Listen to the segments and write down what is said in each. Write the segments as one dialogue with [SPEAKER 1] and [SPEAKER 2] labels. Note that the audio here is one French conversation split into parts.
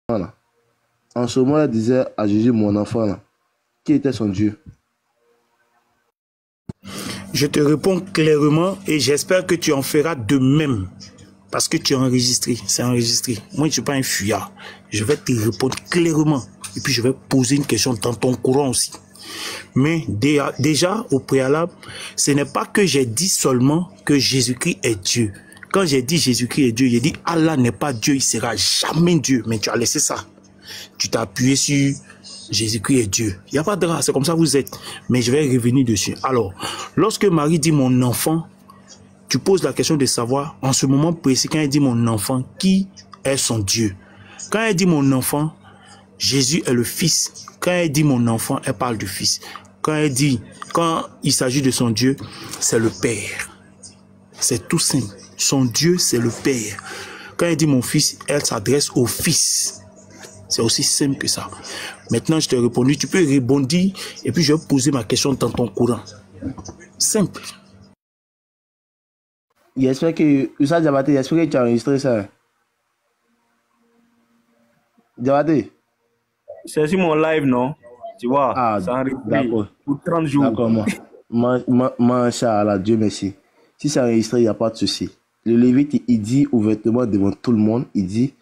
[SPEAKER 1] là. En ce moment, elle disait à Jésus, mon enfant là, qui était son Dieu?
[SPEAKER 2] Je te réponds clairement et j'espère que tu en feras de même. Parce que tu es enregistré, c'est enregistré. Moi, je ne suis pas un fuyard. Je vais te répondre clairement. Et puis, je vais poser une question dans ton courant aussi. Mais déjà, au préalable, ce n'est pas que j'ai dit seulement que Jésus-Christ est Dieu. Quand j'ai dit Jésus-Christ est Dieu, j'ai dit Allah n'est pas Dieu, il sera jamais Dieu. Mais tu as laissé ça. Tu t'as appuyé sur Jésus-Christ est Dieu. Il n'y a pas de grâce, c'est comme ça que vous êtes. Mais je vais revenir dessus. Alors, lorsque Marie dit mon enfant, tu poses la question de savoir, en ce moment précis, quand elle dit mon enfant, qui est son Dieu? Quand elle dit mon enfant, Jésus est le Fils. Quand elle dit mon enfant, elle parle du Fils. Quand il s'agit de son Dieu, c'est le Père. C'est tout simple. Son Dieu, c'est le Père. Quand elle dit mon Fils, elle s'adresse au Fils. C'est aussi simple que ça. Maintenant, je t'ai répondu, tu peux rebondir et puis je vais poser ma question dans ton courant. Simple.
[SPEAKER 1] J'espère que Oussa Diabaté, j'espère que tu as enregistré ça. Diabaté.
[SPEAKER 3] C'est sur mon live, non? Tu vois?
[SPEAKER 1] Ah, d'accord.
[SPEAKER 3] Pour 30 jours.
[SPEAKER 1] D'accord, Masha'Allah, Dieu merci. Si c'est enregistré, il n'y a pas de souci. Le Lévite, il dit ouvertement devant tout le monde, il dit,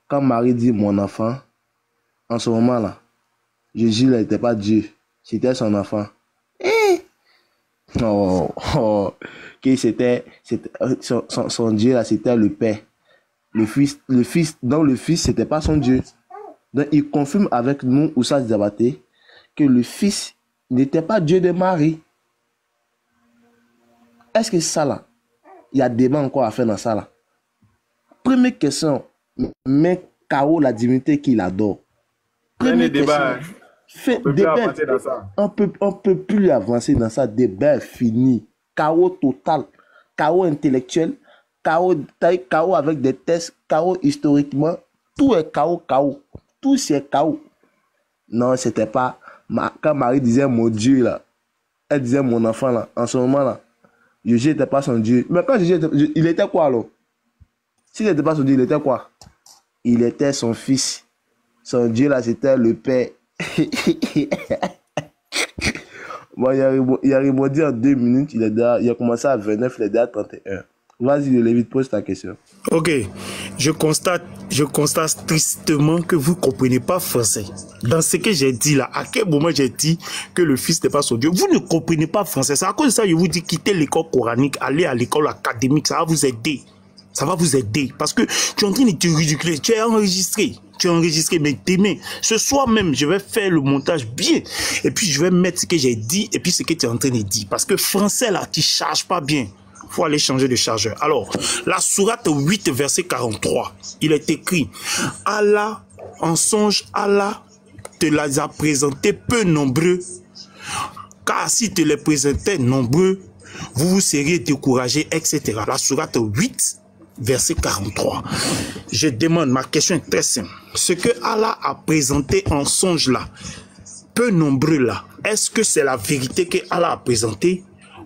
[SPEAKER 1] quand Marie dit mon enfant, en ce moment-là, Jésus n'était pas Dieu, c'était son enfant. Que c'était son Dieu là, c'était le Père. Le Fils, donc le Fils, c'était pas son Dieu. Donc il confirme avec nous, Oussa Diabaté, que le Fils n'était pas Dieu de Marie. Est-ce que ça là, il y a débat encore à faire dans ça là? Première question, mais KO la divinité qu'il adore. Première
[SPEAKER 3] débat.
[SPEAKER 1] On peut plus avancer dans ça. Débat fini. KO total. KO intellectuel. KO avec des tests. KO historiquement. Tout est KO. Tout c'est KO. Non, c'était pas. Quand Marie disait mon Dieu là, elle disait mon enfant là, en ce moment là, Jésus n'était pas son Dieu. Mais quand Jésus était, il était quoi alors? S'il n'était pas son Dieu, il était quoi? Il était son Fils. Son Dieu là, c'était le Père. Bon, il a répondu en 2 minutes, il a commencé à 29, il est déjà à 31. Vas-y, Lévite, pose ta question.
[SPEAKER 2] Ok, je constate tristement que vous ne comprenez pas français. Dans ce que j'ai dit là, à quel moment j'ai dit que le Fils n'est pas son Dieu? Vous ne comprenez pas français. C'est à cause de ça que je vous dis quitter l'école coranique, aller à l'école académique, ça va vous aider. Ça va vous aider parce que tu es en train de te ridiculiser. Tu es enregistré. Mais demain, ce soir même, je vais faire le montage bien. Et puis, je vais mettre ce que j'ai dit et puis ce que tu es en train de dire. Parce que français, là, tu ne charges pas bien. Il faut aller changer de chargeur. Alors, la sourate 8, verset 43, il est écrit, Allah, en songe, Allah te les a présentés peu nombreux. Car si te les présentait nombreux, vous vous seriez découragés, etc. La sourate 8, verset 43. Je demande, ma question est très simple. Ce que Allah a présenté en songe là, peu nombreux là, est-ce que c'est la vérité que Allah a présentée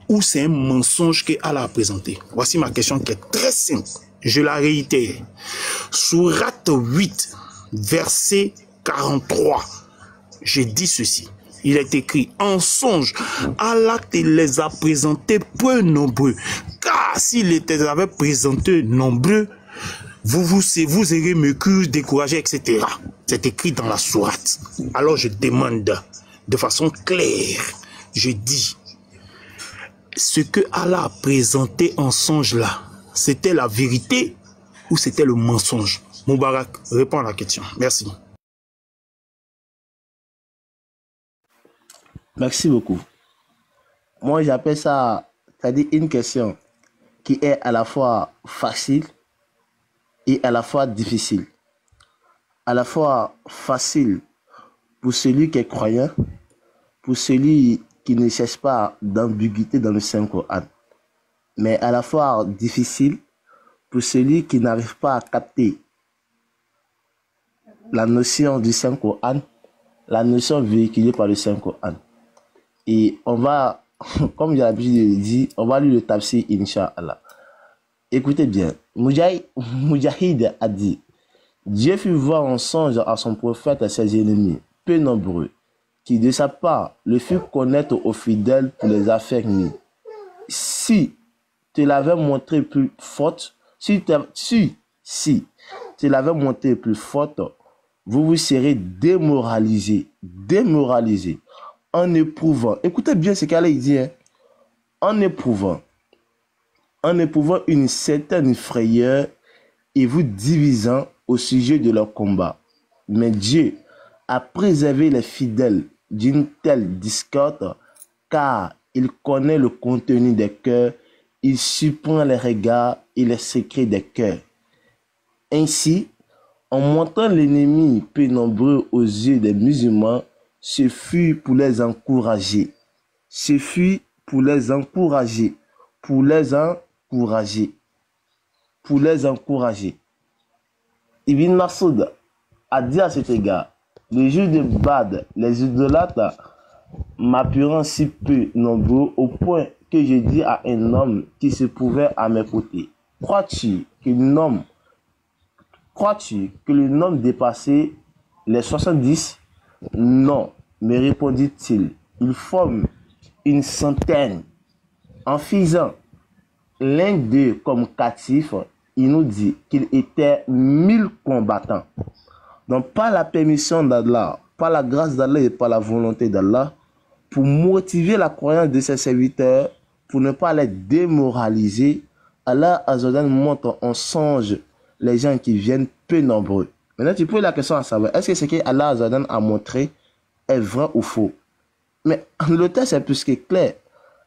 [SPEAKER 2] ou c'est un mensonge que Allah a présenté? Voici ma question qui est très simple. Je la réitère. Sourate 8, verset 43. Je dis ceci. Il est écrit, en songe, Allah te les a présentés peu nombreux. Car s'il te les avait présentés nombreux, vous serez mécus, découragés, etc. C'est écrit dans la sourate. Alors je demande de façon claire, je dis, ce que Allah a présenté en songe là, c'était la vérité ou c'était le mensonge? Moubarak, réponds à la question. Merci.
[SPEAKER 1] Merci beaucoup. Moi, j'appelle ça, c'est-à-dire une question qui est à la fois facile et à la fois difficile. À la fois facile pour celui qui est croyant, pour celui qui ne cherche pas d'ambiguïté dans le Saint-Coran, mais à la fois difficile pour celui qui n'arrive pas à capter la notion du Saint-Coran, la notion véhiculée par le Saint-Coran. Et on va, comme j'ai l'habitude de le dire, on va lire le tafsir, Inch'Allah. Écoutez bien, Moujahid a dit, Dieu fit voir en songe à son prophète à ses ennemis, peu nombreux, qui de sa part le fit connaître aux fidèles pour les affermir. Si tu l'avais montré plus forte, si tu l'avais montré plus forte, vous vous serez démoralisé, en éprouvant. Écoutez bien ce qu'elle dit, hein, en éprouvant une certaine frayeur et vous divisant au sujet de leur combat. Mais Dieu a préservé les fidèles d'une telle discorde, car il connaît le contenu des cœurs, il surprend les regards et les secrets des cœurs. Ainsi, en montrant l'ennemi peu nombreux aux yeux des musulmans, ce fut pour les encourager. Ce fut pour les encourager. Pour les encourager. Pour les encourager. Ibn Masoud a dit à cet égard, les jours de Bad, les idolâtres m'apparurent si peu nombreux au point que je dis à un homme qui se trouvait à mes côtés, crois-tu que le nombre dépassait les 70? Non, me répondit-il, ils forment une centaine. En faisant l'un d'eux comme captif, il nous dit qu'il était 1000 combattants. Donc, par la permission d'Allah, par la grâce d'Allah et par la volonté d'Allah, pour motiver la croyance de ses serviteurs, pour ne pas les démoraliser, Allah Azzawajal montre en songe les gens qui viennent peu nombreux. Maintenant, tu poses la question à savoir, est-ce que ce que Allah Azzawajal a montré est vrai ou faux? Mais le texte est plus que clair.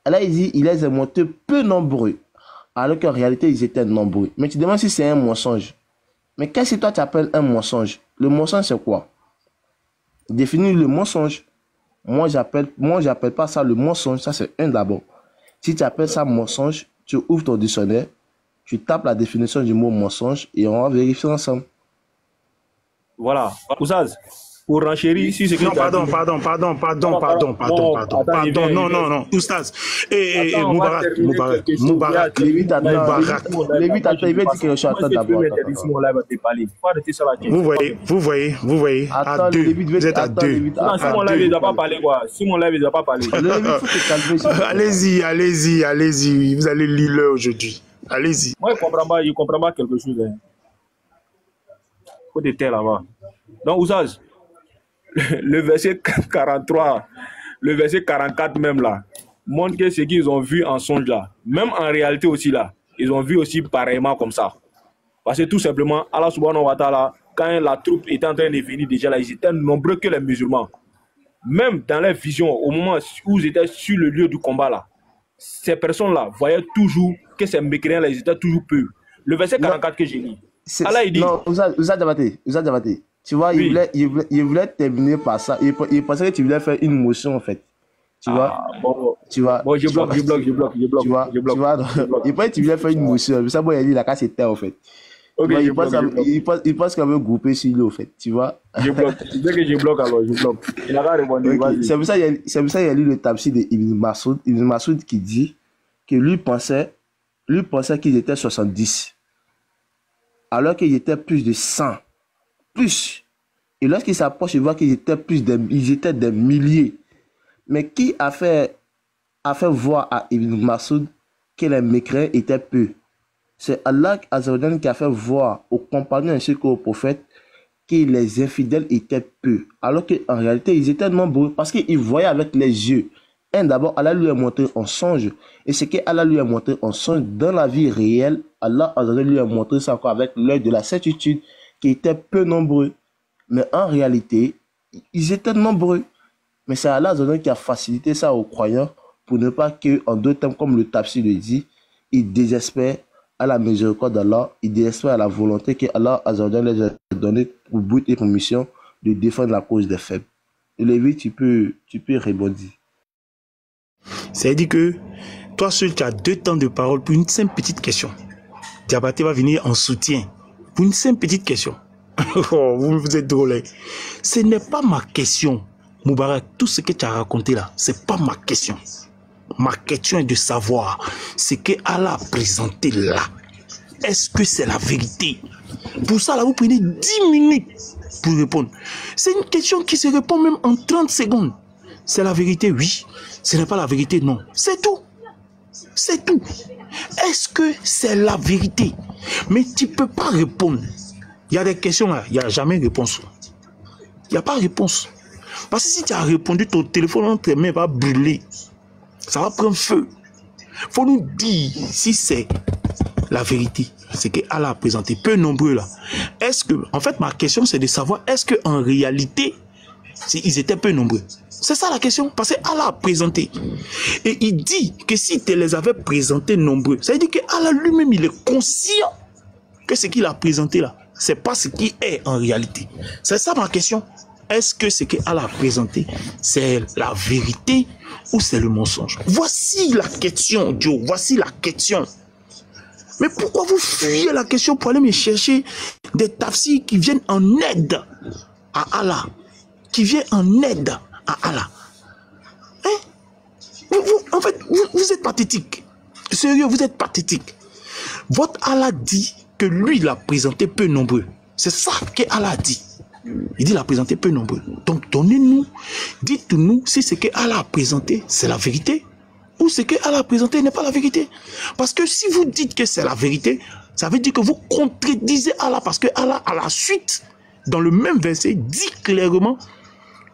[SPEAKER 1] Allah dit, il les a montrés peu nombreux, alors qu'en réalité, ils étaient nombreux. Mais tu demandes si c'est un mensonge. Mais qu'est-ce que toi tu appelles un mensonge? Le mensonge, c'est quoi? Définis le mensonge. Moi, j'appelle pas ça le mensonge. Ça, c'est un d'abord. Si tu appelles ça mensonge, tu ouvres ton dictionnaire, tu tapes la définition du mot mensonge et on va vérifier ensemble.
[SPEAKER 3] Voilà. Ouzaz, pour renchérir ici, c'est que...
[SPEAKER 2] Non, pardon. Non. Oustaz. Moubarak.
[SPEAKER 1] Lévite, attends, il veut dire que je suis à temps d'abord.
[SPEAKER 2] Vous voyez. À deux. Vous êtes à deux.
[SPEAKER 3] Si mon live, il ne doit pas parler, quoi. Si mon live, il ne doit pas parler.
[SPEAKER 2] Allez-y. Vous allez lire l'heure aujourd'hui. Allez-y.
[SPEAKER 3] Moi, je ne comprends pas quelque chose. Il faut des terres là-bas. Donc, Ouzaz, le verset 43, le verset 44 même là, montre que ce qu'ils ont vu en songe là, même en réalité aussi là, ils ont vu aussi pareillement comme ça. Parce que tout simplement, Allah subhanahu wa ta'ala, quand la troupe était en train de venir déjà là, ils étaient nombreux que les musulmans. Même dans les visions, au moment où ils étaient sur le lieu du combat là, ces personnes-là voyaient toujours que ces mécréants là, ils étaient toujours peu. Le verset 44 que j'ai lu, Allah il dit... Non,
[SPEAKER 1] Ouzaz Diabaté. Tu vois, oui. il voulait terminer par ça. Il pensait que tu voulais faire une motion, en fait. Tu vois? Tu vois?
[SPEAKER 3] Bon, je bloque.
[SPEAKER 1] Tu vois? Il pensait que tu voulais faire une motion. Mais ça, bon, il a dit la casse était, en fait.
[SPEAKER 3] Ok,
[SPEAKER 1] il pense qu'on veut grouper sur lui, en fait. Tu vois?
[SPEAKER 3] Je bloque. Dès que je bloque, alors je bloque. Il n'a pas répondu.
[SPEAKER 1] Okay. C'est pour ça qu'il y a lu le tafsir de Ibn Masoud. Ibn Masoud qui dit que lui pensait qu'ils étaient 70. Alors qu'il était plus de 100. Plus. Et lorsqu'il s'approche, il voit qu'ils étaient des milliers. Mais qui a fait voir à Ibn Masoud que les mécréants étaient peu? C'est Allah Azzawajal qui a fait voir aux compagnons ainsi qu'aux prophètes que les infidèles étaient peu. Alors qu'en réalité, ils étaient nombreux parce qu'ils voyaient avec les yeux. D'abord, Allah lui a montré en songe. Et ce qu'Allah lui a montré en songe dans la vie réelle, Allah Azzawajal lui a montré ça encore avec l'œil de la certitude, qui étaient peu nombreux. Mais en réalité, ils étaient nombreux. Mais c'est Allah qui a facilité ça aux croyants pour ne pas que, en deux termes, comme le tafsir le dit, ils désespèrent à la miséricorde d'Allah, ils désespèrent à la volonté que Allah les a donné pour but et pour mission de défendre la cause des faibles. Et Lévi, tu peux rebondir.
[SPEAKER 2] C'est-à-dire que toi seul, tu as 2 temps de parole pour une simple petite question. Diabaté va venir en soutien. Pour une simple petite question. Oh, vous êtes drôle. Ce n'est pas ma question, Moubarak. Tout ce que tu as raconté là, c'est pas ma question. Ma question est de savoir ce que Allah a présenté là. Est-ce que c'est la vérité? Pour ça, là, vous prenez 10 minutes pour répondre. C'est une question qui se répond même en 30 secondes. C'est la vérité, oui. Ce n'est pas la vérité, non. C'est tout. C'est tout. Est-ce que c'est la vérité? Mais tu ne peux pas répondre. Il y a des questions là, il n'y a jamais réponse. Il n'y a pas réponse. Parce que si tu as répondu, ton téléphone entre tes mains va brûler. Ça va prendre feu. Il faut nous dire si c'est la vérité. C'est que Allah a présenté peu nombreux là. Est-ce que, en fait, ma question c'est de savoir est-ce qu'en réalité, ils étaient peu nombreux. C'est ça la question. Parce que Allah a présenté. Et il dit que si tu les avais présentés nombreux, ça veut dire que Allah lui-même, il est conscient que ce qu'il a présenté là, c'est pas ce qui est en réalité. C'est ça ma question. Est-ce que ce que Allah a présenté, c'est la vérité ou c'est le mensonge? Voici la question, Joe. Voici la question. Mais pourquoi vous fuyez la question pour aller me chercher des tafsirs qui viennent en aide à Allah? Qui viennent en aide à Allah? Hein? En fait, vous êtes pathétique. Sérieux, vous êtes pathétique. Votre Allah dit que lui, il a présenté peu nombreux. C'est ça que Allah dit. Il dit il a présenté peu nombreux. Donc, donnez-nous, dites-nous si ce que Allah a présenté, c'est la vérité, ou ce que Allah a présenté n'est pas la vérité. Parce que si vous dites que c'est la vérité, ça veut dire que vous contredisez Allah, parce que Allah, à la suite, dans le même verset, dit clairement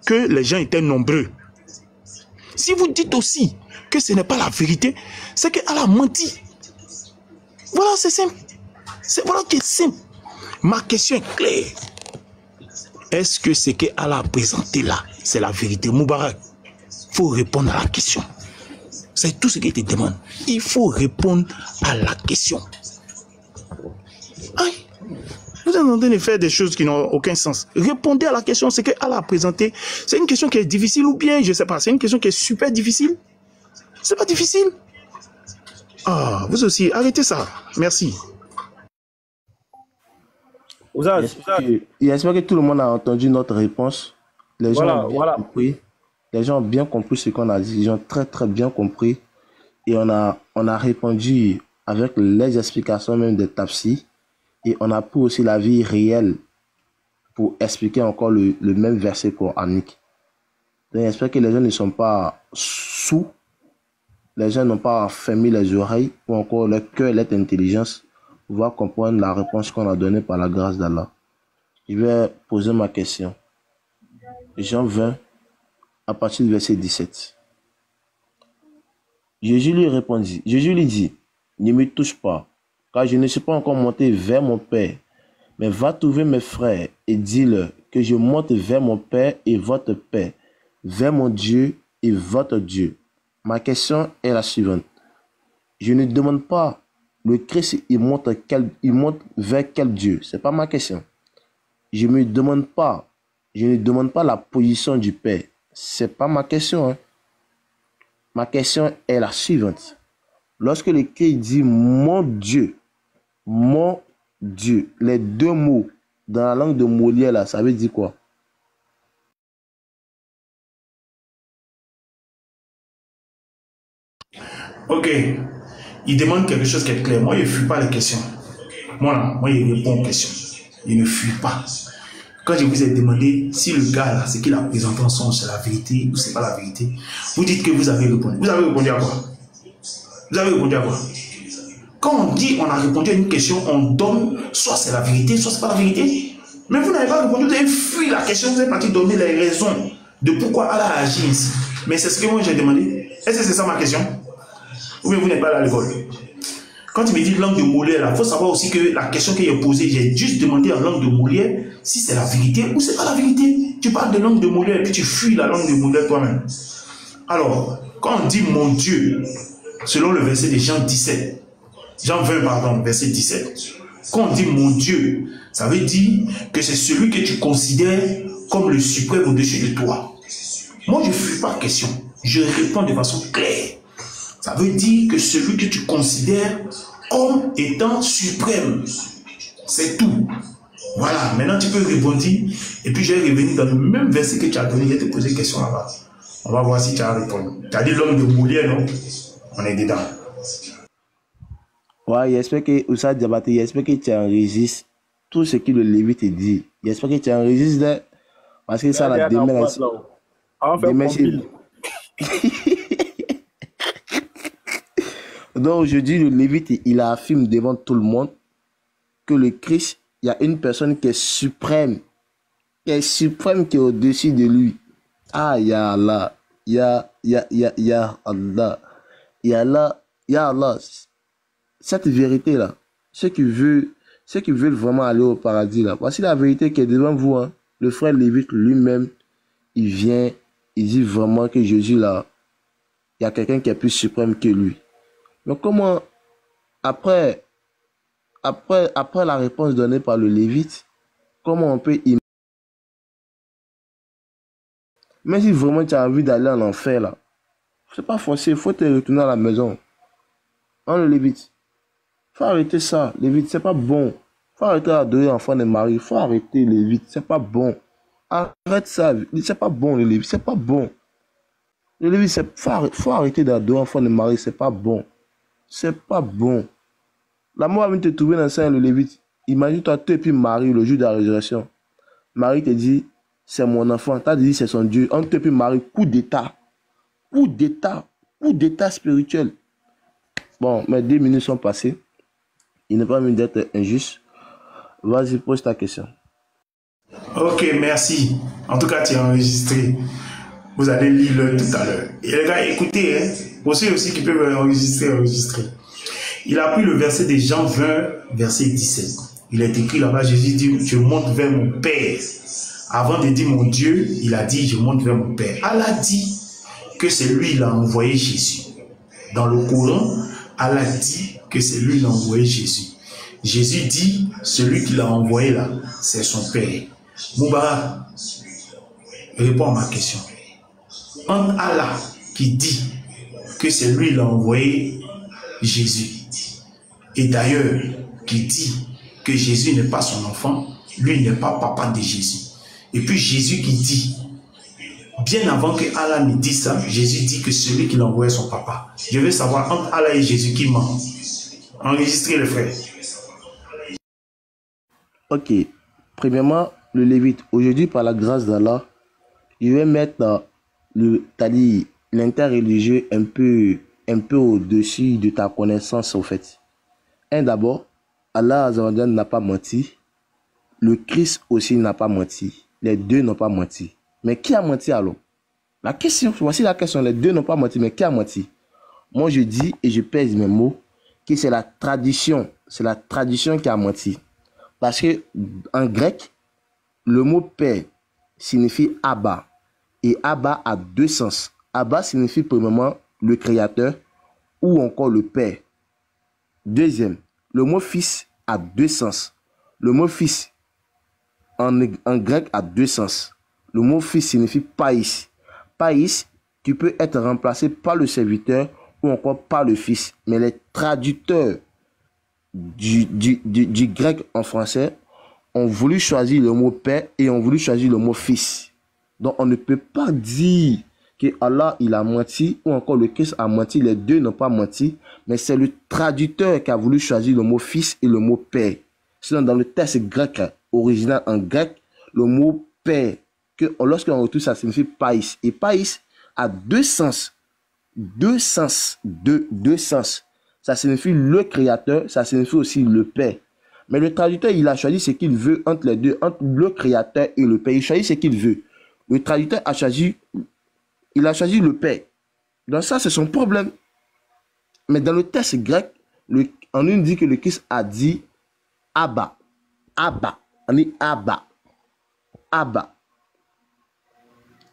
[SPEAKER 2] que les gens étaient nombreux. Si vous dites aussi que ce n'est pas la vérité, c'est que Allah a menti. Voilà, c'est simple. Voilà qui est simple. Ma question est claire. Est-ce que ce que Allah a présenté là, c'est la vérité? Moubarak, il faut répondre à la question. C'est tout ce qu'il te demande. Il faut répondre à la question. Aïe. Vous êtes en train de faire des choses qui n'ont aucun sens. Répondez à la question, ce que Allah a présenté. C'est une question qui est difficile ou bien, je ne sais pas, c'est une question qui est super difficile. C'est pas difficile. Ah, vous aussi, arrêtez ça. Merci.
[SPEAKER 1] J'espère que tout le monde a entendu notre réponse. Les gens ont bien compris. Les gens ont bien compris ce qu'on a dit. Ils ont très très bien compris. Et on a répondu avec les explications même des tafsirs. Et on a pris aussi la vie réelle pour expliquer encore le même verset coranique. Donc j'espère que les gens ne sont pas sous. Les gens n'ont pas fermé les oreilles ou encore leur cœur et leur intelligence pour pouvoir comprendre la réponse qu'on a donnée par la grâce d'Allah. Je vais poser ma question. Jean 20, à partir du verset 17. Jésus lui dit, ne me touche pas, car je ne suis pas encore monté vers mon Père, mais va trouver mes frères et dis-leur que je monte vers mon Père et votre Père, vers mon Dieu et votre Dieu. Ma question est la suivante. Je ne demande pas le Christ, il monte vers quel Dieu? Ce n'est pas ma question. Je ne demande pas la position du Père. Ce n'est pas ma question. Hein. Ma question est la suivante. Lorsque le Christ dit mon Dieu, les deux mots dans la langue de Molière, là, ça veut dire quoi?
[SPEAKER 2] Ok. Il demande quelque chose qui est clair. Moi, je ne fuis pas les questions. Moi, je réponds aux questions. Je ne fuis pas. Quand je vous ai demandé si le gars là, ce qu'il a présenté en songe, c'est la vérité ou c'est pas la vérité, vous dites que vous avez répondu. Vous avez répondu à quoi? Vous avez répondu à quoi? Quand on dit on a répondu à une question, on donne soit c'est la vérité, soit c'est pas la vérité. Mais vous n'avez pas répondu, vous avez fui la question, vous êtes parti donner les raisons de pourquoi Allah a agi ainsi. Mais c'est ce que moi j'ai demandé. Est-ce que c'est ça ma question? Ou bien vous n'êtes pas allé à l'école? Quand tu me dis langue de Molière, il faut savoir aussi que la question que j'ai posée, j'ai juste demandé en langue de Molière si c'est la vérité ou c'est pas la vérité. Tu parles de langue de Molière et puis tu fuis la langue de Molière toi-même. Alors, quand on dit mon Dieu, selon le verset de Jean 17, Jean 20, pardon, verset 17, quand on dit mon Dieu, ça veut dire que c'est celui que tu considères comme le suprême au-dessus de toi. Moi, je ne fuis pas la question. Je réponds de façon claire. Ça veut dire que celui que tu considères comme étant suprême. C'est tout. Voilà, maintenant tu peux répondre. Et puis je vais revenir dans le même verset que tu as donné. Je vais te poser une question là-bas. On va voir si tu as répondu. Tu as dit l'homme de Molière, non? On est dedans.
[SPEAKER 1] Ouais, j'espère que Oussa Diabaté, j'espère que tu enregistres tout ce que le Lévite te dit. J'espère que tu enregistres là, parce que ça, là, demain, là,
[SPEAKER 3] on fait
[SPEAKER 1] demain,
[SPEAKER 3] compile.
[SPEAKER 1] Donc aujourd'hui, le Lévite, il affirme devant tout le monde que le Christ, il y a une personne qui est suprême, qui est au-dessus de lui. Ah, ya Allah, ya Allah, ya Allah, ya Allah. Cette vérité-là, ceux qui veulent vraiment aller au paradis, là, voici la vérité qui est devant vous. Hein. Le frère Lévite lui-même, il vient, il dit vraiment que Jésus, là, il y a quelqu'un qui est plus suprême que lui. Mais comment, après la réponse donnée par le Lévite, comment on peut imaginer, même si vraiment tu as envie d'aller en enfer, là, c'est pas forcé, il faut te retourner à la maison. Hein, le Lévite? Faut arrêter ça, Lévite, c'est pas bon. Faut arrêter d'adorer l'enfant de Marie, faut arrêter, Lévite, c'est pas bon. Arrête ça, c'est pas bon, le Lévite, c'est pas bon. Le Lévite, faut arrêter d'adorer l'enfant de Marie, c'est pas bon. C'est pas bon. La mort va venir te trouver dans ça, le Lévite. Imagine-toi, toi et puis Marie, le jour de la résurrection. Marie te dit, c'est mon enfant. T'as dit, c'est son Dieu. Entre toi et puis Marie, coup d'état. Coup d'état spirituel. Bon, mes 2 minutes sont passées. Il n'est pas mieux d'être injuste. Vas-y, pose ta question.
[SPEAKER 2] Ok, merci. En tout cas, tu as enregistré. Vous allez lire tout à l'heure. Et les gars, écoutez, hein, pour ceux aussi qui peuvent enregistrer. Il a pris le verset de Jean 20, verset 17. Il est écrit là-bas, Jésus dit, je monte vers mon Père. Avant de dire mon Dieu, il a dit, je monte vers mon Père. Allah dit que c'est lui qui a envoyé Jésus. Dans le Coran, Allah dit que c'est lui qui a envoyé Jésus. Jésus dit, celui qui l'a envoyé là, c'est son Père. Moubarak, réponds à ma question. Entre Allah qui dit que c'est lui qui a envoyé Jésus, et d'ailleurs qui dit que Jésus n'est pas son enfant, lui n'est pas papa de Jésus. Et puis Jésus qui dit, bien avant que Allah me dise ça, Jésus dit que celui qui l'a envoyé est son papa. Je veux savoir entre Allah et Jésus qui ment. Enregistrez le frère.
[SPEAKER 1] Ok. Premièrement, le Lévite. Aujourd'hui, par la grâce d'Allah, je vais mettre l'interreligieux un peu au-dessus de ta connaissance, au fait. D'abord, Allah Azzawajal n'a pas menti. Le Christ aussi n'a pas menti. Les deux n'ont pas menti. Mais qui a menti alors? Voici la question. Les deux n'ont pas menti, mais qui a menti? Moi, je dis, et je pèse mes mots, que c'est la tradition. C'est la tradition qui a menti. Parce que en grec, le mot père signifie Abba. Et Abba a 2 sens. Abba signifie premièrement le créateur ou encore le père. Deuxième, le mot fils a 2 sens. Le mot fils en grec a 2 sens. Le mot fils signifie païs. Païs qui peut être remplacé par le serviteur ou encore par le fils. Mais les traducteurs du grec en français ont voulu choisir le mot père et ont voulu choisir le mot fils. Donc on ne peut pas dire que Allah il a menti ou encore le Christ a menti. Les deux n'ont pas menti, mais c'est le traducteur qui a voulu choisir le mot fils et le mot père. Sinon dans le texte grec original en grec, le mot père, lorsqu'on retrouve ça signifie païs. Et païs a 2 sens. 2 sens. Deux sens. Ça signifie le créateur, ça signifie aussi le père. Mais le traducteur, il a choisi ce qu'il veut entre les deux, entre le créateur et le père. Il choisit ce qu'il veut. Le traducteur a choisi le père. Donc ça, c'est son problème. Mais dans le texte grec, on nous dit que le Christ a dit Abba. Abba. On dit Abba. Abba.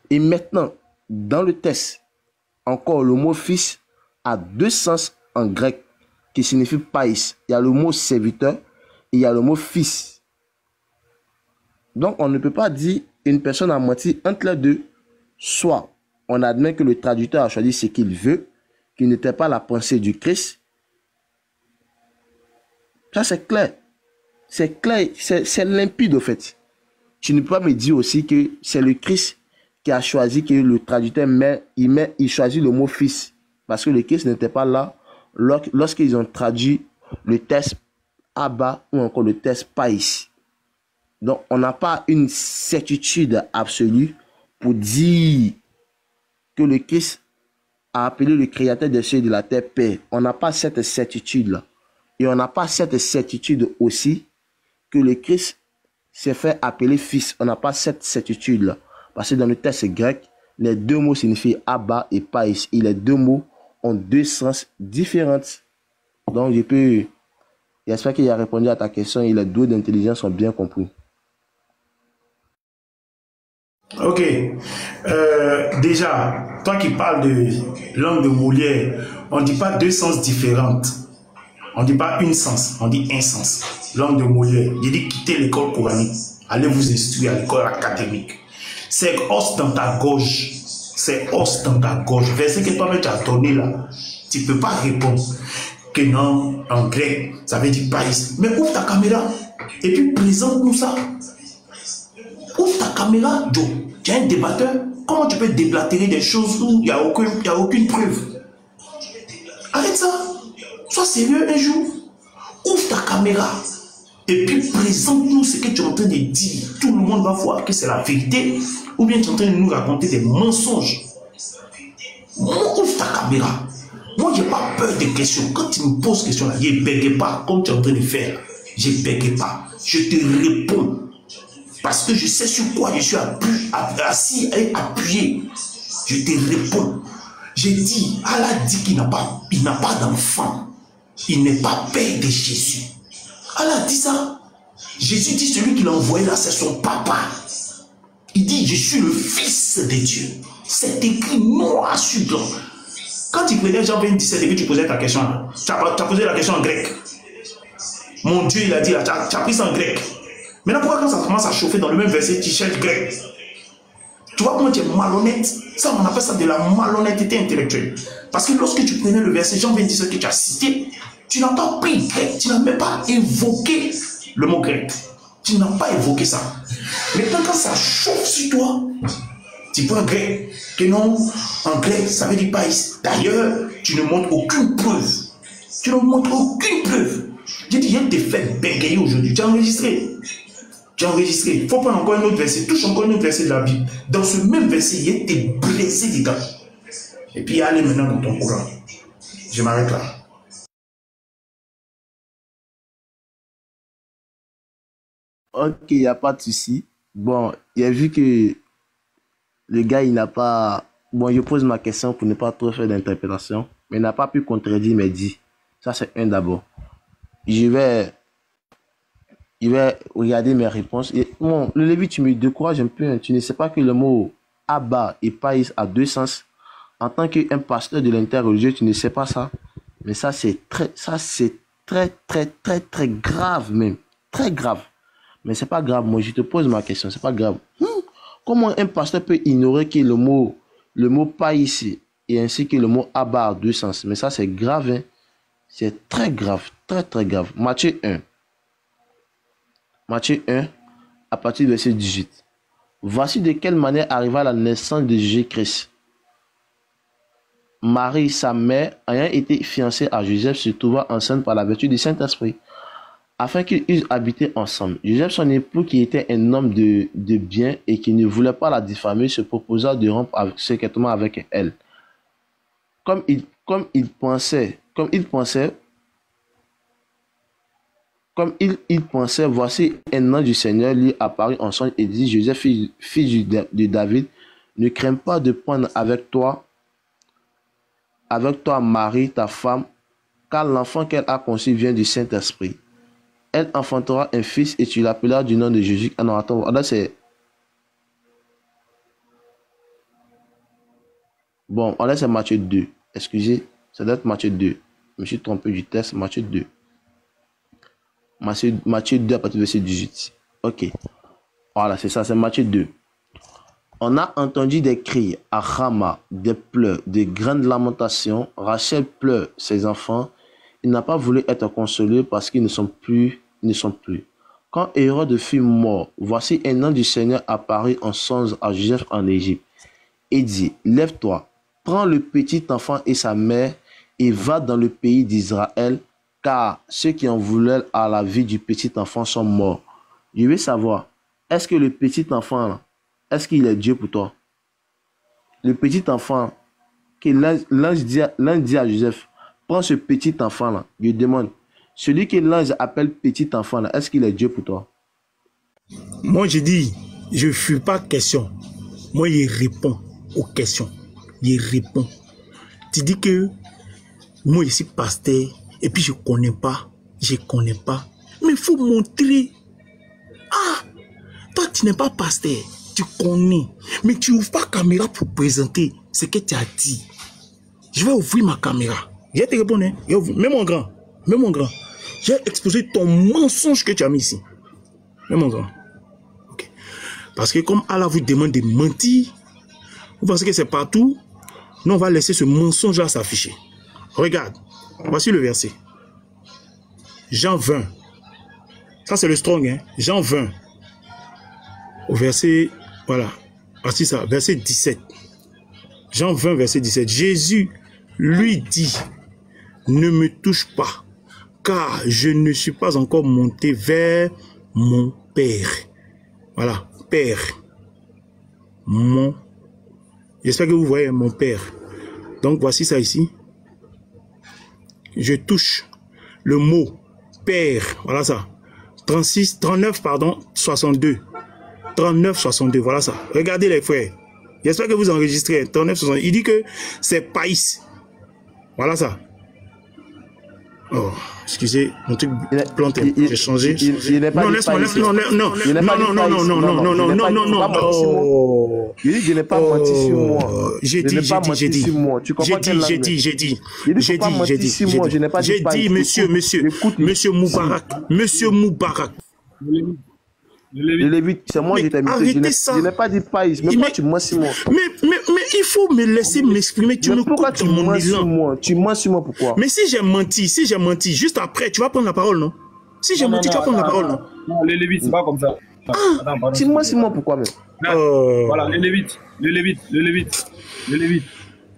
[SPEAKER 1] Et maintenant, dans le texte, encore le mot fils a 2 sens en grec qui signifie païs. Il y a le mot serviteur et il y a le mot fils. Donc on ne peut pas dire une personne a menti entre les deux. Soit on admet que le traducteur a choisi ce qu'il veut, qu'il n'était pas la pensée du Christ. Ça c'est clair. C'est clair, c'est limpide au fait. Tu ne peux pas me dire aussi que c'est le Christ qui a choisi que le traducteur il choisit le mot fils. Parce que le Christ n'était pas là lorsqu'ils ont traduit le texte Abba ou encore le texte Païs. Donc, on n'a pas une certitude absolue pour dire que le Christ a appelé le Créateur des cieux et de la terre Père. On n'a pas cette certitude-là. Et on n'a pas cette certitude aussi que le Christ s'est fait appeler Fils. On n'a pas cette certitude-là. Parce que dans le texte grec, les deux mots signifient Abba et Pais. Et les deux mots ont deux sens différents. Donc, j'espère qu'il a répondu à ta question et les deux d'intelligence sont bien compris.
[SPEAKER 2] Ok. Déjà, toi qui parles de langue de Molière, on ne dit pas deux sens différentes. On ne dit pas une sens, on dit un sens. Langue de Molière. Il dit quittez l'école coranique. Allez vous instruire à l'école académique. C'est os dans ta gorge. C'est os dans ta gorge. Verset que toi-même tu as donné là. Tu ne peux pas répondre que non, en grec, ça veut dire pas ici. Mais ouvre ta caméra et puis présente-nous ça. Ouvre ta caméra, Joe. Tu es un débatteur. Comment tu peux déblatérer des choses où il n'y a aucune preuve? Arrête ça. Sois sérieux un jour. Ouvre ta caméra. Et puis présente-nous ce que tu es en train de dire. Tout le monde va voir que c'est la vérité. Ou bien tu es en train de nous raconter des mensonges. Ouvre ta caméra. Moi, je n'ai pas peur des questions. Quand tu me poses question là, je ne bégaye pas comme tu es en train de faire. Je ne bégaye pas. Je te réponds. Parce que je sais sur quoi je suis assis et appuyé. Je te réponds. J'ai dit, Allah dit qu'il n'a pas d'enfant. Il n'est pas père de Jésus. Allah dit ça. Jésus dit celui qui l'a envoyé là, c'est son papa. Il dit, je suis le fils de Dieu. C'est écrit noir sur blanc. Quand tu prenais Jean 27 et que tu posais ta question là, tu as posé la question en grec. Mon Dieu, il a dit là, tu as pris ça en grec. Maintenant, pourquoi quand ça commence à chauffer dans le même verset, tu cherches grec? Tu vois comment tu es malhonnête? Ça, on appelle ça de la malhonnêteté intellectuelle. Parce que lorsque tu prenais le verset Jean 27 que tu as cité, tu n'as pas pris grec, tu n'as même pas évoqué le mot grec. Tu n'as pas évoqué ça. Maintenant, quand ça chauffe sur toi, tu prends grec. Que non, en grec, ça veut dire pas ici. D'ailleurs, tu ne montres aucune preuve. Tu ne montres aucune preuve. J'ai dit, je t'ai fait bégayer aujourd'hui. Tu as enregistré. Tu as enregistré. Il faut prendre encore un autre verset. Touche encore un autre verset de la Bible. Dans ce même verset, il t'ai blessé les gars. Et puis, allez maintenant dans ton courant. Je m'arrête là.
[SPEAKER 1] Ok, il n'y a pas de souci. Bon, il a vu que le gars, il n'a pas... Bon, je pose ma question pour ne pas trop faire d'interprétation. Mais il n'a pas pu contredire mes dits. Ça, c'est un d'abord. Je vais regarder mes réponses. Et, bon, le Lévi, tu me décourages un peu. Hein. Tu ne sais pas que le mot Abba et Pais a deux sens. En tant qu'un pasteur de l'interreligieux, tu ne sais pas ça. Mais ça, c'est très grave même. Très grave. Mais c'est pas grave. Moi, je te pose ma question. C'est pas grave. Comment un pasteur peut ignorer que le mot Pais et ainsi que le mot Abba a deux sens? Mais ça, c'est grave. Hein. C'est très grave. Très grave. Matthieu 1. Matthieu 1, à partir du verset 18. Voici de quelle manière arriva la naissance de Jésus-Christ. Marie, sa mère, ayant été fiancée à Joseph, se trouva enceinte par la vertu du Saint-Esprit, afin qu'ils eussent habité ensemble. Joseph, son époux, qui était un homme de bien et qui ne voulait pas la diffamer, se proposa de rompre secrètement avec elle. Comme il pensait, voici un ange du Seigneur lui apparut en songe et dit, Joseph, fils de David, ne crains pas de prendre avec toi Marie, ta femme, car l'enfant qu'elle a conçu vient du Saint-Esprit. Elle enfantera un fils et tu l'appelleras du nom de Jésus. Ah non, attends, là c'est... Bon, là c'est Matthieu 2. Excusez, ça doit être Matthieu 2. Je me suis trompé du texte, Matthieu 2. Matthieu 2 à partir du verset 18. Ok. Voilà, c'est ça, c'est Matthieu 2. On a entendu des cris à Rama, des pleurs, des grandes lamentations. Rachel pleure ses enfants. Il n'a pas voulu être consolé parce qu'ils ne sont plus. Quand Hérode fut mort, voici un ange du Seigneur apparut en songe à Joseph en Égypte et dit, lève-toi, prends le petit enfant et sa mère et va dans le pays d'Israël, car ceux qui en voulaient à la vie du petit enfant sont morts. Je veux savoir, est-ce que le petit enfant, là, est-ce qu'il est Dieu pour toi? Le petit enfant, que l'ange dit à Joseph, prends ce petit enfant-là, je demande, celui que l'ange appelle petit enfant-là, est-ce qu'il est Dieu pour toi?
[SPEAKER 2] Moi, je dis, je ne fuis pas question. Moi, il répond aux questions. Il répond. Tu dis que moi, je suis pasteur et puis je ne connais pas. Je ne connais pas. Mais il faut montrer. Ah, toi, tu n'es pas pasteur. Tu connais. Mais tu n'ouvres pas la caméra pour présenter ce que tu as dit. Je vais ouvrir ma caméra. Je vais te répondre. Hein? Mais mon grand. Mais mon grand. J'ai exposé ton mensonge que tu as mis ici. Mais mon grand. Okay. Parce que comme Allah vous demande de mentir, vous pensez que c'est partout. Nous, on va laisser ce mensonge-là s'afficher. Regarde. Voici le verset. Jean 20. Ça, c'est le strong. Hein? Jean 20. Au verset, voilà. Voici ça. Verset 17. Jean 20, verset 17. Jésus lui dit, ne me touche pas, car je ne suis pas encore monté vers mon Père. Voilà, Père. Mon. J'espère que vous voyez mon Père. Donc, voici ça ici. Je touche le mot Père. Voilà ça. 39, pardon, 62. 39, 62, voilà ça. Regardez les frères. J'espère que vous enregistrez. 39, 62. Il dit que c'est Païs. Voilà ça. Oh, excusez, mon truc planté. J'ai changé. Non, laisse-moi, laisse-moi, non.
[SPEAKER 1] Il dit, je n'ai pas menti sur moi.
[SPEAKER 2] J'ai dit, monsieur Moubarak.
[SPEAKER 1] Le Lévite, c'est moi qui t'ai mis. Je n'ai pas dit Païs. Mais pourquoi tu mens sur moi?
[SPEAKER 2] Mais il faut me laisser m'exprimer. Tu me coupes dans mon élan.
[SPEAKER 1] Tu mens sur moi, pourquoi?
[SPEAKER 2] Mais si j'ai menti, juste après, tu vas prendre la parole, non? Si j'ai menti, tu vas prendre la parole, non?
[SPEAKER 3] Non, les Lévites, c'est pas comme ça.
[SPEAKER 1] Tu mens sur moi, pourquoi même?
[SPEAKER 3] Voilà, le Lévite.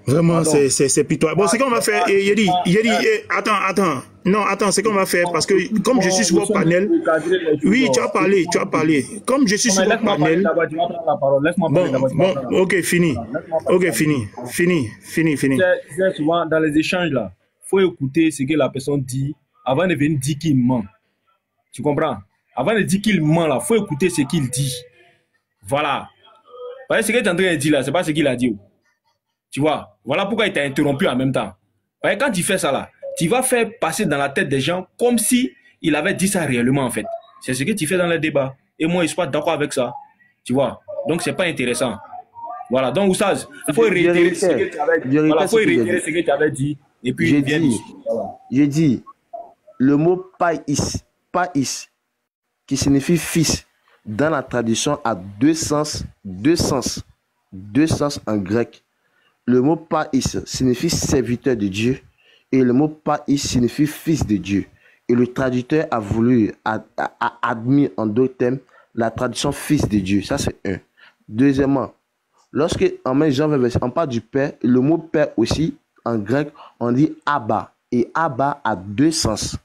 [SPEAKER 2] Vraiment, c'est pitoyable. Bon, c'est qu'on va faire. Il dit, attends. Non, attends, c'est qu'on va faire parce que comme je suis sur votre panel. Oui, tu as parlé. Comme je suis sur votre panel. Bon, ok, fini. Ok, fini.
[SPEAKER 3] Souvent, dans les échanges là, il faut écouter ce que la personne dit avant de venir dire qu'il ment. Tu comprends? Avant de dire qu'il ment là, il faut écouter ce qu'il dit. Voilà. Parce que ce que tu es en train de dire là, c'est pas ce qu'il a dit. Tu vois, voilà pourquoi il t'a interrompu en même temps. Parce que quand tu fais ça là, tu vas faire passer dans la tête des gens comme si il avait dit ça réellement en fait. C'est ce que tu fais dans les débats. Et moi, je suis pas d'accord avec ça. Tu vois, donc c'est pas intéressant. Voilà, donc Oussaz, il faut réitérer ce que tu avais dit. Voilà, faut réitérer ce que tu avais dit. Et puis,
[SPEAKER 1] j'ai dit, le mot païs, qui signifie fils, dans la tradition a deux sens en grec. Le mot païs signifie serviteur de Dieu et le mot païs signifie fils de Dieu. Et le traducteur a voulu, a admis en deux termes la traduction fils de Dieu. Ça, c'est un. Deuxièmement, lorsque en Jean 20, on parle du Père, le mot Père aussi, en grec, on dit Abba. Et Abba a deux sens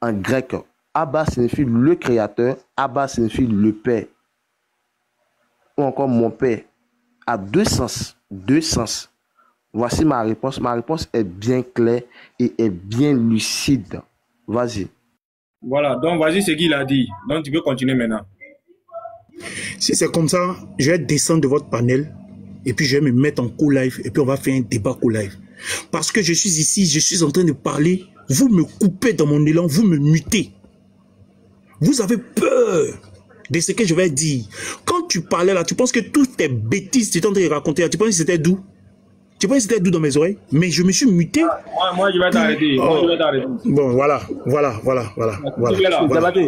[SPEAKER 1] en grec. Abba signifie le Créateur, Abba signifie le Père. Ou encore mon Père, a deux sens. Voici ma réponse. Ma réponse est bien claire et est bien lucide. Vas-y.
[SPEAKER 3] Voilà, donc vas-y ce qu'il a dit. Donc tu peux continuer maintenant.
[SPEAKER 2] Si c'est comme ça, je vais descendre de votre panel et puis je vais me mettre en co-live et puis on va faire un débat co-live. Parce que je suis ici, je suis en train de parler, vous me coupez dans mon élan, vous me mutez. Vous avez peur de ce que je vais dire. Quand tu parlais là, tu penses que toutes tes bêtises que tu es en train de raconter là, tu penses que c'était doux? Tu penses que c'était doux dans mes oreilles? Mais je me suis muté.
[SPEAKER 3] Moi, je vais t'arrêter.
[SPEAKER 2] Bon, voilà.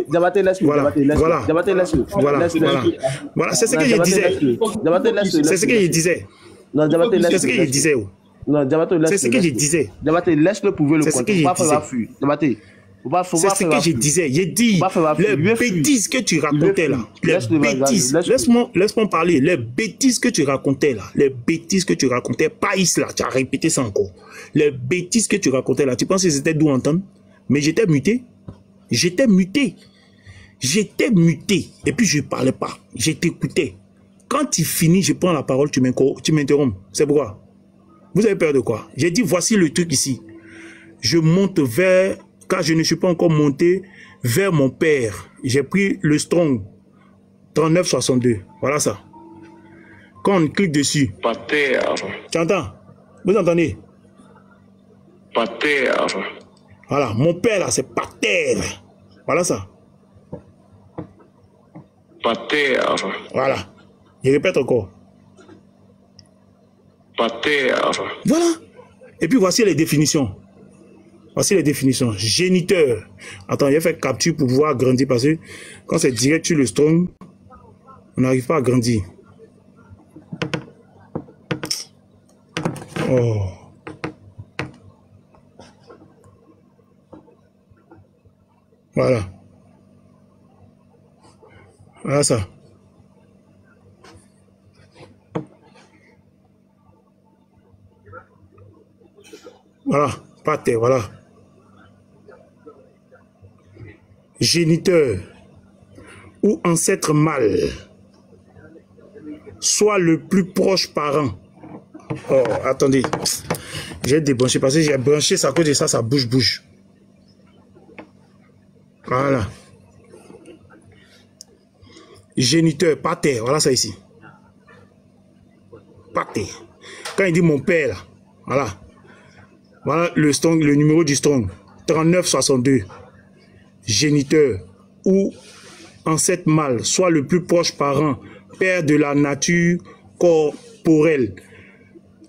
[SPEAKER 1] Diabaté, laisse-le.
[SPEAKER 2] Voilà, c'est ce que je disais. C'est ce que je disais.
[SPEAKER 1] Non, Diabaté, laisse-le.
[SPEAKER 2] C'est ce que je disais.
[SPEAKER 1] Non, Diabaté, laisse-le.
[SPEAKER 2] C'est ce que je disais.
[SPEAKER 1] Diabaté, laisse-le prouver le contraire.
[SPEAKER 2] Diabaté. C'est ce que je disais. J'ai dit les bêtises que tu racontais là. Les bêtises. Laisse-moi parler. Les bêtises que tu racontais là. Les bêtises que tu racontais. Païs là. Tu as répété ça encore. Les bêtises que tu racontais là. Tu penses que c'était d'où entendre? Mais j'étais muté. J'étais muté. J'étais muté. Et puis, je ne parlais pas. Je t'écoutais. Quand il finit, je prends la parole, tu m'interromps. C'est pourquoi? Vous avez peur de quoi? J'ai dit, voici le truc ici. Je monte vers, car je ne suis pas encore monté, vers mon père. J'ai pris le Strong 3962. Voilà ça. Quand on clique dessus.
[SPEAKER 4] Pater.
[SPEAKER 2] Tu entends? Vous entendez?
[SPEAKER 4] Pater.
[SPEAKER 2] Voilà, mon père là, c'est Pater. Voilà ça.
[SPEAKER 4] Pater.
[SPEAKER 2] Voilà. Je répète encore.
[SPEAKER 4] Pater.
[SPEAKER 2] Voilà. Et puis voici les définitions. Voici les définitions. Géniteur. Attends, j'ai fait capture pour pouvoir agrandir parce que quand c'est direct sur le Strong, on n'arrive pas à grandir. Oh. Voilà. Voilà ça. Voilà. Pater, voilà. Géniteur ou ancêtre mâle, soit le plus proche parent. Oh, attendez. J'ai débranché parce que j'ai branché ça à cause de ça, ça bouge. Voilà. Géniteur, pater, voilà ça ici. Pater. Quand il dit mon père, là, voilà. Voilà le Strong, le numéro du Strong. 3962. Géniteur ou ancêtre mâle, soit le plus proche parent, père de la nature corporelle,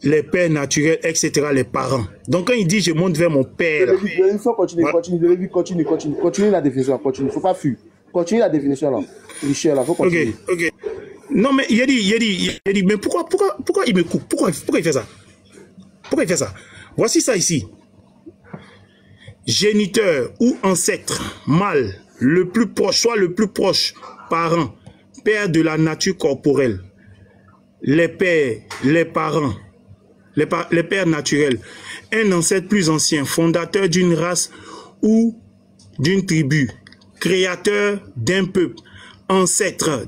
[SPEAKER 2] les pères naturels, etc., les parents. Donc quand il dit je monte vers mon père...
[SPEAKER 1] Il faut continuer, continue la définition, continue, il ne faut pas fuir. Continue la définition là. Michel, là, faut continuer.
[SPEAKER 2] Ok. Non mais il a dit, mais pourquoi il me coupe? Pourquoi il fait ça? Pourquoi il fait ça? Voici ça ici. Géniteur ou ancêtre mâle, le plus proche, soit le plus proche parent, père de la nature corporelle, les pères, les parents, les pères naturels, un ancêtre plus ancien, fondateur d'une race ou d'une tribu, créateur d'un peuple, ancêtre,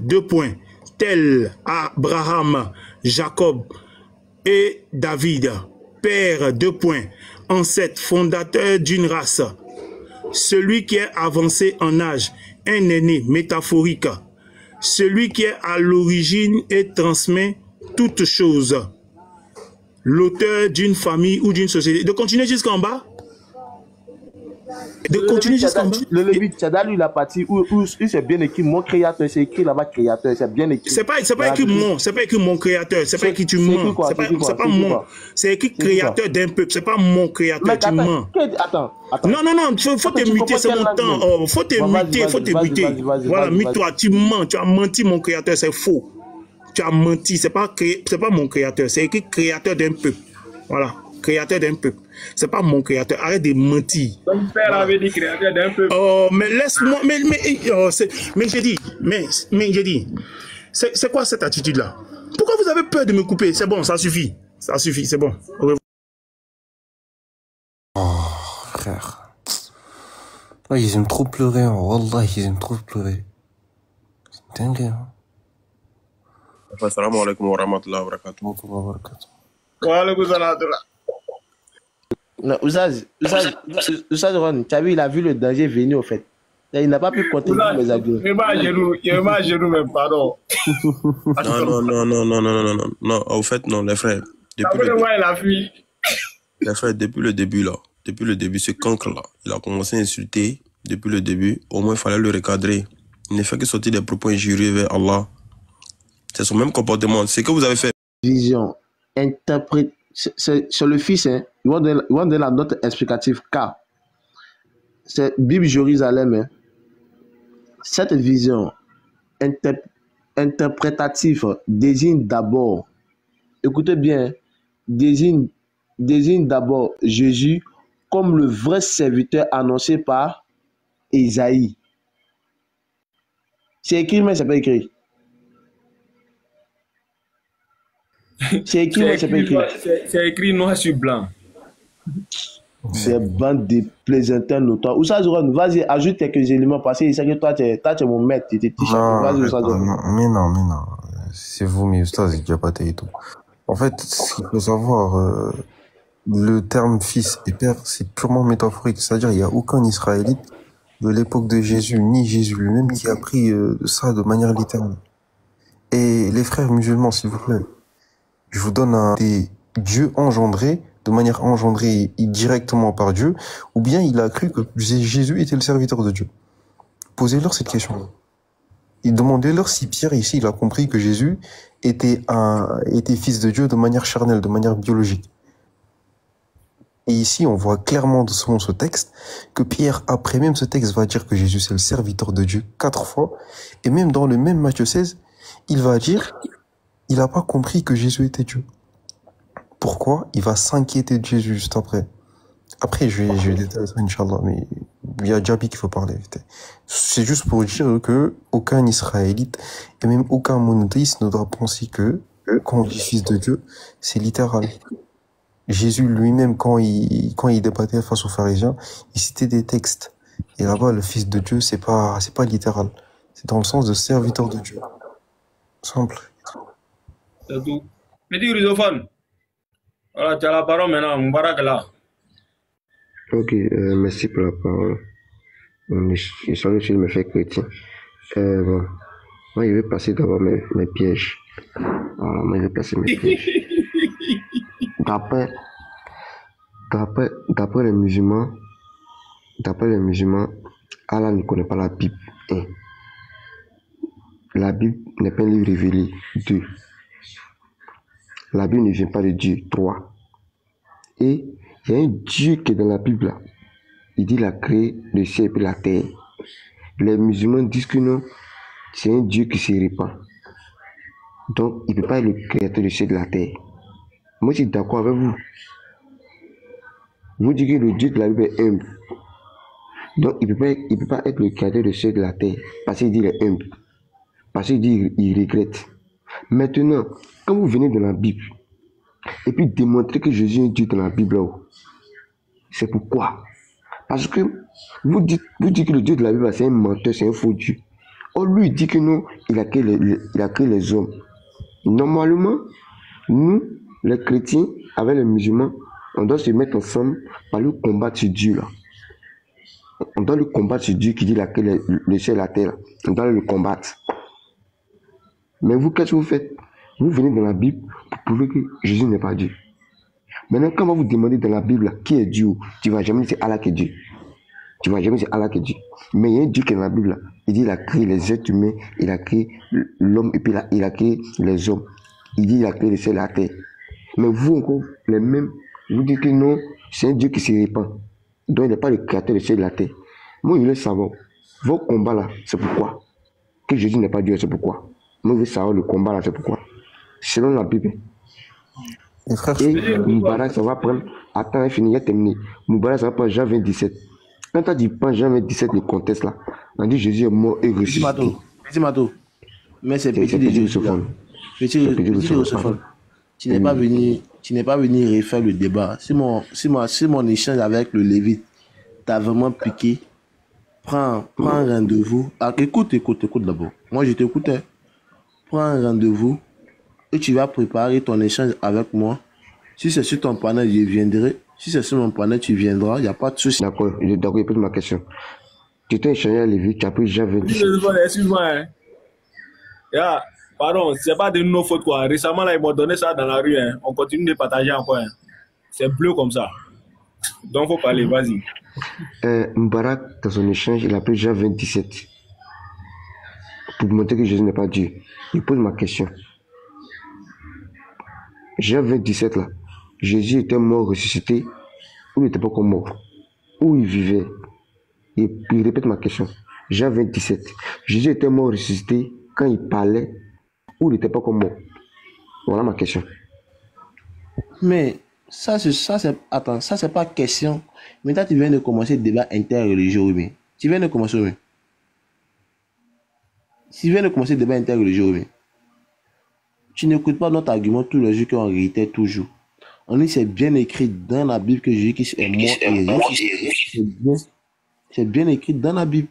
[SPEAKER 2] tel Abraham, Jacob et David, père, ancêtre, fondateur d'une race, celui qui est avancé en âge, un aîné métaphorique, celui qui est à l'origine et transmet toutes choses, l'auteur d'une famille ou d'une société. De continuer jusqu'en bas. De continuer jusqu'en bas.
[SPEAKER 1] Le Lévi Tchada, lui, la partie où c'est bien écrit mon créateur, c'est écrit là-bas créateur, c'est bien écrit.
[SPEAKER 2] C'est pas écrit mon, c'est pas écrit mon créateur, c'est pas écrit tu mens, c'est pas mon, c'est écrit créateur d'un peuple, c'est pas mon créateur, tu mens.
[SPEAKER 1] Attends.
[SPEAKER 2] Non, faut te muter, c'est mon temps. Oh, faut te muter. Voilà, mute-toi, tu mens, tu as menti, mon créateur, c'est faux. Tu as menti, c'est pas mon créateur, c'est écrit créateur d'un peuple. Voilà, créateur d'un peuple. C'est pas mon créateur, arrête de mentir.
[SPEAKER 3] Ton père avait dit créateur d'un peuple.
[SPEAKER 2] Oh, mais laisse-moi, mais j'ai dit, c'est quoi cette attitude-là? Pourquoi vous avez peur de me couper? C'est bon, ça suffit, c'est bon.
[SPEAKER 5] Oh, frère. Là, ils aiment trop pleurer, hein. Wallah, ils aiment trop pleurer. C'est dingue, hein.
[SPEAKER 4] Assalamu alaikum wa rahmatullahi wa barakatuh.
[SPEAKER 3] Wa alaikum salam.
[SPEAKER 1] Non, Ouzaz, tu as vu, il a vu le danger venir au fait. Il n'a pas pu compter les avions.
[SPEAKER 3] Il m'a genou, même, pardon.
[SPEAKER 4] Non, au fait, non, les frères. Les frères, depuis le début, ce cancre-là, il a commencé à insulter depuis le début. Au moins, il fallait le recadrer. Il ne fait que sortir des propos injurieux vers Allah. C'est son même comportement. C'est ce que vous avez fait.
[SPEAKER 1] Vision, interprète, c'est le fils, hein. Ils vont donner la note explicative K. C'est Bible Jérusalem. Hein. Cette vision interprétative désigne d'abord, écoutez bien, désigne d'abord Jésus comme le vrai serviteur annoncé par Isaïe. C'est écrit, mais c'est pas écrit.
[SPEAKER 3] C'est écrit noir sur blanc.
[SPEAKER 1] Des bandes de plaisantins notoires. Oussa Zoran, vas-y, ajoute quelques éléments parce que c'est que toi, tu es mon maître, tu étais
[SPEAKER 5] Non,
[SPEAKER 1] vas-y, Oussa Zoran.
[SPEAKER 5] mais non. C'est vous, mais Ustaz, Diabaté et tout. En fait, ce qu'il faut savoir, le terme fils et père, c'est purement métaphorique. C'est-à-dire, il n'y a aucun Israélite de l'époque de Jésus, ni Jésus lui-même, qui a pris ça de manière littérale. Et les frères musulmans, s'il vous plaît, je vous donne des dieux engendrés, de manière engendrée directement par Dieu, ou bien il a cru que Jésus était le serviteur de Dieu. Posez-leur cette question. Et demandez-leur si Pierre, ici, il a compris que Jésus était fils de Dieu de manière charnelle, de manière biologique. Et ici, on voit clairement, selon ce texte, que Pierre, après même ce texte, va dire que Jésus c'est le serviteur de Dieu 4 fois. Et même dans le même Matthieu 16, il va dire, il n'a pas compris que Jésus était Dieu. Pourquoi? Il va s'inquiéter de Jésus juste après. Après, je vais détailler ça, Inch'Allah, mais il y a Djabi qu'il faut parler. C'est juste pour dire que aucun Israélite, et même aucun monothéiste ne doit penser que, quand on dit fils de Dieu, c'est littéral. Jésus lui-même, quand il débattait face aux pharisiens, il citait des textes. Et là-bas, le fils de Dieu, c'est pas littéral. C'est dans le sens de serviteur de Dieu. Simple.
[SPEAKER 3] C'est tout. Petit Grisophone. Voilà, tu as la parole maintenant, Moubarak est là.
[SPEAKER 6] Ok, merci pour la parole. Je salue sur le fait chrétien. Bon, moi, je vais passer d'abord mes pièges. Voilà, moi, je vais passer mes pièges. D'après les musulmans, Allah ne connaît pas la Bible. 1. La Bible n'est pas un livre révélé. 2. La Bible ne vient pas de Dieu. 3. Et il y a un Dieu qui est dans la Bible là. Il dit qu'il a créé le ciel et la terre. Les musulmans disent que non, c'est un Dieu qui se répand. Donc, il ne peut pas être le créateur du ciel et de la terre. Moi, je suis d'accord avec vous. Vous dites que le Dieu de la Bible est humble. Donc, il ne peut pas être le créateur du ciel et de la terre. Parce qu'il dit qu'il est humble. Parce qu'il dit qu'il regrette. Maintenant, quand vous venez dans la Bible, et puis démontrer que Jésus est Dieu dans la Bible, c'est pourquoi? Parce que vous dites que le Dieu de la Bible, c'est un menteur, c'est un faux Dieu. Or, lui, il dit que non, il a créé les hommes. Normalement, nous, les chrétiens, avec les musulmans, on doit se mettre ensemble pour le combattre ce Dieu-là. On doit le combattre ce Dieu qui dit qu'il a créé le ciel et la terre. On doit le combattre. Mais vous, qu'est-ce que vous faites? Vous venez dans la Bible pour prouver que Jésus n'est pas Dieu. Maintenant, quand on va vous demander dans la Bible qui est Dieu, tu ne vas jamais dire c'est Allah qui est Dieu. Tu ne vas jamais dire Allah qui est Dieu. Mais il y a un Dieu qui est dans la Bible. Il dit qu'il a créé les êtres humains, il a créé l'homme et puis il a créé les hommes. Il dit qu'il a créé le ciel et la terre. Mais vous encore, les mêmes, vous dites que non, c'est un Dieu qui se répand. Donc il n'est pas le créateur du ciel et de la terre. Moi, je veux savoir, vos combats là, c'est pourquoi? Que Jésus n'est pas Dieu, c'est pourquoi? Moi, je veux savoir le combat là, c'est pourquoi? Selon la Bible. Et Moubarak, ça va prendre. Attends, il finit, il a terminé. Moubarak, ça va prendre Jean 27. Quand tu as dit pas Jean 27, le contexte là, on dit Jésus est mort et ressuscité.
[SPEAKER 1] Petit Mato. Mais c'est petit de Jésus. Petit Roussephone. Tu n'es pas venu refaire le débat. Si mon échange avec le Lévite t'a vraiment piqué, prends un rendez-vous. Ah, écoute d'abord. Moi, je t'écoutais. Prends un rendez-vous et tu vas préparer ton échange avec moi. Si c'est sur ton panel, je viendrai. Si c'est sur mon panel, tu viendras. Il n'y a pas de souci.
[SPEAKER 6] D'accord, répète ma question. Tu t'es échangé à Lévi, tu as pris Jean 27.
[SPEAKER 3] Excuse-moi. Hein. Yeah. Pardon, c'est pas de nos fautes quoi. Récemment, là, ils m'ont donné ça dans la rue. Hein. On continue de partager encore. Hein. C'est bleu comme ça. Donc, il faut parler, vas-y.
[SPEAKER 6] Moubarak, dans son échange, il a pris Jean 27. Pour montrer que Jésus n'est pas Dieu. Il pose ma question. Jean 27 là, Jésus était mort, ressuscité, ou il n'était pas encore mort, où il vivait. Et puis il répète ma question. Jean 27, Jésus était mort, ressuscité, quand il parlait, ou il n'était pas encore mort. Voilà ma question.
[SPEAKER 1] Mais ça c'est pas question. Maintenant tu viens de commencer le débat interreligieux, oui. Tu viens de commencer, oui. Tu viens de commencer le débat interreligieux, oui. Tu n'écoutes pas notre argument tous les jours qu'on réitère toujours. On dit c'est bien écrit dans la Bible que Jésus-Christ est mort et ressuscité. C'est bien écrit dans la Bible.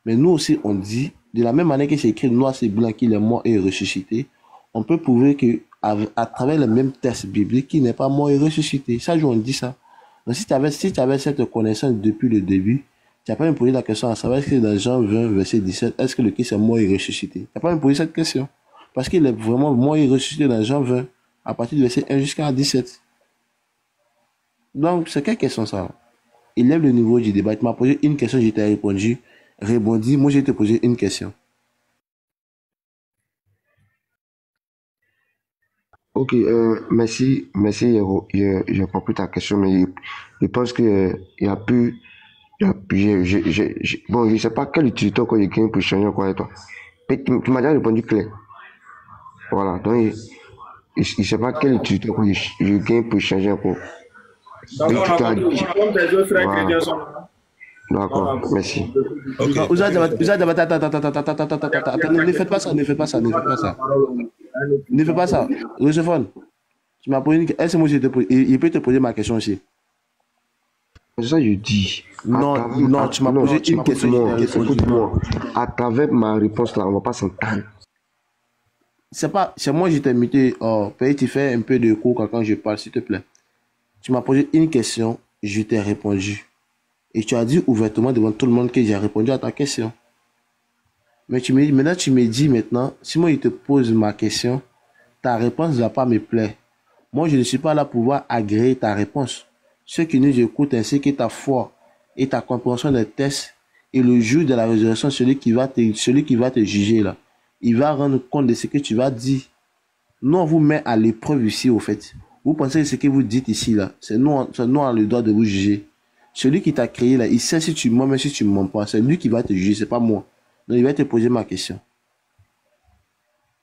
[SPEAKER 1] Mais nous aussi, on dit, de la même manière que c'est écrit noir c'est blanc qu'il est mort et ressuscité, on peut prouver que à travers le même texte biblique qu'il n'est pas mort et ressuscité. Ça, on dit ça. Donc si tu avais cette connaissance depuis le début, tu n'as pas même posé la question à savoir est-ce que dans Jean 20, verset 17, est-ce que le Christ est mort et ressuscité? Tu n'as pas même posé cette question. Parce qu'il est vraiment mort et ressuscité dans Jean 20, à partir du verset 1 jusqu'à 17. Donc, c'est quelle question ça? Il lève le niveau du débat. Tu m'as posé une question, je t'ai répondu. Répondis, moi je vais te poser une question.
[SPEAKER 6] Ok, merci, Hero. J'ai compris ta question, mais je pense que il y a plus, bon, je sais pas quel utilisateur quoi il gagne pour changer quoi et toi. Mais tu m'as déjà répondu clair. Voilà, donc je sais pas quel utilisateur quoi je gagne pour changer encore. Donc tu t'as dit. Voilà. D'accord, merci.
[SPEAKER 1] Okay. Ne faites pas ça. Ne faites pas ça. Rosephone, tu m'as posé une question. Est-ce que il peut te poser ma question aussi?
[SPEAKER 6] C'est ça que je dis.
[SPEAKER 1] Non, tu m'as posé une question.
[SPEAKER 6] Écoute-moi. À travers ma réponse là, on va pas s'entendre.
[SPEAKER 1] C'est moi, je t'ai invité. Peut-être tu fais un peu de cours quand je parle, s'il te plaît. Tu m'as posé une question, je t'ai répondu. Et tu as dit ouvertement devant tout le monde que j'ai répondu à ta question. Mais maintenant, tu me dis maintenant, si moi je te pose ma question, ta réponse ne va pas me plaire. Moi, je ne suis pas là pour pouvoir agréer ta réponse. Ceux qui nous écoutent ainsi que ta foi et ta compréhension des tests, et le jour de la résurrection, celui qui va te juger là, il va rendre compte de ce que tu vas dire. Nous, on vous met à l'épreuve ici, au fait. Vous pensez que ce que vous dites ici là, c'est nous, on a le droit de vous juger. Celui qui t'a créé là, il sait si tu mens, même si tu ne mens pas. C'est lui qui va te juger, c'est pas moi. Donc il va te poser ma question.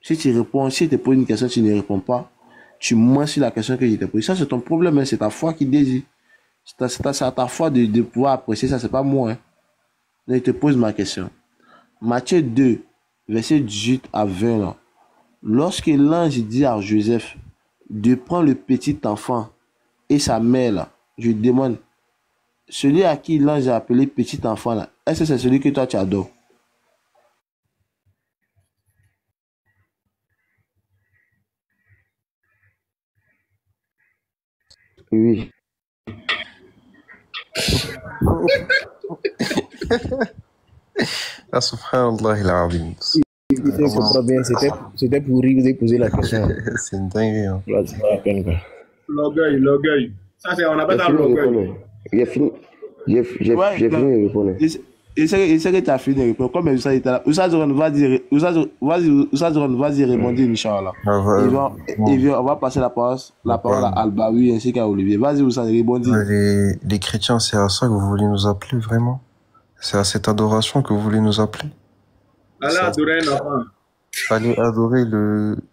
[SPEAKER 1] Si tu réponds, si il te pose une question, tu ne réponds pas, tu mens sur la question que je t'ai posée. Ça, c'est ton problème, hein. C'est ta foi qui désire. C'est à ta foi de pouvoir apprécier ça, c'est pas moi. Hein. Donc il te pose ma question. Matthieu 2, verset 18 à 20 là. Lorsque l'ange dit à Joseph de prendre le petit enfant et sa mère là, je demande, celui à qui l'ange a appelé petit enfant là, est-ce que c'est celui que toi tu adores?
[SPEAKER 6] Oui.
[SPEAKER 5] Ah, subhanallah al-azim.
[SPEAKER 1] Je comprends bien, c'était pour rire de poser la question.
[SPEAKER 5] C'est une dinguerie. Hein.
[SPEAKER 1] Là, c'est pas la peine, quoi.
[SPEAKER 3] L'orgueil. Ça, c'est, on appelle ça l'orgueil.
[SPEAKER 6] J'ai fini de répondre.
[SPEAKER 1] Il sait que tu as fini de répondre. Comme ça, il était là. Ousazron, vas-y répondre, Inch'Allah. On va passer la parole à Albaoui ainsi qu'à Olivier. Vas-y, Oussaz, répondis.
[SPEAKER 5] Les chrétiens, c'est à ça que vous voulez nous appeler, vraiment? C'est à cette adoration que vous voulez nous appeler?
[SPEAKER 3] Allez adorer un enfant.
[SPEAKER 5] Allez adorer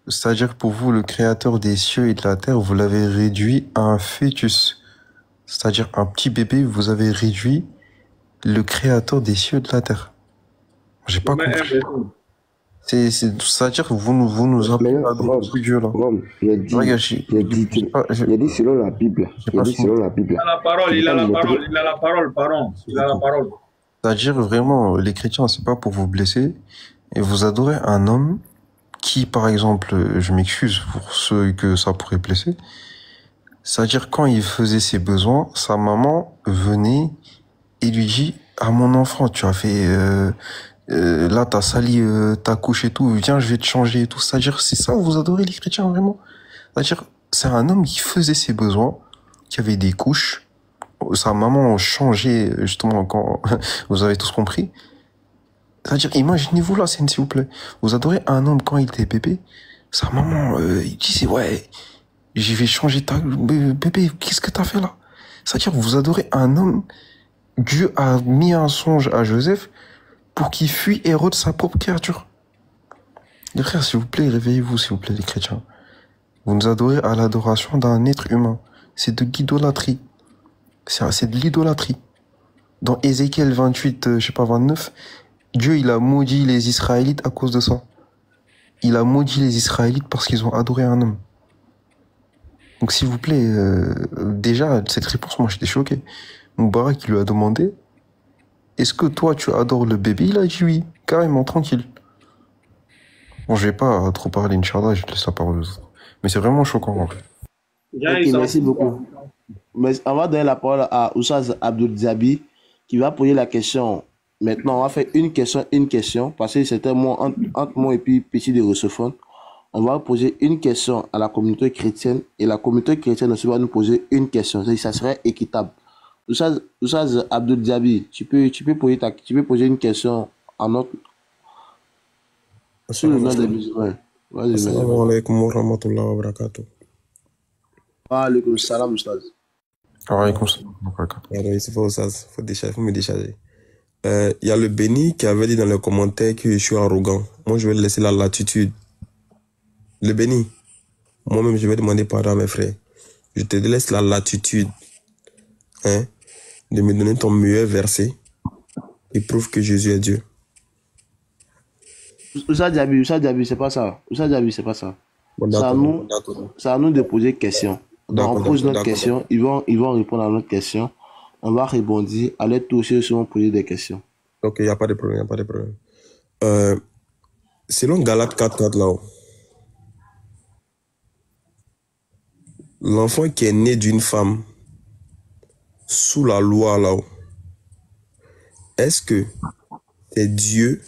[SPEAKER 5] c'est-à-dire pour vous, le créateur des cieux et de la terre, vous l'avez réduit à un fœtus. C'est-à-dire un petit bébé, vous avez réduit le créateur des cieux et de la terre. J'ai pas compris. C'est-à-dire que vous nous appelez à adorer ce Dieu là.
[SPEAKER 6] Il a dit selon la Bible. Il a dit selon la Bible.
[SPEAKER 3] Il a la parole.
[SPEAKER 5] C'est-à-dire vraiment, les chrétiens, c'est pas pour vous blesser. Et vous adorez un homme qui, par exemple, je m'excuse pour ceux que ça pourrait blesser. C'est-à-dire quand il faisait ses besoins, sa maman venait et lui dit, ah mon enfant, tu as fait, là t'as sali ta couche et tout, viens je vais te changer et tout. C'est-à-dire c'est ça vous adorez les chrétiens vraiment. C'est-à-dire c'est un homme qui faisait ses besoins, qui avait des couches. Sa maman changeait justement quand vous avez tous compris. C'est-à-dire imaginez-vous la scène s'il vous plaît. Vous adorez un homme quand il était bébé. Sa maman il disait ouais. Je vais changer ta... Bébé, qu'est-ce que t'as fait là? C'est-à-dire, vous adorez un homme, Dieu a mis un songe à Joseph pour qu'il fuit Hérode, sa propre créature. Les frères, s'il vous plaît, réveillez-vous, s'il vous plaît, les chrétiens. Vous nous adorez à l'adoration d'un être humain. C'est de l'idolâtrie. C'est de l'idolâtrie. Dans Ézéchiel 28, 29, Dieu, il a maudit les Israélites à cause de ça. Il a maudit les Israélites parce qu'ils ont adoré un homme. Donc s'il vous plaît, déjà, cette réponse, moi j'étais choqué. Moubarak, il lui a demandé, est-ce que toi tu adores le bébé? Il a dit oui, carrément, tranquille. Bon, je vais pas trop parler, Inch'Allah, je te laisse la parole aux autres. Mais c'est vraiment choquant, en fait.
[SPEAKER 1] Ok, merci beaucoup. Mais on va donner la parole à Oussaz Abdul Diaby qui va poser la question. Maintenant, on va faire une question, parce que c'était moi, entre moi et puis Petit de Russophone. On va poser une question à la communauté chrétienne et la communauté chrétienne aussi va nous poser une question. Ça serait équitable. Oussaz Abdul Diaby, tu peux poser une question à notre sur le nom des musulmans. Vas-y,
[SPEAKER 4] Assalamu alaikum wa rahmatullahi wa barakatuh.
[SPEAKER 1] wa alaikum salam, Oustaz.
[SPEAKER 5] Alaykoum salam.
[SPEAKER 4] Pardon, il faut me décharger. Il y a le béni qui avait dit dans les commentaires que je suis arrogant. Moi, je vais laisser la latitude. Le béni. Moi-même, je vais demander pardon à mes frères. Je te laisse la latitude, hein, de me donner ton meilleur verset qui prouve que Jésus est Dieu.
[SPEAKER 1] Oussaz Diaby, c'est pas ça. Oussaz Diaby, c'est pas ça.
[SPEAKER 4] Bon,
[SPEAKER 1] C'est à nous de poser question. Donc, on pose notre question, ils vont répondre à notre question. On va répondre, allez tous aussi vont poser des questions.
[SPEAKER 4] Ok, il n'y a pas de problème, selon Galates 4.4 là-haut, l'enfant qui est né d'une femme sous la loi là-haut, est-ce que c'est Dieu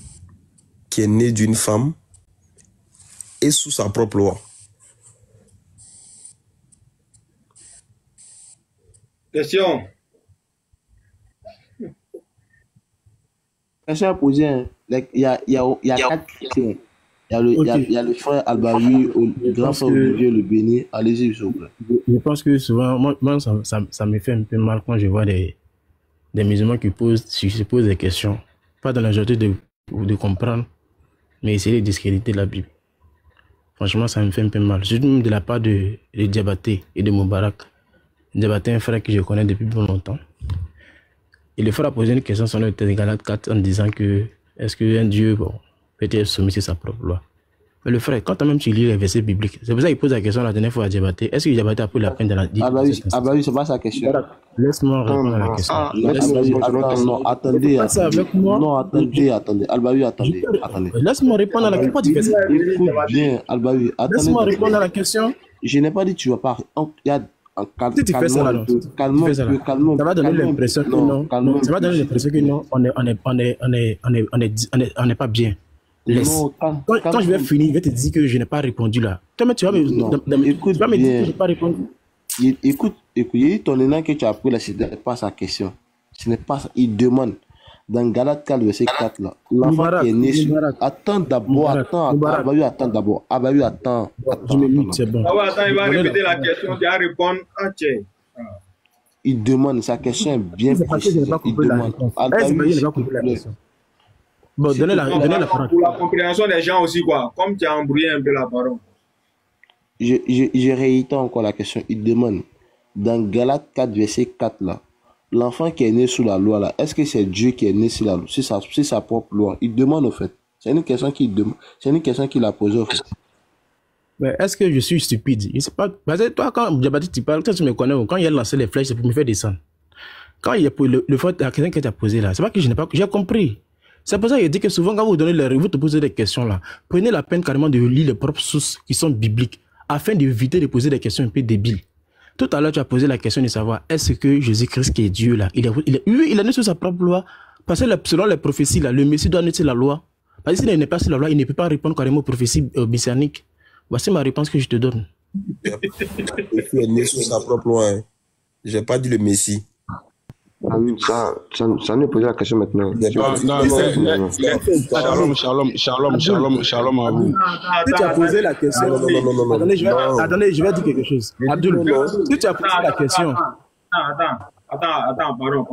[SPEAKER 4] qui est né d'une femme et sous sa propre loi?
[SPEAKER 3] Question.
[SPEAKER 1] Question à poser, hein. Il y a 4 questions. Il y a le frère Albawi, le grand frère Olivier, le béni. Allez-y, s'il vous plaît.
[SPEAKER 2] Je pense que souvent, moi ça me fait un peu mal quand je vois des musulmans qui se posent des questions. Pas dans la volonté de comprendre, mais essayer de discréditer la Bible. Franchement, ça me fait un peu mal. Surtout même de la part de Diabaté et de Moubarak. Diabaté est un frère que je connais depuis plus longtemps. Et le frère a posé une question sur le texte Galates 4 en disant que est-ce qu'un Dieu peut être soumis à sa propre loi? Mais le frère, quand même tu lis les versets bibliques, c'est pour ça qu'il pose la question la dernière fois à Diabaté. Est-ce que Diabaté a pris la peine de la dire?
[SPEAKER 1] Ah bah oui, c'est pas sa question.
[SPEAKER 2] Laisse-moi répondre à la question.
[SPEAKER 1] Non, attendez.
[SPEAKER 2] Pas ça avec moi.
[SPEAKER 1] Non, attendez. Albawi, attendez.
[SPEAKER 2] Laisse-moi répondre à la question.
[SPEAKER 1] Écoute bien, Albawi, attendez.
[SPEAKER 2] Laisse-moi répondre à la question.
[SPEAKER 1] Je n'ai pas dit que tu vas pas.
[SPEAKER 2] Si tu fais ça là, ça va donner l'impression que non. Ça va donner l'impression que non, on n'est pas bien. Quand je vais finir, je vais te dire que je n'ai pas répondu là. Toi, tu vas me dire que je n'ai pas répondu.
[SPEAKER 1] Écoute, ton élan que tu as pris là, ce n'est pas sa question. Ce n'est pas ça. Il demande. Dans Galates 4, verset 4 là, l'enfant qui est né sur... Attends d'abord. Abayu, attends.
[SPEAKER 2] Je me mute, c'est bon.
[SPEAKER 3] Attends, il va répéter la question, tu vas répondre.
[SPEAKER 1] Il demande, sa question est bien précise. Il demande.
[SPEAKER 2] Bon, donnez la parole.
[SPEAKER 3] Pour la compréhension des gens aussi, quoi. Comme tu as embrouillé un peu la parole.
[SPEAKER 1] Je réitère encore la question. Il demande, dans Galates 4, verset 4 là, l'enfant qui est né sous la loi là, est-ce que c'est Dieu qui est né sous la loi, c'est sa propre loi? Il demande au fait. C'est une question qu'il a posée au fait. Mais
[SPEAKER 2] est-ce que je suis stupide? Je sais pas. Parce que toi, quand Diabaté tu parles, toi tu me connais, quand il a lancé les flèches, c'est pour me faire descendre. Quand il y a la question que tu as posée là, c'est pas que je n'ai pas, j'ai compris. C'est pour ça qu'il dit que souvent quand vous donnez vous te posez des questions là, prenez la peine carrément de lire les propres sources qui sont bibliques, afin d'éviter de poser des questions un peu débiles. Tout à l'heure, tu as posé la question de savoir est-ce que Jésus-Christ qui est Dieu là, il est né sur sa propre loi. Parce que selon les prophéties là, le Messie doit naître sur la loi. Parce que s'il n'est pas sur la loi, il ne peut pas répondre carrément aux prophéties messianiques. Voici ma réponse que je te donne.
[SPEAKER 4] Il est né sur sa propre loi. Hein. Je n'ai pas dit le Messie.
[SPEAKER 6] Ah oui, ça nous pose la question maintenant.
[SPEAKER 7] Shalom à vous.
[SPEAKER 2] Si tu as posé la question, attendez, je vais dire quelque chose. Abdul, si tu as posé la question.
[SPEAKER 3] Attends, pardon,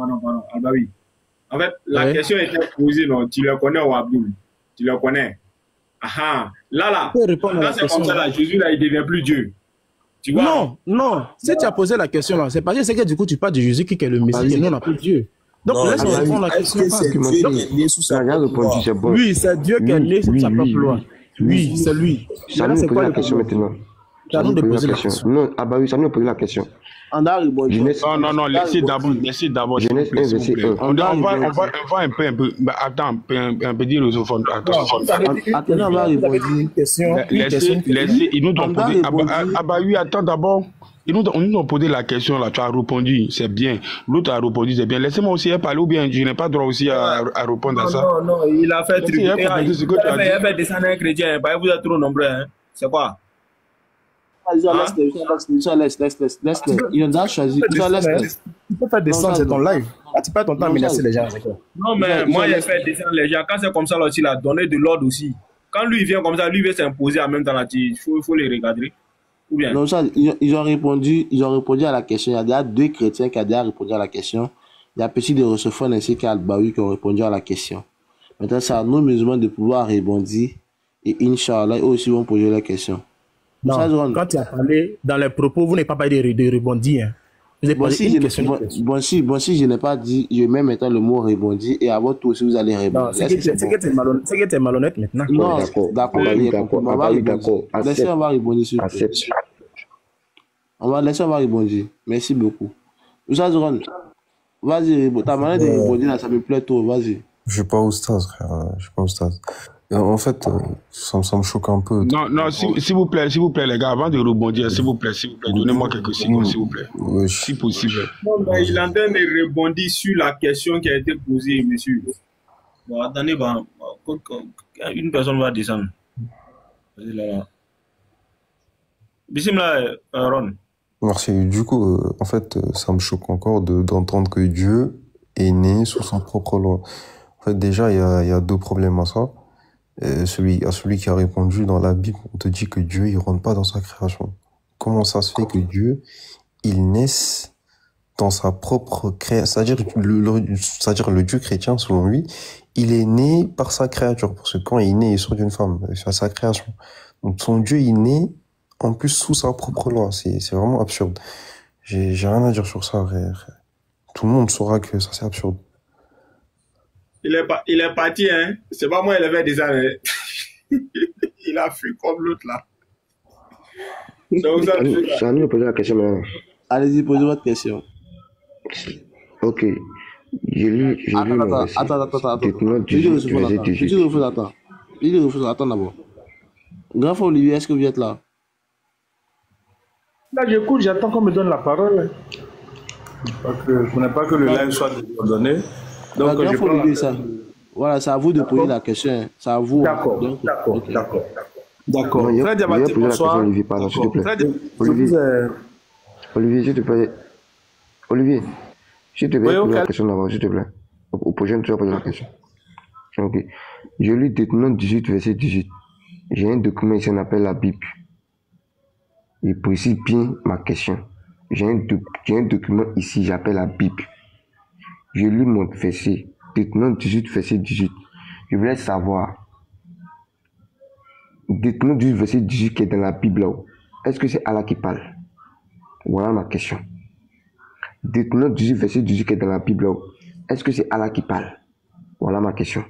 [SPEAKER 3] Albawi. En fait, la question était posée, non, tu le connais ou Abdul? Tu le connais? Là, c'est comme ça, là, Jésus, là, il devient plus Dieu. Tu vois?
[SPEAKER 2] Non. Si tu as posé la question là, c'est parce que c'est que du coup tu parles de Jésus qui est le Messie et nous on n'a pas Dieu. Donc laisse-moi répondre à la question.
[SPEAKER 6] Oui,
[SPEAKER 2] c'est Dieu qui est né sous sa propre loi. Oui, c'est lui.
[SPEAKER 6] Ça nous pose la question maintenant.
[SPEAKER 8] C'est à nous de
[SPEAKER 6] poser
[SPEAKER 8] poser
[SPEAKER 6] la
[SPEAKER 8] la
[SPEAKER 6] question.
[SPEAKER 8] question.
[SPEAKER 6] Non, ah bah oui, ça nous poser la question.
[SPEAKER 1] On a répondu.
[SPEAKER 6] Jeunesse,
[SPEAKER 7] Non, laissez d'abord, s'il vous
[SPEAKER 6] Jeunesse
[SPEAKER 7] plaît,
[SPEAKER 6] 1,
[SPEAKER 7] s'il vous
[SPEAKER 6] verset
[SPEAKER 7] plaît.
[SPEAKER 6] 1.
[SPEAKER 7] On va un peu. Bah, attends, un peu dire aux enfants. Attends.
[SPEAKER 8] Vous avez dit
[SPEAKER 1] Attendez, on va
[SPEAKER 8] vous avez dit
[SPEAKER 1] répondre.
[SPEAKER 8] une question.
[SPEAKER 7] Laissez, ils nous ont
[SPEAKER 1] On a
[SPEAKER 7] posé.
[SPEAKER 1] répondu.
[SPEAKER 7] Ah bah oui, attends d'abord. Ils nous ont posé la question là, tu as répondu, c'est bien. L'autre a répondu, c'est bien. Laissez-moi aussi parler ou bien je n'ai pas droit aussi à répondre à ça.
[SPEAKER 3] Non, il a fait truc.
[SPEAKER 7] Laissez
[SPEAKER 3] Il
[SPEAKER 7] répondre ce que tu as dit.
[SPEAKER 3] a fait descendre un chrétien. Bah, vous êtes trop nombreux. Hein. C'est quoi?
[SPEAKER 1] Laisse-le. Il a déjà choisi. Laisse-le.
[SPEAKER 8] Tu peux faire descendre, c'est ton live. Ah, tu perds ton temps à menacer les gens.
[SPEAKER 3] Non, mais moi, il a fait descendre les gens. Quand c'est comme ça, là, il a donné de l'ordre aussi. Quand lui, il vient comme ça, lui, il veut s'imposer en même temps. Il faut les regarder. Ou bien?
[SPEAKER 1] Non, ça, ils ont répondu à la question. Il y a déjà 2 chrétiens qui ont déjà répondu à la question. Il y a Petit de Rochefort ainsi qu'Al-Baoui qui ont répondu à la question. Maintenant, c'est à nous musulmans de pouvoir répondre. Et Inch'Allah, eux aussi vont poser la question.
[SPEAKER 8] Non,
[SPEAKER 1] Ça,
[SPEAKER 8] quand tu as parlé dans les propos, vous n'avez pas parlé de rebondir. Hein. Vous avez
[SPEAKER 1] Bon,
[SPEAKER 8] posé une question.
[SPEAKER 1] si je n'ai pas dit, je mets maintenant le mot rebondi et avant tout aussi vous allez répondre.
[SPEAKER 8] Non, c'est que tu es malhonnête maintenant.
[SPEAKER 1] Non,
[SPEAKER 6] d'accord.
[SPEAKER 1] On va répondre. Laissez, on va répondre sur
[SPEAKER 6] Accepte.
[SPEAKER 1] On va répondre. Merci beaucoup. Oustaz Ron, vas-y, ta manière de répondre là, ça me plaît trop, vas-y.
[SPEAKER 5] Je suis pas oustaz, frère. Je suis pas oustaz. En fait, ça me choque un peu.
[SPEAKER 7] Non, s'il vous plaît, les gars, avant de rebondir, s'il vous plaît, donnez-moi quelques secondes, s'il vous plaît. Si possible.
[SPEAKER 3] Non, mais il est en train de rebondir sur la question qui a été posée, monsieur. Bon, attendez, une personne va descendre. Vas-y, là. Bismillah, Ron.
[SPEAKER 5] Merci. Du coup, en fait, ça me choque encore d'entendre que Dieu est né sous son propre loi. En fait, déjà, il y a 2 problèmes à ça. Celui qui a répondu dans la Bible, on te dit que Dieu, il rentre pas dans sa création. Comment ça se fait que Dieu, il naisse dans sa propre création? C'est-à-dire le Dieu chrétien, selon lui, il est né par sa créature. Parce que quand il est né, il sort d'une femme, c'est sa création. Donc son Dieu, il naît en plus sous sa propre loi. C'est vraiment absurde. J'ai rien à dire sur ça, frère. Tout le monde saura que ça, c'est absurde.
[SPEAKER 3] Il est parti, hein. C'est pas moi, il avait déjà. Il a fui comme l'autre là. Donc,
[SPEAKER 6] c'est à nous de poser la question maintenant.
[SPEAKER 1] Allez-y, posez votre question.
[SPEAKER 6] Ok. J'ai lu le verset.
[SPEAKER 1] Attends.
[SPEAKER 6] Dites-moi
[SPEAKER 1] Il refuse, attends d'abord. Grand frère Olivier, est-ce que vous êtes là?
[SPEAKER 2] Là, j'écoute, j'attends qu'on me donne la parole. Je ne voudrais pas que le live soit donné. Donc,
[SPEAKER 1] Grand frère Olivier, ça. Voilà, c'est à vous de poser la question. C'est à vous.
[SPEAKER 2] D'accord.
[SPEAKER 6] Non,
[SPEAKER 2] Frère Diabaté, bonsoir.
[SPEAKER 6] Olivier, pardon, s'il te plaît. Olivier, s'il te plaît. Olivier, s'il te plaît, pose la question d'abord, s'il te plaît. Au prochain, tu vas poser la question. Ok. Je lis Deutéronome 18, verset 18. J'ai un document ici, on appelle la Bible. Il précise bien ma question. J'ai un document ici, j'appelle la Bible. Je lis mon verset. Deutéronome 18, verset 18. Je voulais savoir. Deutéronome 18, verset 18 qui est dans la Bible là. Est-ce que c'est Allah qui parle? Voilà ma question. Deutéronome 18, verset 18 qui est dans la Bible là. Est-ce que c'est Allah qui parle? Voilà ma question.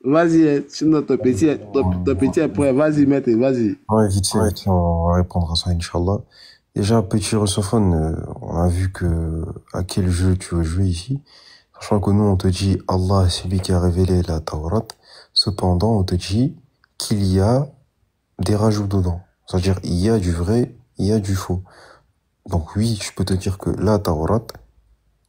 [SPEAKER 1] Vas-y, sinon ton petit est prêt. Vas-y, maître, vas-y.
[SPEAKER 5] Ouais, vite fait, on va répondre à ça, Inch'Allah. Déjà, petit russophone, on a vu à quel jeu tu veux jouer ici. Sachant que nous, on te dit Allah, c'est lui qui a révélé la Taurat. Cependant, on te dit qu'il y a des rajouts dedans. C'est-à-dire, il y a du vrai, il y a du faux. Donc oui, je peux te dire que la Taurat,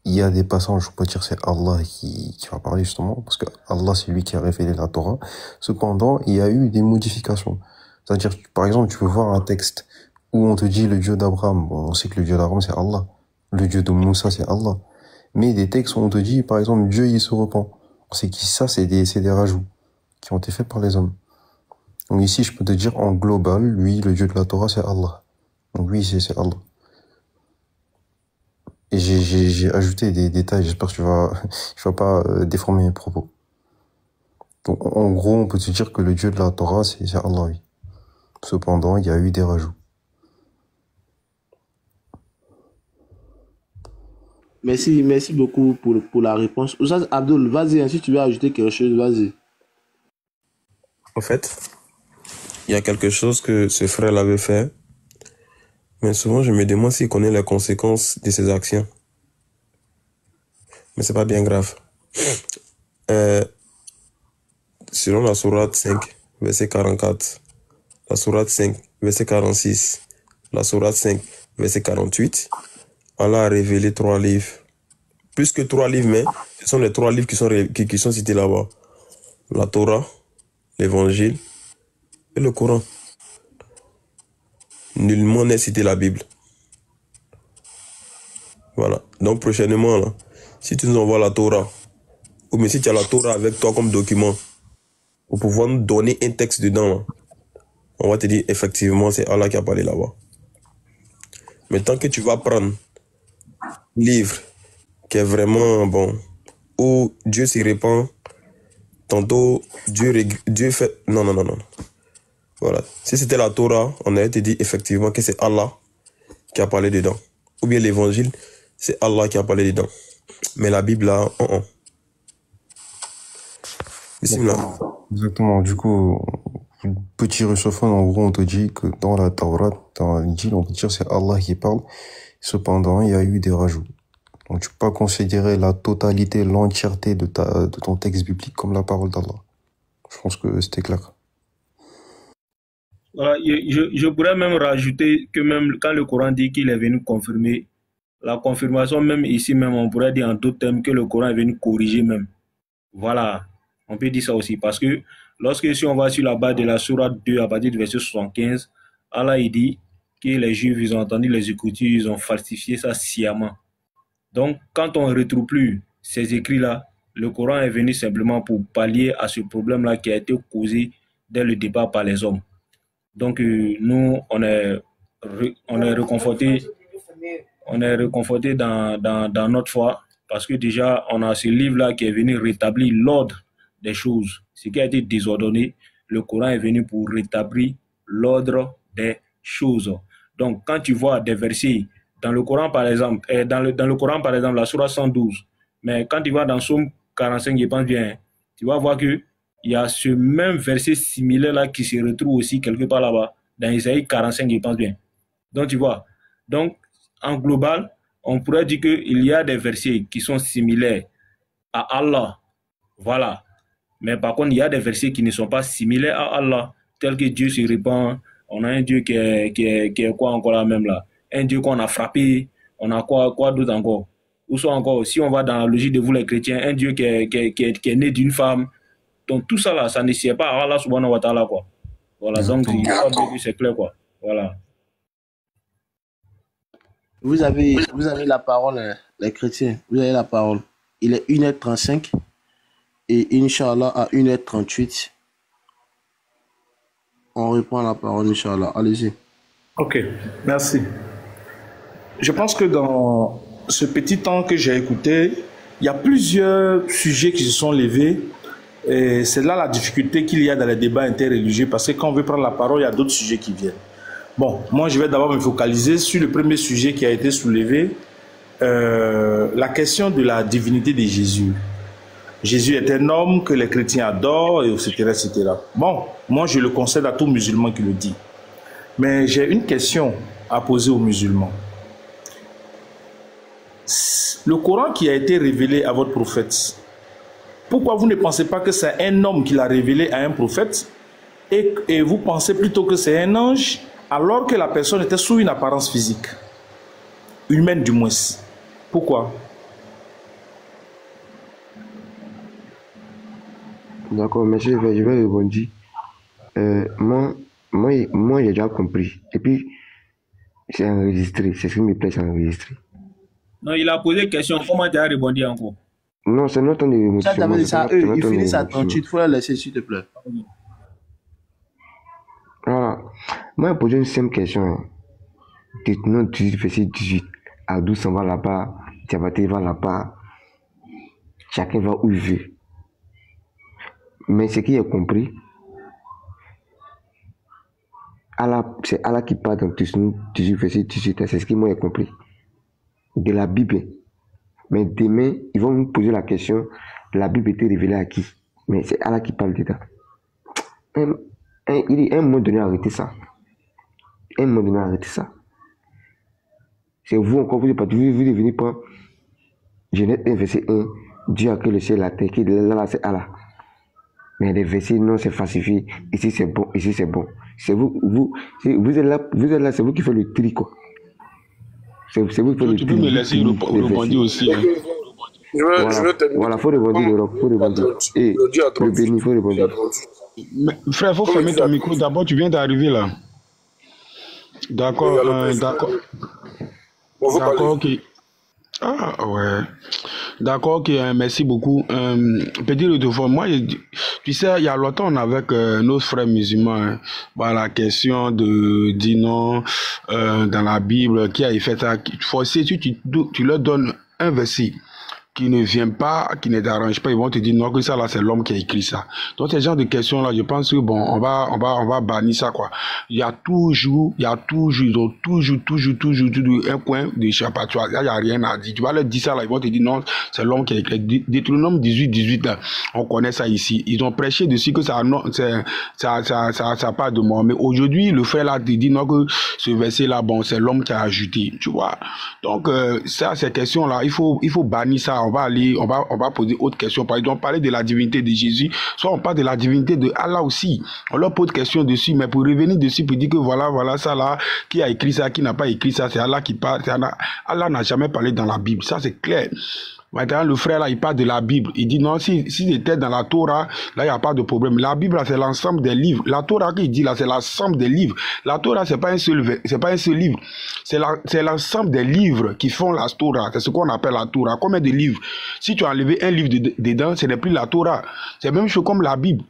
[SPEAKER 5] il y a des passages, je peux dire c'est Allah qui va parler justement, parce que Allah, c'est lui qui a révélé la Torah. Cependant, il y a eu des modifications. C'est-à-dire, par exemple, tu peux voir un texte où on te dit le Dieu d'Abraham. Bon, on sait que le Dieu d'Abraham, c'est Allah. Le Dieu de Moussa, c'est Allah. Mais des textes où on te dit, par exemple, Dieu, il se repent. C'est qui ça? C'est des rajouts qui ont été faits par les hommes. Donc ici, je peux te dire en global, lui, le Dieu de la Torah, c'est Allah. Donc oui, c'est Allah. Et j'ai ajouté des détails, j'espère que tu vas pas déformer mes propos. Donc en gros, on peut te dire que le Dieu de la Torah, c'est Allah, oui. Cependant, il y a eu des rajouts.
[SPEAKER 1] Merci beaucoup pour la réponse. Oustaz Abdul, vas-y, si tu veux ajouter quelque chose, vas-y.
[SPEAKER 4] En fait, il y a quelque chose que ce frère l'avait fait, mais souvent je me demande s'il connaît les conséquences de ses actions. Mais c'est pas bien grave. Selon la sourate 5, verset 44, la sourate 5, verset 46, la sourate 5, verset 48, Allah a révélé 3 livres. Plus que 3 livres, mais ce sont les 3 livres qui sont cités là-bas. La Torah, l'Évangile et le Coran. Nullement n'est cité la Bible. Voilà. Donc prochainement, là, si tu nous envoies la Torah, ou bien si tu as la Torah avec toi comme document, pour pouvoir nous donner un texte dedans, là, on va te dire effectivement c'est Allah qui a parlé là-bas. Mais tant que tu vas prendre un livre qui est vraiment bon, où Dieu s'y répand, tantôt Dieu fait... Non. Voilà. Si c'était la Torah, on allait te dire effectivement que c'est Allah qui a parlé dedans. Ou bien l'Évangile, c'est Allah qui a parlé dedans. Mais la Bible, là, Bismillah.
[SPEAKER 5] Exactement. Du coup, petit réchauffement, en gros, on te dit que dans la Torah, dans l'Injil, on peut dire que c'est Allah qui parle. Cependant, il y a eu des rajouts. Donc, tu peux pas considérer la totalité, l'entièreté de ton texte biblique comme la parole d'Allah. Je pense que c'était clair.
[SPEAKER 3] Voilà, je pourrais même rajouter que même quand le Coran dit qu'il est venu confirmer, la confirmation même ici même, on pourrait dire en d'autres termes que le Coran est venu corriger même. Voilà, on peut dire ça aussi parce que lorsque si on va sur la base de la sourate 2 à partir du verset 75, Allah il dit que les Juifs ils ont entendu les Écritures, ils ont falsifié ça sciemment. Donc quand on ne retrouve plus ces écrits-là, le Coran est venu simplement pour pallier à ce problème-là qui a été causé dès le départ par les hommes. Donc nous, on est réconforté dans notre foi parce que déjà, on a ce livre-là qui est venu rétablir l'ordre des choses. Ce qui a été désordonné, le Coran est venu pour rétablir l'ordre des choses. Donc, quand tu vois des versets dans le Coran, par exemple, dans le Coran, par exemple, la sourate 112, mais quand tu vas dans Somme 45, je pense bien, tu vas voir que il y a ce même verset similaire-là qui se retrouve aussi quelque part là-bas, dans Isaïe 45, je pense bien. Donc, tu vois. Donc, en global, on pourrait dire qu'il y a des versets qui sont similaires à Allah. Voilà. Mais par contre, il y a des versets qui ne sont pas similaires à Allah, tels que Dieu se répand. On a un Dieu qui est quoi encore là même là? Un Dieu qu'on a frappé. On a quoi d'autre encore? Ou soit encore, si on va dans la logique de vous les chrétiens, un Dieu qui est né d'une femme. Donc tout ça là, ça ne sert pas à Allah subhanahu wa ta'ala quoi. Voilà, donc c'est clair quoi. Voilà.
[SPEAKER 1] Vous avez la parole, les chrétiens. Vous avez la parole. Il est 1h35 et Inch'Allah à 1h38. On reprend la parole, Inch'Allah. Allez-y.
[SPEAKER 2] Ok, merci. Je pense que dans ce petit temps que j'ai écouté, il y a plusieurs sujets qui se sont levés. Et c'est là la difficulté qu'il y a dans les débats interreligieux, parce que quand on veut prendre la parole, il y a d'autres sujets qui viennent. Bon, moi je vais d'abord me focaliser sur le premier sujet qui a été soulevé, la question de la divinité de Jésus. Jésus est un homme que les chrétiens adorent, etc., etc. Bon, moi je le concède à tout musulman qui le dit. Mais j'ai une question à poser aux musulmans. Le Coran qui a été révélé à votre prophète, pourquoi vous ne pensez pas que c'est un homme qui l'a révélé à un prophète et vous pensez plutôt que c'est un ange alors que la personne était sous une apparence physique, humaine du moins? Pourquoi?
[SPEAKER 6] D'accord, monsieur, je vais répondre. Moi, j'ai déjà compris. Et puis, c'est enregistré. C'est ce qui me plaît, c'est enregistré.
[SPEAKER 3] Non, il a posé une question. Comment tu as répondu encore?
[SPEAKER 6] Non, c'est notre temps de
[SPEAKER 1] Ça,
[SPEAKER 6] révolution.
[SPEAKER 1] t'avais dit ça à eux. Ils finissent à 38. Il faut la laisser, s'il te plaît.
[SPEAKER 6] Voilà. Moi, j'ai posé une simple question. Non, 18, verset 18. Adou s'en va là-bas. Diabaté va là-bas. Chacun va où il veut. Mais ce qu'il a compris, c'est Allah qui parle dans 18, verset 18. C'est ce que moi j'ai compris. De la Bible. Mais demain, ils vont nous poser la question, la Bible était révélée à qui? Mais c'est Allah qui parle dedans. Il dit, à un moment donné, arrêtez ça. À un moment donné, arrêtez ça. C'est vous encore, vous devez venir prendre Genèse 1, verset 1. Dieu a créé le ciel et la terre, qui là, c'est Allah. Mais les versets, non, c'est falsifié. Ici, c'est bon, ici, c'est bon. C'est vous êtes là, c'est vous qui faites le tri, quoi. C'est vous qui faites le tri.
[SPEAKER 7] Tu peux me laisser rebondir aussi. Hein.
[SPEAKER 6] Je veux terminer. Voilà, il faut rebondir l'Europe, il faut rebondir. Et le béni, il faut rebondir.
[SPEAKER 7] Frère, il faut fermer ton micro. D'abord, tu viens d'arriver là. D'accord, d'accord. D'accord, ok. Ah, ouais. D'accord, ok, merci beaucoup. Petit retour, moi, tu sais, il y a longtemps, on avait avec nos frères musulmans, hein, la question de dire non dans la Bible, qui a fait ça. Forcé, tu leur donnes un verset qui ne vient pas, qui ne t'arrange pas, ils vont te dire non, que ça là, c'est l'homme qui a écrit ça. Donc, ces genres de questions-là, je pense que bon, on va bannir ça, quoi. Ils ont toujours un point d'échappatoire. Il n'y a rien à dire. Tu vas leur dire ça, là, ils vont te dire non, c'est l'homme qui a écrit. Deutéronome 18, là, on connaît ça ici. Ils ont prêché dessus que ça pas de mort. Mais aujourd'hui, le frère là te dit non, que ce verset-là, bon, c'est l'homme qui a ajouté, tu vois. Donc, ça, ces questions-là, il faut bannir ça. On va poser autre question. Par exemple, parler de la divinité de Jésus, soit on parle de la divinité de Allah aussi. On leur pose question dessus, mais pour revenir dessus, pour dire que voilà ça là, qui a écrit ça, qui n'a pas écrit ça, c'est Allah qui parle. Allah n'a jamais parlé dans la Bible, ça c'est clair. Maintenant, le frère là, il parle de la Bible. Il dit non, si c'était dans la Torah, là, il n'y a pas de problème. La Bible, là, c'est l'ensemble des livres. La Torah qu'il dit là, c'est l'ensemble des livres. La Torah, c'est pas un seul livre. C'est l'ensemble des livres qui font la Torah. C'est ce qu'on appelle la Torah. Combien de livres? Si tu as enlevé un livre dedans, ce n'est plus la Torah. C'est la même chose comme la Bible.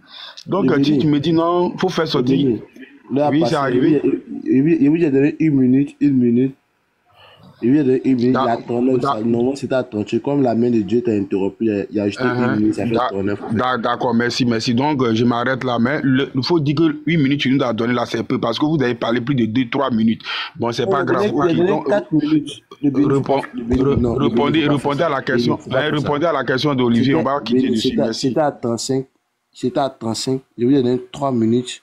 [SPEAKER 7] Donc, si tu me dis non, il faut faire sortir.
[SPEAKER 1] Là,
[SPEAKER 7] oui, c'est arrivé.
[SPEAKER 1] Il vous a donné une minute. Il y a normalement c'était à ton comme la main de Dieu t'a interrompu, il y a ajouté 1 minute, ça fait tourner.
[SPEAKER 7] D'accord, merci. Donc, je m'arrête là, mais il faut dire que 8 minutes, tu nous as donné là, c'est peu, parce que vous avez parlé plus de 2-3 minutes. Bon, c'est pas grave.
[SPEAKER 1] Il y a 4 minutes.
[SPEAKER 7] Répondez à la question. Répondez à la question d'Olivier, on va quitter dessus.
[SPEAKER 1] C'était à 35. Je vous ai donné 3 minutes.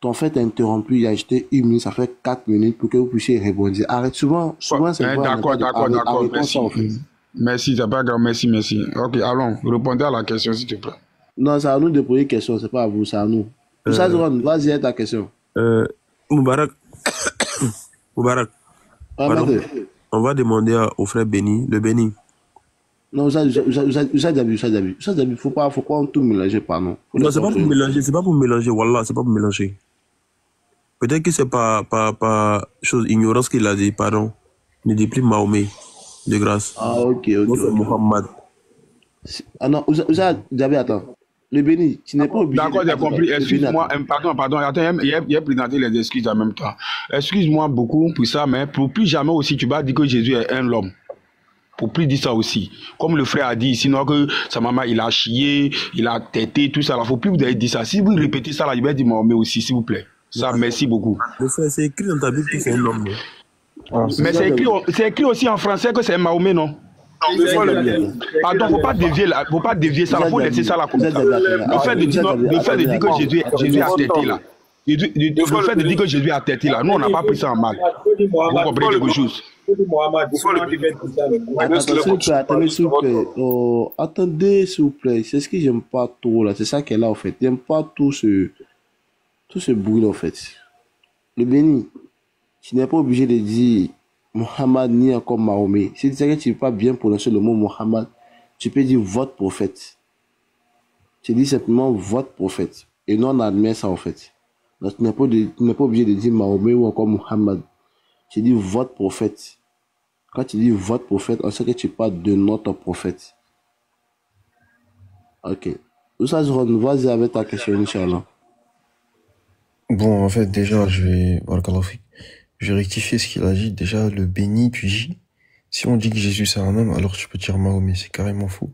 [SPEAKER 1] Ton fait interrompu, il a ajouté 1 minute, ça fait 4 minutes pour que vous puissiez répondre. Arrête, souvent c'est
[SPEAKER 7] d'accord, merci. En fait. Merci, c'est pas grave, merci. Ok, allons, répondez à la question, s'il te plaît.
[SPEAKER 1] Non, c'est à nous de poser une question, c'est pas à vous, c'est à nous. Ça, vas-y, ta question.
[SPEAKER 4] Moubarak. Pardon, on va demander au frère Béni, le Béni.
[SPEAKER 1] Non, ça d'habitude. Faut pas tout mélanger, pardon.
[SPEAKER 4] Non, c'est pas pour mélanger, Wallah, c'est pas pour mélanger. Peut-être que c'est pas chose ignorance qu'il a dit, pardon. Ne dis plus Mahomet, de grâce.
[SPEAKER 1] Ah, ok.
[SPEAKER 4] Non, c'est Mohammed.
[SPEAKER 1] Ah non, attends. Le Béni, tu n'es pas obligé.
[SPEAKER 7] D'accord, j'ai compris. Excuse-moi, pardon. Attends, il a présenté les excuses en même temps. Excuse-moi beaucoup pour ça, mais pour plus jamais aussi, tu vas dire que Jésus est un homme. Pour plus dire ça aussi. Comme le frère a dit, sinon que sa maman, il a chié, il a tété, tout ça. Il ne faut plus vous dire ça. Si vous répétez ça, là, je vais dire Mahomet aussi, s'il vous plaît. Ça, merci beaucoup.
[SPEAKER 4] C'est écrit dans ta Bible que c'est un homme.
[SPEAKER 7] Mais c'est écrit aussi en français que c'est Mahomet, non? Pardon, faut pas dévier ça, faut laisser ça là comme ça. Le fait de dire que Jésus a tété là. Le fait de dire que Jésus a tété là, nous on n'a pas pris ça en mal. Vous comprenez quelque chose?
[SPEAKER 1] Attendez, s'il vous plaît. C'est ce que j'aime pas trop là. C'est ça qu'elle a en fait. J'aime pas tout ce bruit en fait. Le Béni, tu n'es pas obligé de dire Mohammed ni encore Mahomet. Si tu sais que tu ne peux pas bien prononcer le mot Mohammed, tu peux dire votre prophète. Tu dis simplement votre prophète. Et nous on admet ça en fait. Donc tu n'es pas obligé de dire Mahomet ou encore Mohammed. Tu dis votre prophète. Quand tu dis votre prophète, on sait que tu parles de notre prophète. Ok. Vas-y avec ta question, Inch'Allah.
[SPEAKER 5] Bon, en fait, déjà, je vais rectifier ce qu'il a dit. Déjà, le Béni, tu dis, si on dit que Jésus c'est un homme, alors tu peux dire Mahomet, c'est carrément faux.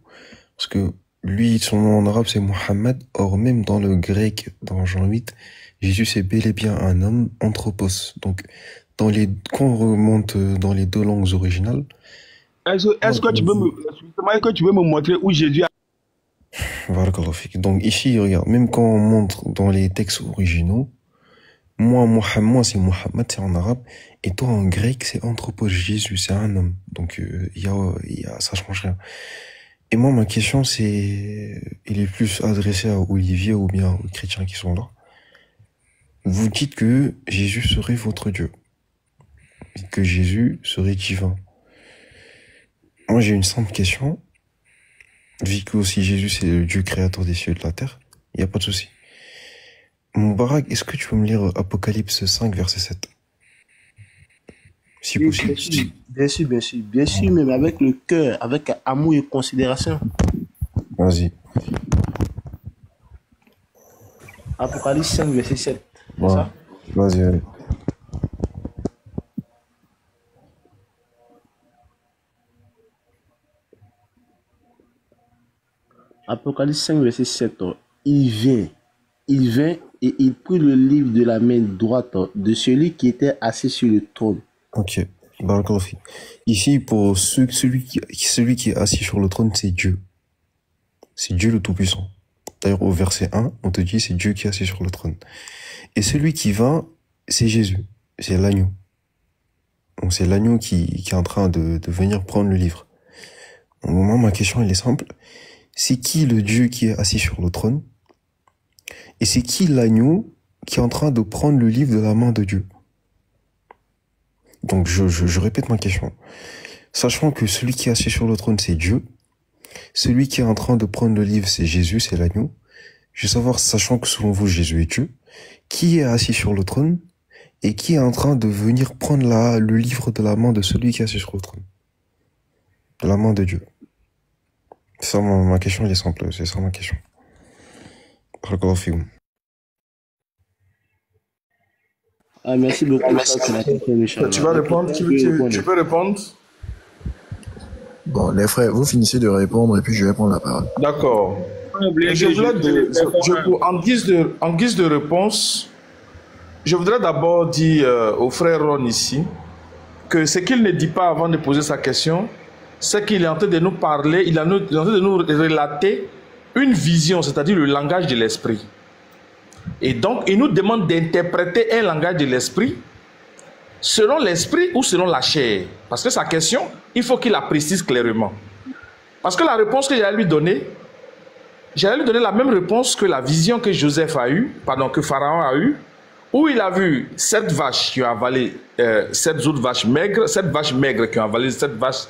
[SPEAKER 5] Parce que lui, son nom en arabe, c'est Mohammed. Or, même dans le grec, dans Jean 8, Jésus c'est bel et bien un homme, anthropos. Donc, quand on remonte dans les deux langues originales.
[SPEAKER 7] Est-ce que tu peux me montrer où Jésus a
[SPEAKER 5] Barakallahu fik. Donc ici, regarde, même quand on montre dans les textes originaux, moi c'est Mohammed, c'est en arabe, et toi en grec, c'est Anthropos, Jésus, c'est un homme. Donc ça change rien. Et moi, ma question, il est plus adressé à Olivier ou bien aux chrétiens qui sont là. Vous dites que Jésus serait votre Dieu, et que Jésus serait divin. Moi, j'ai une simple question. Vu que aussi Jésus, c'est le Dieu créateur des cieux et de la terre, il n'y a pas de souci. Moubarak, est-ce que tu peux me lire Apocalypse 5, verset 7? Si
[SPEAKER 1] Oui,
[SPEAKER 5] possible.
[SPEAKER 1] bien sûr, même avec le cœur, avec amour et considération.
[SPEAKER 5] Vas-y.
[SPEAKER 1] Apocalypse 5, verset 7. C'est
[SPEAKER 5] Ouais.
[SPEAKER 1] ça?
[SPEAKER 5] Vas-y, allez.
[SPEAKER 1] Apocalypse 5, verset 7. Il vint et il prit le livre de la main droite de celui qui était assis sur le trône.
[SPEAKER 5] Ok. Barakallahu fik. Ici, pour celui qui est assis sur le trône, c'est Dieu. C'est Dieu le Tout-Puissant. D'ailleurs, au verset 1, on te dit c'est Dieu qui est assis sur le trône. Et celui qui va, c'est Jésus. C'est l'agneau. Donc c'est l'agneau qui est en train de venir prendre le livre. Donc, moi, ma question, elle est simple. C'est qui le Dieu qui est assis sur le trône? Et c'est qui l'agneau qui est en train de prendre le livre de la main de Dieu? Donc je répète ma question. Sachant que celui qui est assis sur le trône, c'est Dieu. Celui qui est en train de prendre le livre, c'est Jésus, c'est l'agneau. Je veux savoir, sachant que selon vous, Jésus est Dieu, qui est assis sur le trône et qui est en train de venir prendre le livre de la main de celui qui est assis sur le trône. De la main de Dieu. Ça, ma question, elle est simple. C'est ça ma question. Barakallahu fikum.
[SPEAKER 1] Ah, merci beaucoup.
[SPEAKER 9] Tu vas répondre? Tu peux répondre?
[SPEAKER 10] Bon, les frères, vous finissez de répondre et puis je vais prendre la parole.
[SPEAKER 9] D'accord. En guise de réponse, je voudrais d'abord dire au frère Ron ici que ce qu'il ne dit pas avant de poser sa question, c'est qu'il est en train de nous parler, il est en train de nous relater une vision, c'est-à-dire le langage de l'esprit. Et donc, il nous demande d'interpréter un langage de l'esprit selon l'esprit ou selon la chair. Parce que sa question, il faut qu'il la précise clairement. Parce que la réponse que j'allais lui donner la même réponse que la vision que que Pharaon a eue, où il a vu 7 vaches qui ont avalé 7 autres vaches maigres, 7 vaches maigres qui ont avalé 7 vaches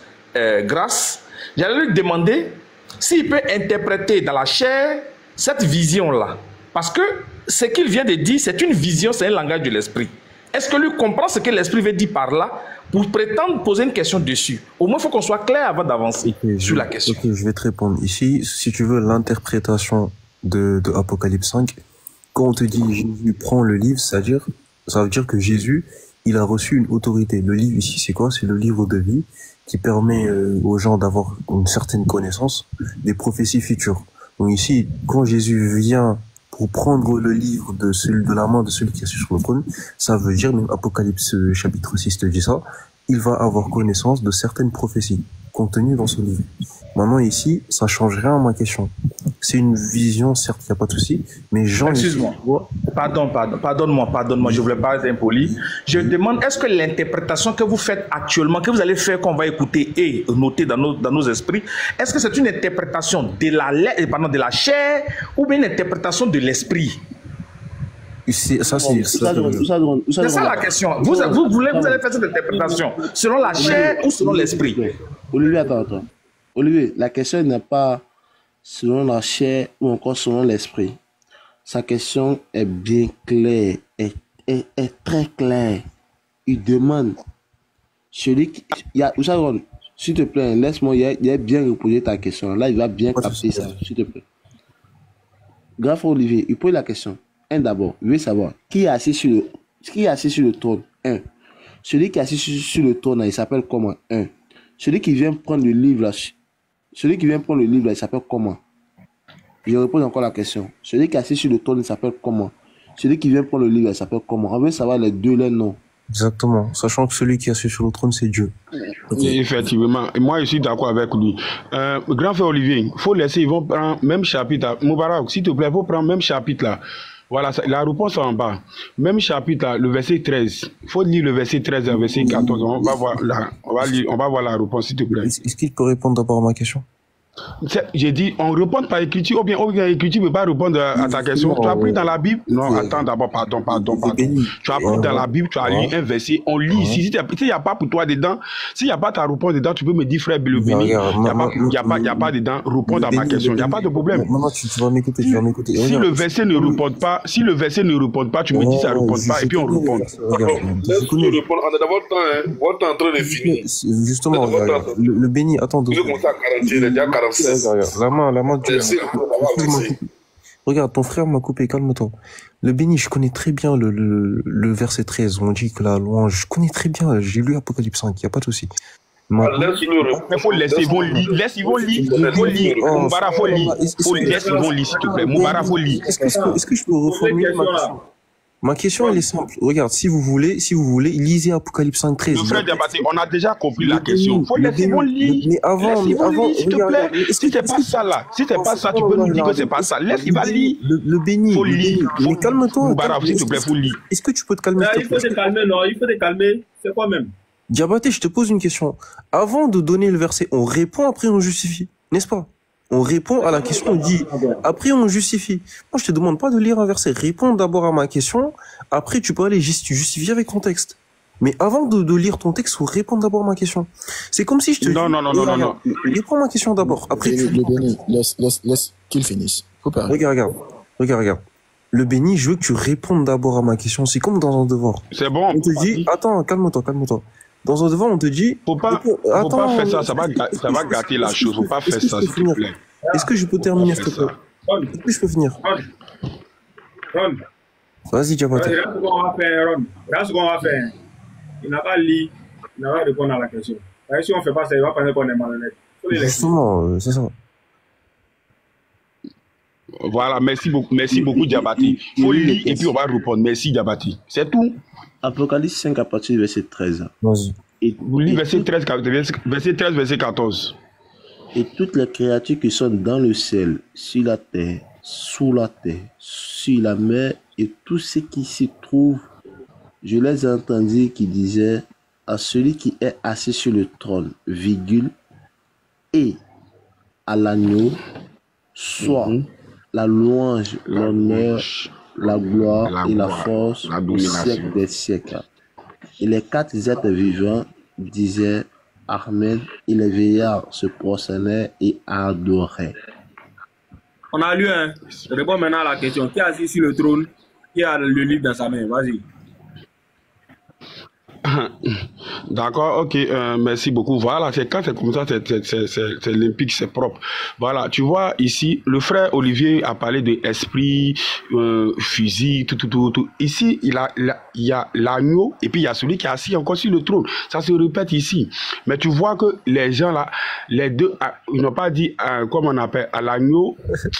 [SPEAKER 9] grasses. J'allais lui demander s'il peut interpréter dans la chair cette vision-là. Parce que ce qu'il vient de dire, c'est une vision, c'est un langage de l'esprit. Est-ce que lui comprend ce que l'esprit veut dire par là pour prétendre poser une question dessus? Au moins, il faut qu'on soit clair avant d'avancer sur la question.
[SPEAKER 5] Ok, je vais te répondre. Ici, si tu veux l'interprétation de Apocalypse 5, quand on te dit Jésus prend le livre, ça veut dire que Jésus, il a reçu une autorité. Le livre ici, c'est quoi? C'est le livre de vie qui permet aux gens d'avoir une certaine connaissance des prophéties futures. Donc ici, quand Jésus vient pour prendre le livre de la main de celui qui est sur le trône, ça veut dire, même Apocalypse chapitre 6 te dit ça, il va avoir connaissance de certaines prophéties contenues dans ce livre. Maintenant ici, ça change rien à ma question. C'est une vision, certes, il n'y a pas de souci, mais Jean...
[SPEAKER 9] Excuse-moi, pardonne-moi, je ne voulais pas être impoli. Je demande, est-ce que l'interprétation que vous faites actuellement, que vous allez faire, qu'on va écouter et noter dans nos esprits, est-ce que c'est une interprétation de la chair ou bien une interprétation de l'esprit?
[SPEAKER 5] C'est ça
[SPEAKER 9] la question. Vous allez faire cette interprétation selon la chair ou selon l'esprit?
[SPEAKER 1] Olivier, attends. Olivier, la question n'est pas selon la chair ou encore selon l'esprit. Sa question est bien claire, est très claire. Il demande, s'il te plaît, laisse-moi, il a bien reposé ta question. Là, il va bien capter ça, s'il te plaît. Grave Olivier, il pose la question. D'abord, il veut savoir qui est assis sur le trône. Celui qui est assis sur le trône, il s'appelle comment? Celui qui vient prendre le livre là, il s'appelle comment? Je repose encore la question. Celui qui est assis sur le trône, il s'appelle comment? Celui qui vient prendre le livre, il s'appelle comment? On veut savoir les deux noms.
[SPEAKER 5] Exactement. Sachant que celui qui est assis sur le trône, c'est Dieu.
[SPEAKER 7] Okay. Effectivement. Et moi, je suis d'accord avec lui. Grand frère Olivier, il faut laisser, ils vont prendre même chapitre. Moubarak, s'il te plaît, il faut prendre même chapitre là. Voilà, la réponse en bas. Même chapitre là, le verset 13. Il faut lire le verset 13 et le verset 14. On va voir la réponse, s'il te plaît.
[SPEAKER 5] Est-ce qu'il peut répondre d'abord à ma question?
[SPEAKER 7] J'ai dit, on répond par écriture, ou bien l'écriture ne peut pas répondre à ta question. Tu as pris dans la Bible? Non, attends d'abord, pardon. Tu as pris dans la Bible, tu as lu un verset, on lit. S'il n'y a pas pour toi dedans, s'il n'y a pas ta réponse dedans, tu peux me dire, frère le béni, il n'y a pas dedans, répondre à ma question. Il n'y a pas de problème.
[SPEAKER 5] Non, tu vas m'écouter, tu vas m'écouter.
[SPEAKER 7] Si le verset ne répond pas, tu me dis ça ne répond pas, et puis on répond.
[SPEAKER 9] Laisse-nous répondre. On a d'abord le temps, hein. Votre temps est en train de finir.
[SPEAKER 5] Justement, le béni, attends.
[SPEAKER 9] Il veut commencer à 40, il est déjà 40.
[SPEAKER 5] La main Regarde, ton frère m'a coupé, calme-toi. Le béni, je connais très bien le verset 13. On dit que la louange, je connais très bien. J'ai lu Apocalypse 5, il n'y a pas de souci.
[SPEAKER 7] Il faut laisser, ils vont lire. Laisse, ils vont lire. Faut lire. Moubara, faut lire. Laisse, ils vont lire, s'il te plaît. Moubara, faut lire.
[SPEAKER 5] Est-ce que je peux reformuler ma question? Ma question, elle est simple. Regarde, si vous voulez, lisez Apocalypse 5, 13.
[SPEAKER 7] Le frère Diabaté, on a déjà compris la question. Faut laisser, ils vont lire.
[SPEAKER 5] Mais avant,
[SPEAKER 7] s'il te plaît. Si c'est pas ça là, si c'est pas ça, tu peux nous dire que c'est pas ça. Laisse, il va lire.
[SPEAKER 5] Le béni.
[SPEAKER 7] Faut lire.
[SPEAKER 5] Mais calme-toi.
[SPEAKER 7] Moubara, s'il te plaît, faut lire.
[SPEAKER 5] Est-ce que tu peux te calmer?
[SPEAKER 3] Il faut te calmer, non, il faut te calmer. C'est quoi même?
[SPEAKER 5] Diabaté, je te pose une question. Avant de donner le verset, on répond, après on justifie. N'est-ce pas? On répond à la question, on dit, après on justifie. Moi, je te demande pas de lire un verset. Réponds d'abord à ma question, après tu peux aller justifier avec ton texte. Mais avant de lire ton texte, faut répondre d'abord à ma question. C'est comme si je te
[SPEAKER 7] dis... Non.
[SPEAKER 5] Réponds à ma question d'abord. Après tu...
[SPEAKER 10] Laisse qu'il finisse. Faut pas.
[SPEAKER 5] Regarde. Le béni, je veux que tu répondes d'abord à ma question. C'est comme dans un devoir.
[SPEAKER 7] C'est bon.
[SPEAKER 5] On te dit, attends, calme-toi. Dans un devoir, on te dit...
[SPEAKER 7] Faut pas faire ça, ça va gâter la chose. Faut pas faire ça, s'il te plaît.
[SPEAKER 5] Est-ce que je peux terminer, s'il te plaît? Est-ce que je peux finir?
[SPEAKER 3] Ron.
[SPEAKER 5] Vas-y, Diabaté.
[SPEAKER 3] Regarde ce qu'on va faire. Il n'a pas lu, il n'a pas répondu à la question. Si on ne fait pas ça, il va penser qu'on est malhonnête.
[SPEAKER 5] Justement, c'est ça.
[SPEAKER 7] Voilà, merci beaucoup Diabaté. Il faut lire et puis on va répondre. Merci Diabaté. C'est tout.
[SPEAKER 1] Apocalypse 5 à partir du verset 13.
[SPEAKER 5] Vas-y.
[SPEAKER 7] Vous lisez verset 13, verset 14.
[SPEAKER 1] Et toutes les créatures qui sont dans le ciel, sur la terre, sous la terre, sur la mer, et tout ce qui s'y trouve, je les ai entendus qui disaient à celui qui est assis sur le trône, virgule, et à l'agneau, soit la louange, l'honneur, la gloire et la force au siècle des siècles. Et les quatre êtres vivants disaient Amen, et les vieillards se prosternaient et adoraient.
[SPEAKER 3] On a lu, hein. Je réponds maintenant à la question. Qui est assis sur le trône? Qui a le livre dans sa main? Vas-y.
[SPEAKER 7] D'accord, ok, merci beaucoup. Voilà, c'est quand c'est comme ça, c'est limpide, c'est propre. Voilà, tu vois ici, le frère Olivier a parlé de esprit, fusil, tout. Ici, il y a l'agneau et puis il y a celui qui est assis encore sur le trône. Ça se répète ici. Mais tu vois que les gens là, les deux, ils n'ont pas dit, comment on appelle, à l'agneau,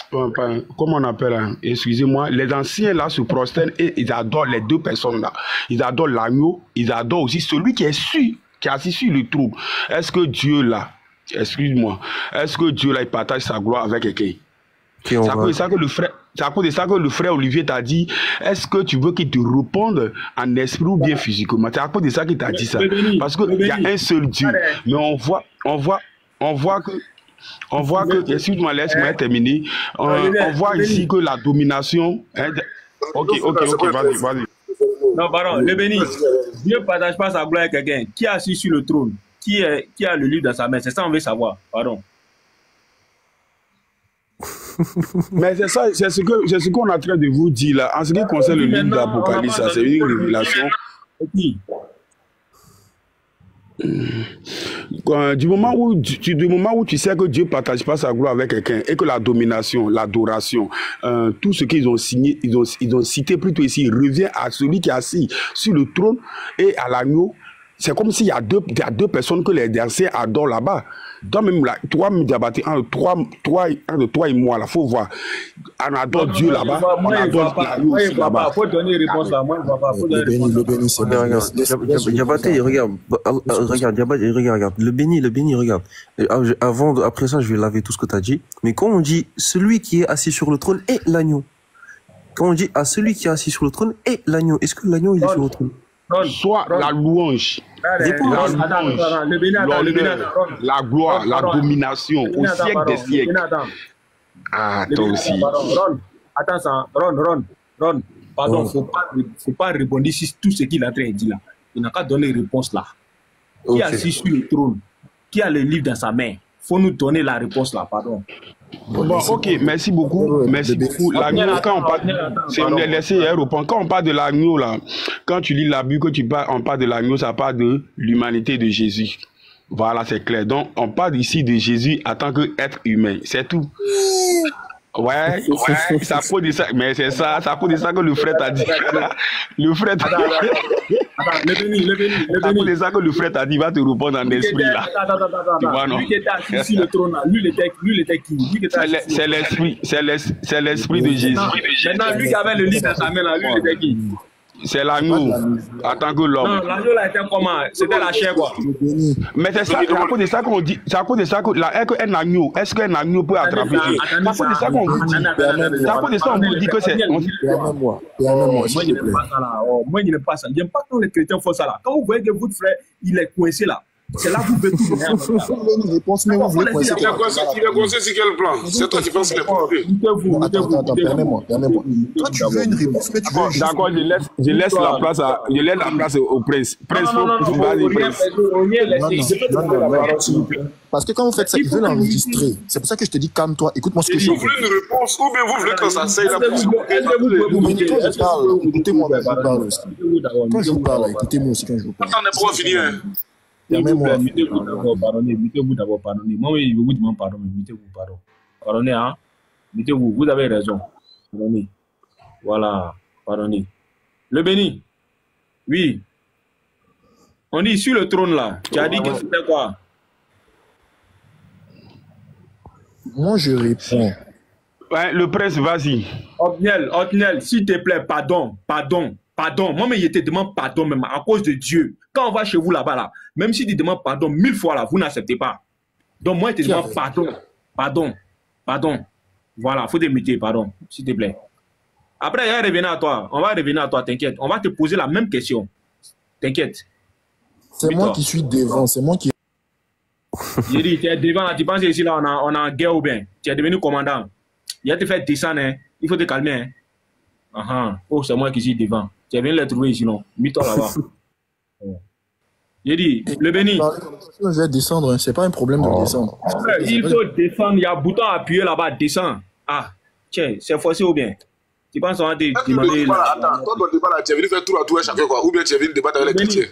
[SPEAKER 7] comment on appelle, excusez-moi, les anciens là se prosternent et ils adorent les deux personnes là. Ils adorent l'agneau, ils adorent aussi celui qui est assis sur le trône. Est-ce que Dieu là, excuse-moi, est-ce que Dieu là, il partage sa gloire avec quelqu'un? C'est à cause de ça que le frère Olivier t'a dit, est-ce que tu veux qu'il te réponde en esprit ou bien physiquement? C'est à cause de ça qu'il t'a dit ça. Parce qu'il y a un seul Dieu. Mais on voit que, excuse-moi, laisse-moi terminer. On voit ici que la domination... Ok, vas-y.
[SPEAKER 3] Non, pardon, le béni. Dieu ne partage pas sa gloire avec quelqu'un. Qui est assis sur le trône? Qui a le livre dans sa main? C'est ça qu'on veut savoir. Pardon.
[SPEAKER 7] Mais c'est ça, c'est ce qu'on est en train de vous dire là. En ce qui concerne le livre d'Apocalypse, c'est une révélation. Du moment où tu sais que Dieu ne partage pas sa gloire avec quelqu'un et que la domination, l'adoration, tout ce qu'ils ont signé, ils ont cité plutôt ici, revient à celui qui est assis sur le trône et à l'agneau c'est comme s'il y a deux personnes que les anciens adorent là-bas. Toi-même, là, toi, Diabaté, entre toi et moi, il faut voir. On adore Dieu là-bas. On adore
[SPEAKER 3] Dieu là-bas. Il faut donner une réponse là. Moi, je ne vois pas. Il faut donner une réponse.
[SPEAKER 5] Diabaté, regarde. Regarde, Diabaté, regarde. Le béni, regarde. Après ça, je vais laver tout ce que tu as dit. Mais quand on dit celui qui est assis sur le trône est l'agneau. Quand on dit à celui qui est assis sur le trône est l'agneau, est-ce que l'agneau il est sur le trône?
[SPEAKER 7] Soit la louange, la gloire, la domination au siècle des siècles. Ah, toi aussi.
[SPEAKER 3] Attends, ça, Ron, pardon, faut pas répondre sur tout ce qu'il a dit là. Il n'a qu'à donner réponse là. Qui est assis sur le trône? Qui a le livre dans sa main? Faut nous donner la réponse là, pardon.
[SPEAKER 7] Bon, ok, merci beaucoup. Merci beaucoup. L'agneau, quand on parle, on est laissé répondre. Quand on parle de l'agneau là, quand tu lis la Bible, on parle de l'agneau, ça parle de l'humanité de Jésus. Voilà, c'est clair. Donc, on parle ici de Jésus en tant qu'être humain. C'est tout. Ouais, ça peut de ça, mais c'est ça, ça peut de ça que le frère t'a dit. Le frère t'a dit. Ça peut de ça que le frère t'a dit, va te répondre en esprit là.
[SPEAKER 3] Lui qui était assis sur le trône là, lui il était qui?
[SPEAKER 7] C'est l'esprit de Jésus.
[SPEAKER 3] Maintenant, lui qui avait le livre dans sa main là, lui il était qui?
[SPEAKER 7] C'est l'agneau en tant que l'homme.
[SPEAKER 3] Non, l'agneau là était comment? C'était la chair quoi.
[SPEAKER 7] Mais c'est ça, c'est à cause de ça qu'on dit. C'est à cause de ça qu'un agneau, est-ce qu'un agneau peut attraper Dieu? C'est à cause de ça qu'on dit. C'est à cause de ça qu'on dit que c'est.
[SPEAKER 3] Moi, je n'aime pas ça là. Moi, je n'aime pas ça. Je n'aime pas quand les chrétiens font ça là. Quand vous voyez que votre frère, il est coincé là. C'est là que vous faites tout.
[SPEAKER 10] Vous voulez une réponse, mais vous voulez coincer.
[SPEAKER 11] Il est coincé sur quel plan? C'est toi qui penses qu'il est coincé.
[SPEAKER 10] Attends, permets-moi. Toi, tu veux une réponse, mais tu veux.
[SPEAKER 7] D'accord, je laisse la place au prince. Prince, vas-y, prince.
[SPEAKER 10] Parce que quand vous faites ça, ils veulent l'enregistrer. C'est pour ça que je te dis, calme-toi, écoute-moi ce que je dis.
[SPEAKER 11] Vous voulez une réponse ou bien vous voulez que ça s'aille la position?
[SPEAKER 10] Quand je parle, écoutez-moi quand je vous parle aussi. Quand je vous parle, écoutez-moi aussi quand je vous parle.
[SPEAKER 11] Attends, on est pas fini, hein.
[SPEAKER 3] Mettez-vous d'abord, pardonnez. Moi, je vous demande pardon, mais mettez-vous, pardon. Pardonnez, hein. Mettez-vous, vous avez raison. Pardonnez. Voilà, pardonnez. Le béni. Oui. On dit sur le trône là. Tu as dit que c'était quoi?
[SPEAKER 10] Moi, je réponds.
[SPEAKER 7] Ouais, le prince, vas-y.
[SPEAKER 3] Otniel, s'il te plaît, pardon. Moi, mais je te demande pardon, même à cause de Dieu. Quand on va chez vous là-bas, là, même si tu demandes pardon 1000 fois, là, vous n'acceptez pas. Donc, moi, je te demande pardon. Voilà, il faut démuter, pardon, s'il te plaît. Après, on va revenir à toi, t'inquiète. On va te poser la même question. T'inquiète.
[SPEAKER 10] C'est moi qui suis devant, c'est moi qui...
[SPEAKER 3] J'ai dit, tu es devant, là, tu penses ici, là, on a guerre ou bien? Tu es devenu commandant. Il a te fait descendre, hein. Il faut te calmer, hein. Oh, c'est moi qui suis devant. Tu es venu les trouver ici, non? Mets-toi là-bas. J'ai dit, le béni.
[SPEAKER 10] Je vais descendre, c'est pas un problème de descendre.
[SPEAKER 3] Il faut descendre, il y a un bouton à appuyer là-bas, descends. Ah, tiens, c'est forcé ou bien? Tu penses qu'on va te demander...
[SPEAKER 11] Attends, toi, ton débat là, tu es venu faire tour à tour à chacun, quoi? Ou bien tu es venu débattre avec les chrétiens?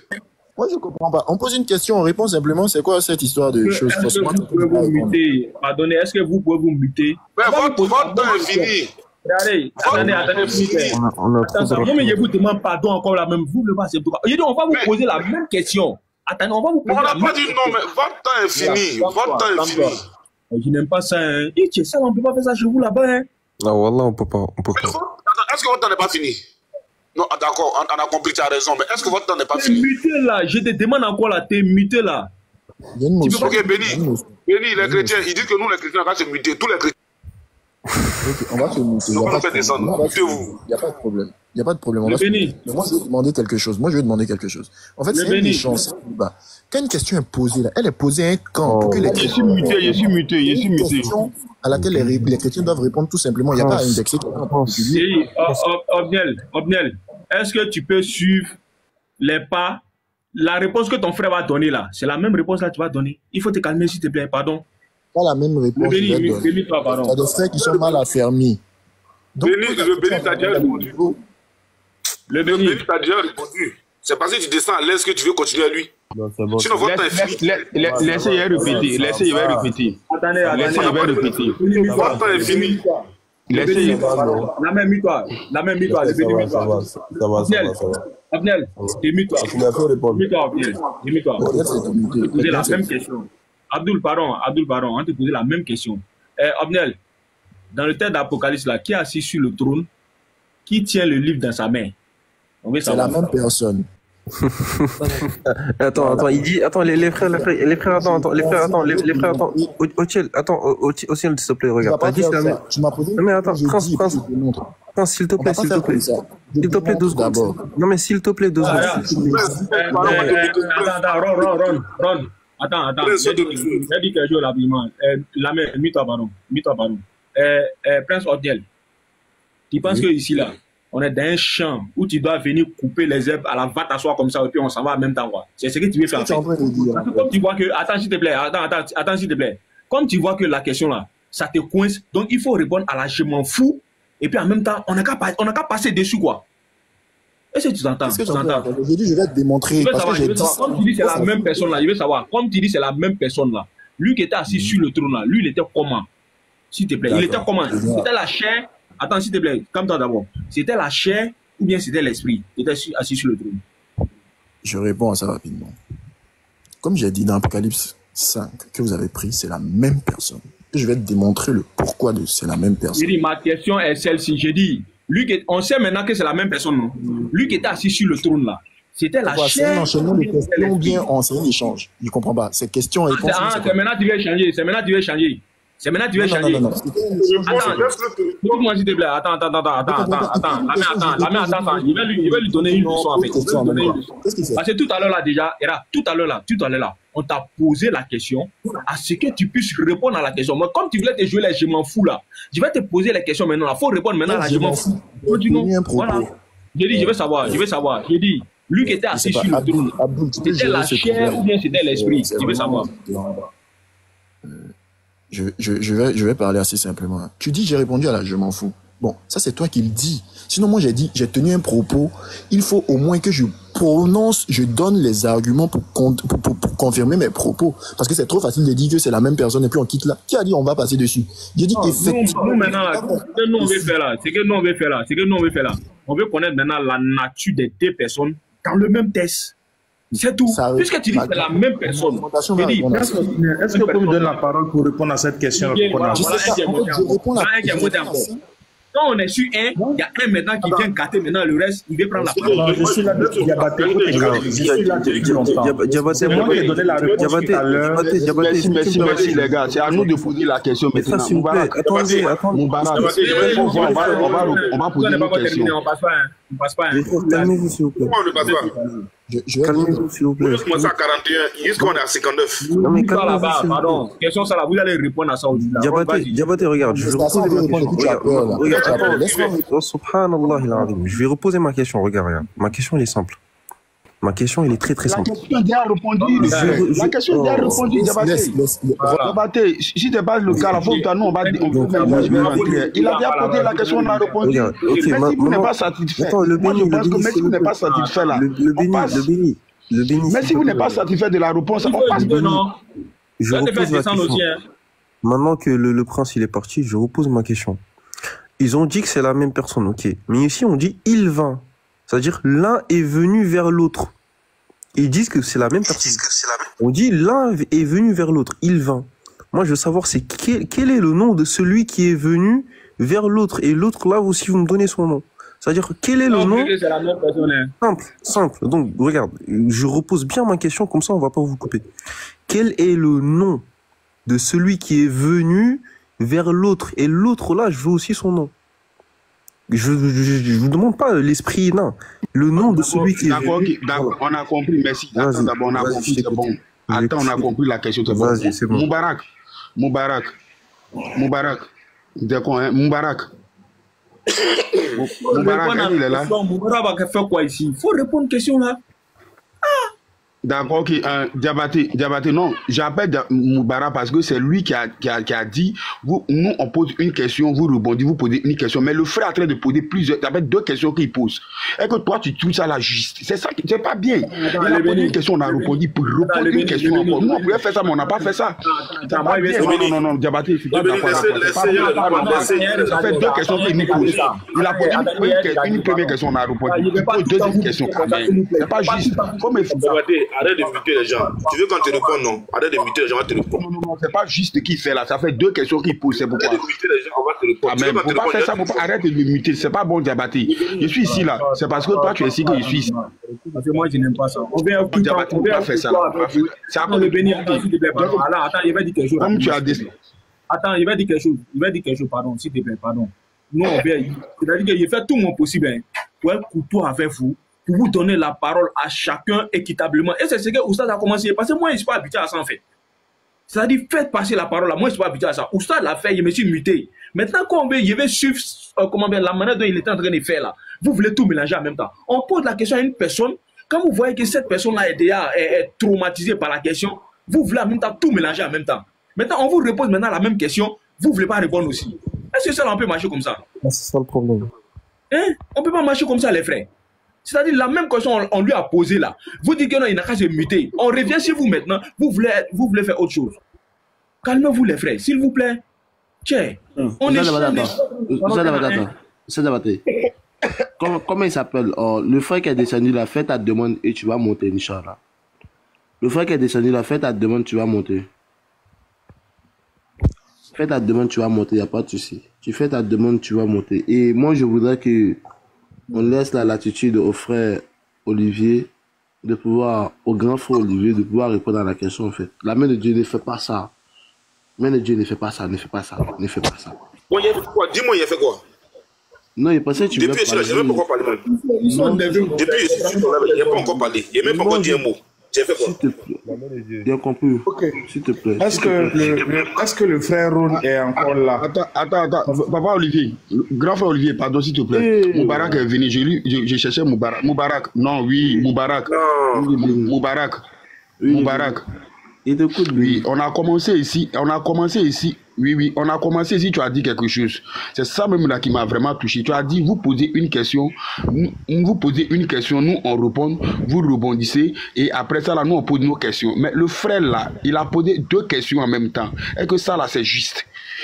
[SPEAKER 10] Moi, je comprends pas. On pose une question, on répond simplement, c'est quoi cette histoire de choses?
[SPEAKER 3] Est-ce que vous pouvez vous muter? Pardonnez, est-ce que vous pouvez vous muter?
[SPEAKER 11] Mais votre temps est fini.
[SPEAKER 3] Regardez, attendez. Attends, mais je vous demande pardon encore la même. Vous ne le passez pas. On va vous poser la même question. Attendez, on va vous poser la même question.
[SPEAKER 11] On n'a pas dit non, mais votre temps est fini. Votre temps est fini.
[SPEAKER 3] Je n'aime pas ça. Ça, on ne peut pas faire ça chez vous là-bas.
[SPEAKER 5] Ah, voilà, on peut pas.
[SPEAKER 11] Est-ce que votre temps n'est pas fini? Non, d'accord, on a compris, tu as raison, mais est-ce que votre temps n'est pas fini?
[SPEAKER 3] T'es muté là, je te demande encore là, t'es muté là.
[SPEAKER 11] Ok, Béni, les chrétiens, ils disent que nous les chrétiens, on va se muter, tous les chrétiens.
[SPEAKER 10] Ok, on va se muter. Il n'y a pas de problème. Il n'y a pas de problème. Mais moi, je vais demander quelque chose. En fait, c'est une échange. Quand une question est posée là, elle est posée à un camp pour que les
[SPEAKER 7] chrétiens... Je suis muté.
[SPEAKER 10] À laquelle les chrétiens doivent répondre tout simplement. Il n'y a pas à indexer.
[SPEAKER 3] Obniel, est-ce que tu peux suivre les pas? La réponse que ton frère va donner là, c'est la même réponse là que tu vas donner. Il faut te calmer s'il te plaît, pardon.
[SPEAKER 10] Pas la même réponse. Il y a des frères qui sont mal affermis.
[SPEAKER 11] Le Béni t'a déjà répondu. Le Béni t'a déjà répondu. C'est parce que tu descends à l'aise que tu veux continuer à lui. Sinon, votre temps est fini.
[SPEAKER 7] Laissez-y répéter.
[SPEAKER 3] Attendez.
[SPEAKER 11] Votre temps est fini.
[SPEAKER 7] Laissez-y.
[SPEAKER 3] La même mi-toi. La même mi-toi. Le béni mi-toi. Abnel, dis-moi-toi. Dis-moi-toi, Abnel. Dis-moi-toi. On te poser la même question. Abdul, pardon. On te poser la même question. Abnel, dans le texte d'Apocalypse, là, qui est assis sur le trône, qui tient le livre dans sa main?
[SPEAKER 10] C'est la même personne.
[SPEAKER 5] Attends, il dit, attends, les frères, attends, Otiel, s'il te plaît, regarde. T'as dit c'est la même.
[SPEAKER 10] Tu m'as posé.
[SPEAKER 5] Non, mais attends, Prince, s'il te plaît, 2 secondes. Non, mais s'il te plaît, 2 secondes.
[SPEAKER 3] Ron. Attends. J'ai dit quelque chose rapidement. La main, mis-toi, pardon. Prince Otiel, tu penses que ici, là, on est dans un champ où tu dois venir couper les herbes, alors va t'asseoir comme ça et puis on s'en va en même temps. C'est ce que tu veux faire. Comme tu vois que, attends s'il te plaît, comme tu vois que la question là, ça te coince, donc il faut répondre à la je m'en fous et puis en même temps, on n'a qu'à passer dessus quoi. Est-ce que tu t'entends?
[SPEAKER 10] J'ai dit je vais te démontrer.
[SPEAKER 3] Comme tu dis c'est la même personne là, je veux savoir, comme tu dis c'est la même personne là, lui qui était assis sur le trône là, lui il était comment? S'il te plaît, il était comment? C'était la chair. Attends, s'il te plaît, calme-toi d'abord. C'était la chair ou bien c'était l'esprit qui était assis sur le trône?
[SPEAKER 10] Je réponds à ça rapidement. Comme j'ai dit dans Apocalypse 5 que vous avez pris, c'est la même personne. Et je vais te démontrer le pourquoi de c'est la même personne.
[SPEAKER 3] J'ai dit, ma question est celle-ci. J'ai dit, on sait maintenant que c'est la même personne. Non? Lui qui était assis sur le trône là, c'était la chair.
[SPEAKER 10] C'est un enchaînement de questions bien c'est un échange. Je ne comprends pas. C'est question et réponse.
[SPEAKER 3] C'est maintenant que tu veux changer. Non. Attends, écoute-moi s'il te plaît. Attends. La main, attends. Je vais lui donner une leçon en fait. Parce que tout à l'heure là déjà, on t'a posé la question à ce que tu puisses répondre à la question. Moi, comme tu voulais te jouer les je m'en fous là, je vais te poser les questions maintenant. Il faut répondre maintenant à la je m'en fous. Voilà. J'ai dit, je vais savoir. J'ai dit, lui qui était assis sur le trône, c'était la chair ou bien c'était l'esprit? Je veux savoir.
[SPEAKER 10] Je vais parler assez simplement. Tu dis, j'ai répondu à la je m'en fous. Bon, ça c'est toi qui le dis. Sinon, moi j'ai dit, j'ai tenu un propos. Il faut au moins que je donne les arguments pour confirmer mes propos. Parce que c'est trop facile de dire que c'est la même personne et puis on quitte là. Qui a dit on va passer dessus? J'ai dit effectivement.
[SPEAKER 3] Nous maintenant, ce que nous on veut faire là, on veut connaître maintenant la nature des deux personnes dans le même test. C'est tout. Puisque tu dis que c'est la même personne.
[SPEAKER 2] Est-ce que vous pouvez me donner la parole pour répondre à cette question?
[SPEAKER 3] Quand on est sur un, il y a un maintenant qui vient gâter maintenant le reste, il veut prendre la parole.
[SPEAKER 2] Je suis là depuis longtemps. C'est moi qui ai donné la réponse tout à l'heure.
[SPEAKER 7] Merci les gars. C'est à nous de poser la question maintenant.
[SPEAKER 5] Attendez.
[SPEAKER 7] On va poser une question.
[SPEAKER 3] On passe pas.
[SPEAKER 5] Calmez-vous s'il vous plaît.
[SPEAKER 11] Pourquoi on ne passe pas?
[SPEAKER 5] Calmez-vous s'il vous plaît.
[SPEAKER 11] On peut commencer à 41, jusqu'on est à 59.
[SPEAKER 5] Non mais
[SPEAKER 3] calmez-vous. Pardon. Question ça là, vous allez répondre à ça aussi.
[SPEAKER 5] Diabaté, regarde, je vais reposer ma question. Regarde, subhanallah al-azim. Je vais reposer ma question, regarde. Ma question elle est simple. Ma question elle est très simple.
[SPEAKER 7] La question est déjà répondue. Diabaté, si tu pas le cas, la faute à nous, on va rentrer. Il a déjà posé la question, on a répondu. Mais si vous n'êtes pas satisfait, moi je pense que même si vous n'êtes pas satisfait là, on passe. Mais si vous n'êtes pas satisfait de la réponse, on passe.
[SPEAKER 5] Je repose ma question. Maintenant que le prince il est parti, je repose ma question. Ils ont dit que c'est la même personne, ok. Mais ici on dit il vint. C'est-à-dire l'un est venu vers l'autre. Ils disent que c'est la même personne. On dit l'un est venu vers l'autre, il vint. Moi je veux savoir c'est quel est le nom de celui qui est venu vers l'autre. Et l'autre là aussi vous me donnez son nom. C'est-à-dire quel est le nom?
[SPEAKER 3] C'est la même personne.
[SPEAKER 5] Simple. Donc regarde, je repose bien ma question comme ça on va pas vous couper. Quel est le nom de celui qui est venu vers l'autre? Et l'autre là je veux aussi son nom. Je vous demande pas l'esprit, non. Le nom de celui qui est venu.
[SPEAKER 7] D'accord, on a compris, merci. Attends, d'abord, on a compris, c'est bon. Attends, on a compris la question, c'est bon.
[SPEAKER 5] C'est bon.
[SPEAKER 7] Moubarak. D'accord, hein, Moubarak,
[SPEAKER 3] il est là. Moubarak va faire quoi ici? Il faut répondre à une question là.
[SPEAKER 7] D'accord, ok. Diabaté, non. J'appelle Moubarak parce que c'est lui qui a dit, nous, on pose une question, vous rebondissez, vous posez une question. Mais le frère est en train de poser deux questions qu'il pose. Et que toi, tu trouves ça la juste. C'est ça qui n'est pas bien. Il a posé une question, on a répondu pour répondre une question encore. Nous, on pouvait faire ça, mais on n'a pas fait ça. Non, Diabaté, il faut pas ça fait deux questions qu'il nous pose. Il a posé une première question, on a répondu. Il pose deuxième question quand même. C'est pas juste.
[SPEAKER 11] Arrête de muter les gens. Tu veux qu'on te réponde, non? Arrête de muter les gens, on va te répondre.
[SPEAKER 7] Non, c'est pas juste ce qu'il fait là. Ça fait deux questions qu'il pose. C'est pourquoi.
[SPEAKER 11] Arrête de muter les gens, on va te répondre.
[SPEAKER 7] Ah, mais faut pas faire ça. Arrête de me muter. C'est pas bon, Diabaté. Je suis ici là. C'est parce que toi, tu es ici que je suis ici.
[SPEAKER 3] Parce que moi, je n'aime pas ça. On vient au
[SPEAKER 7] Diabaté, on va faire ça.
[SPEAKER 3] C'est à cause de bénir. Attends, il va dire quelque chose.
[SPEAKER 7] Comme tu as dit.
[SPEAKER 3] Attends, il va dire quelque chose. Pardon, s'il te plaît, pardon. Non, c'est-à-dire que j'ai fait tout mon possible pour être courtois avec vous, pour vous donner la parole à chacun équitablement. Et c'est ce que Oustaz a commencé. Parce que moi, je ne suis pas habitué à ça, en fait. C'est-à-dire, faites passer la parole. Moi, je ne suis pas habitué à ça. Oustaz l'a fait, je me suis muté. Maintenant, quand je vais suivre la manière dont il était en train de faire là, vous voulez tout mélanger en même temps. On pose la question à une personne. Quand vous voyez que cette personne-là est déjà traumatisée par la question, vous voulez en même temps tout mélanger en même temps. Maintenant, on vous repose maintenant la même question. Vous ne voulez pas répondre aussi. Est-ce que ça, on peut marcher comme ça?
[SPEAKER 5] C'est ça le problème.
[SPEAKER 3] Hein? On ne peut pas marcher comme ça, les frères. C'est-à-dire, la même question on lui a posée là. Vous dites que non, il n'a qu'à se muter. On revient chez vous maintenant. Vous voulez faire autre chose. Calmez-vous, les frères, s'il vous plaît. Tiens, on est
[SPEAKER 1] Comment il s'appelle? Le frère qui est descendu là, fais ta demande et tu vas monter, Inch'Allah. Le frère qui est descendu là, fais ta demande, tu vas monter. Fais ta demande, tu vas monter, il n'y a pas de souci. Tu fais ta demande, tu vas monter. Et moi, je voudrais que on laisse la latitude au frère Olivier de pouvoir, au grand frère Olivier, de pouvoir répondre à la question, en fait. La main de Dieu ne fait pas ça. La main de Dieu ne fait pas ça, ne fait pas ça, ne fait pas ça.
[SPEAKER 11] Bon, il a fait quoi? Dis-moi, il a fait quoi?
[SPEAKER 1] Non, il pensait que tu voulais parler.
[SPEAKER 11] Depuis, je ne sais même pas pourquoi parler. Depuis, je suis sur la il n'a pas encore parlé. Il n'a même pas encore dit un mot. J'ai fait quoi?
[SPEAKER 1] S'il te plaît. Bien compris.
[SPEAKER 9] Ok.
[SPEAKER 1] S'il te plaît.
[SPEAKER 9] Est-ce que le frère Ron est encore là?
[SPEAKER 7] Attends. Papa Olivier, grand frère Olivier, pardon s'il te plaît. Moubarak est venu. J'ai cherché Moubarak. Moubarak. Non, oui, Moubarak. Moubarak. Moubarak. Oui, on a commencé ici. Oui, on a commencé ici, tu as dit quelque chose. C'est ça même là qui m'a vraiment touché. Tu as dit, vous posez une question, nous on répond, vous rebondissez, et après ça là, nous on pose nos questions. Mais le frère là, il a posé deux questions en même temps. Et que ça là, c'est juste.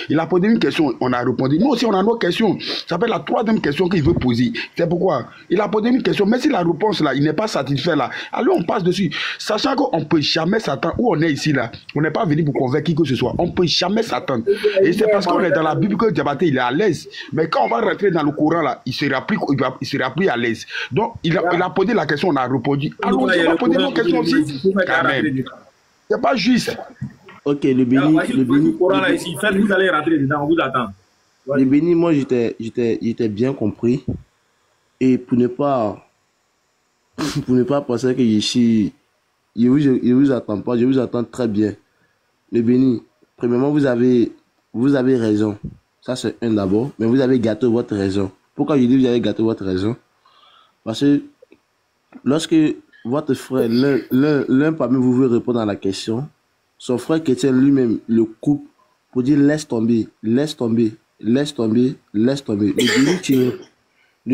[SPEAKER 7] Il a posé une question, on a répondu. Nous aussi, on a nos questions. Ça s'appelle la troisième question qu'il veut poser. C'est pourquoi il a posé une question, mais si la réponse là, il n'est pas satisfait là, alors on passe dessus. Sachant qu'on ne peut jamais s'attendre, où on est ici là, on n'est pas venu pour convaincre qui que ce soit. On ne peut jamais s'attendre. Et c'est parce qu'on est dans la Bible que Diabaté, il est à l'aise. Mais quand on va rentrer dans le Coran là, il sera plus à l'aise. Donc, il a posé la question, on a répondu. Alors, on va poser nos questions aussi. Quand même. C'est pas juste.
[SPEAKER 1] Ok, le béni.
[SPEAKER 3] Vous allez rentrer dedans, on vous attend.
[SPEAKER 1] Le béni, moi, j'étais bien compris. Et pour ne pas penser que ici, je vous attends pas, je vous attends très bien. Le béni, premièrement, vous avez raison. Ça, c'est un d'abord. Mais vous avez gâté votre raison. Pourquoi je dis que vous avez gâté votre raison? Parce que lorsque votre frère, l'un parmi vous veut répondre à la question, son frère chrétien lui-même le coupe pour dire laisse tomber. Le